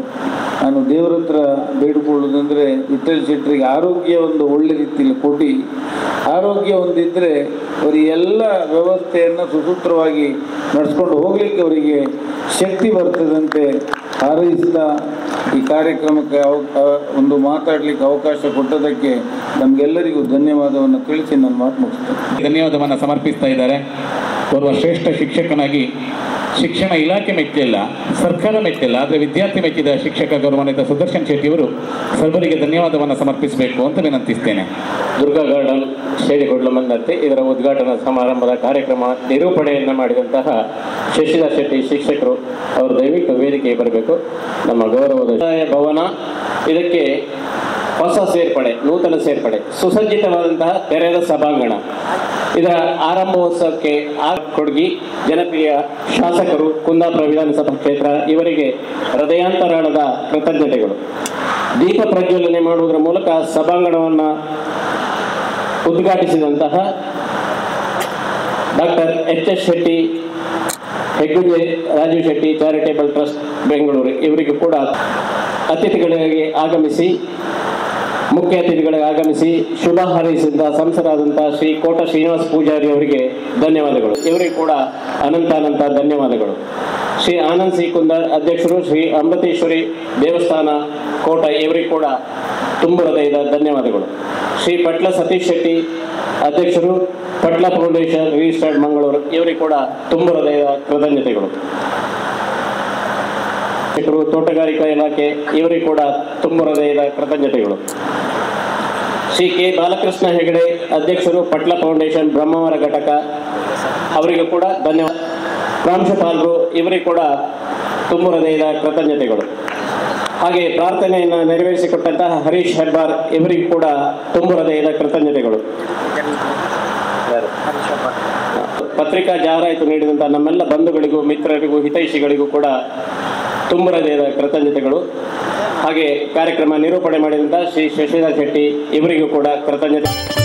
ನಾನು ದೇವರ ಹತ್ರ ಬೇಡಿಕೊಳ್ಳೋದಂದರೆ ವಿಠಲ್ ಶೆಟ್ಟರಿಗೆ ಆರೋಗ್ಯ ಒಂದು ಒಳ್ಳೆ ರೀತಿಯಲ್ಲಿ ಕೊಡಿ. ಆರೋಗ್ಯ ಒಂದಿದ್ದರೆ ಅವರಿಗೆ ಎಲ್ಲ ವ್ಯವಸ್ಥೆಯನ್ನು ಸುಸೂತ್ರವಾಗಿ ನಡೆಸ್ಕೊಂಡು ಹೋಗಲಿಕ್ಕೆ ಅವರಿಗೆ ಶಕ್ತಿ ಬರ್ತದಂತೆ ಹಾರೈಸ್ತಾ ಈ ಕಾರ್ಯಕ್ರಮಕ್ಕೆ ಒಂದು ಮಾತಾಡಲಿಕ್ಕೆ ಅವಕಾಶ ಕೊಟ್ಟದಕ್ಕೆ ನಮಗೆಲ್ಲರಿಗೂ ಧನ್ಯವಾದವನ್ನು ತಿಳಿಸಿ ನಾನು ಮಾತು ಮುಗಿಸ್ತೇನೆ. ಧನ್ಯವಾದವನ್ನು ಸಮರ್ಪಿಸ್ತಾ ಇದ್ದಾರೆ. ಓರ್ವ ಶ್ರೇಷ್ಠ ಶಿಕ್ಷಕನಾಗಿ ಶಿಕ್ಷಣ ಇಲಾಖೆ ಮೆಚ್ಚಿಲ್ಲ, ಸರ್ಕಾರ ಮೆಚ್ಚಿಲ್ಲ, ಆದರೆ ವಿದ್ಯಾರ್ಥಿ ಮೆಚ್ಚಿದ ಶಿಕ್ಷಕ ಗೌರವಾನ್ವಿತ ಸುದರ್ಶನ್ ಶೆಟ್ಟಿಯವರು ಸರ್ವರಿಗೆ ಧನ್ಯವಾದವನ್ನು ಸಮರ್ಪಿಸಬೇಕು ಅಂತ ವಿನಂತಿಸ್ತೇನೆ. ದುರ್ಗಾ ಗಾರ್ಡನ್ ಶೇಡಿಗೊಡ್ಲ ಮಂದರ್ತಿ ಇದರ ಉದ್ಘಾಟನಾ ಸಮಾರಂಭದ ಕಾರ್ಯಕ್ರಮ ನಿರೂಪಣೆಯನ್ನು ಮಾಡಿದಂತಹ ಶಶಿಧರ್ ಶೆಟ್ಟಿ ಶಿಕ್ಷಕರು ಅವರು ದಯವಿಟ್ಟು ವೇದಿಕೆಗೆ ಬರಬೇಕು. ನಮ್ಮ ಗೌರವದ ಭವನ ಇದಕ್ಕೆ ಹೊಸ ಸೇರ್ಪಡೆ, ನೂತನ ಸೇರ್ಪಡೆ, ಸುಸಜ್ಜಿತವಾದಂತಹ ತೆರೆದ ಸಭಾಂಗಣ. ಇದರ ಆರಂಭೋತ್ಸವಕ್ಕೆ ಕೊಡಗಿ ಜನಪ್ರಿಯ ಶಾಸಕರು ಕುಂದಾಪುರ ವಿಧಾನಸಭಾ ಕ್ಷೇತ್ರ ಇವರಿಗೆ ಹೃದಯಾಂತರಾಳದ ಕೃತಜ್ಞತೆಗಳು. ದೀಪ ಪ್ರಜ್ವಲನೆ ಮಾಡುವುದರ ಮೂಲಕ ಸಭಾಂಗಣವನ್ನು ಉದ್ಘಾಟಿಸಿದಂತಹ doctor H S. Shetty, Heggunje Rajiv Shetty charitable trust Bengaluru ಇವರಿಗೂ ಕೂಡ ಅತಿಥಿಗಳಿಗೆ ಆಗಮಿಸಿ ಮುಖ್ಯ ಅತಿಥಿಗಳಿಗೆ ಆಗಮಿಸಿ ಶುಭ ಹಾರೈಸಿದ ಸಂಸರಾದಂಥ ಶ್ರೀ ಕೋಟ ಶ್ರೀನಿವಾಸ ಪೂಜಾರಿ ಅವರಿಗೆ ಧನ್ಯವಾದಗಳು. ಇವರಿಗೆ ಕೂಡ ಅನಂತ ಧನ್ಯವಾದಗಳು. ಶ್ರೀ ಆನಂದ್ ಸಿ ಕುಂದರ್ ಅಧ್ಯಕ್ಷರು, ಶ್ರೀ ಅಮೃತೇಶ್ವರಿ ದೇವಸ್ಥಾನ ಕೋಟ ಇವರಿಗೆ ಕೂಡ ತುಂಬು ಹೃದಯದ ಧನ್ಯವಾದಗಳು. ಶ್ರೀ ಪಟ್ಲ ಸತೀಶ್ ಶೆಟ್ಟಿ ಅಧ್ಯಕ್ಷರು, ಪಟ್ಲ ಫೌಂಡೇಶನ್ ರಿಜಿಸ್ಟರ್ಡ್ ಮಂಗಳೂರು ಇವರಿಗೆ ಕೂಡ ತುಂಬು ಹೃದಯದ ಕೃತಜ್ಞತೆಗಳು. ತೋಟಗಾರಿಕಾ ಇಲಾಖೆ ಇವರಿಗೆ ಕೂಡ ತುಂಬು ಹೃದಯದ ಕೃತಜ್ಞತೆಗಳು. ಶ್ರೀ ಕೆ ಬಾಲಕೃಷ್ಣ ಹೆಗಡೆ ಅಧ್ಯಕ್ಷರು, ಪಟ್ಲ ಫೌಂಡೇಶನ್ ಬ್ರಹ್ಮಾವರ ಘಟಕ ಅವರಿಗೂ ಕೂಡ ಧನ್ಯವಾದ. ಪ್ರಾಂಶುಪಾಲರು ಇವರಿಗೆ ಕೂಡ ತುಂಬು ಹೃದಯದ ಕೃತಜ್ಞತೆಗಳು. ಹಾಗೆ ಪ್ರಾರ್ಥನೆಯನ್ನು ನೆರವೇರಿಸಿಕೊಟ್ಟಂತಹ ಹರೀಶ್ ಹೆಬ್ಬಾರ್ ಇವರಿಗೂ ಕೂಡ ತುಂಬು ಹೃದಯದ ಕೃತಜ್ಞತೆಗಳು. ಪತ್ರಿಕಾ ಜಾಹೀರಾತು ನೀಡಿದಂತಹ ನಮ್ಮೆಲ್ಲ ಬಂಧುಗಳಿಗೂ ಮಿತ್ರರಿಗೂ ಹಿತೈಷಿಗಳಿಗೂ ಕೂಡ ತುಂಬು ಹೃದಯದ ಕೃತಜ್ಞತೆಗಳು. ಹಾಗೆ ಕಾರ್ಯಕ್ರಮ ನಿರೂಪಣೆ ಮಾಡಿದಂಥ ಶ್ರೀ ಶಶಿಧರ್ ಶೆಟ್ಟಿ ಇವರಿಗೂ ಕೂಡ ಕೃತಜ್ಞತೆ.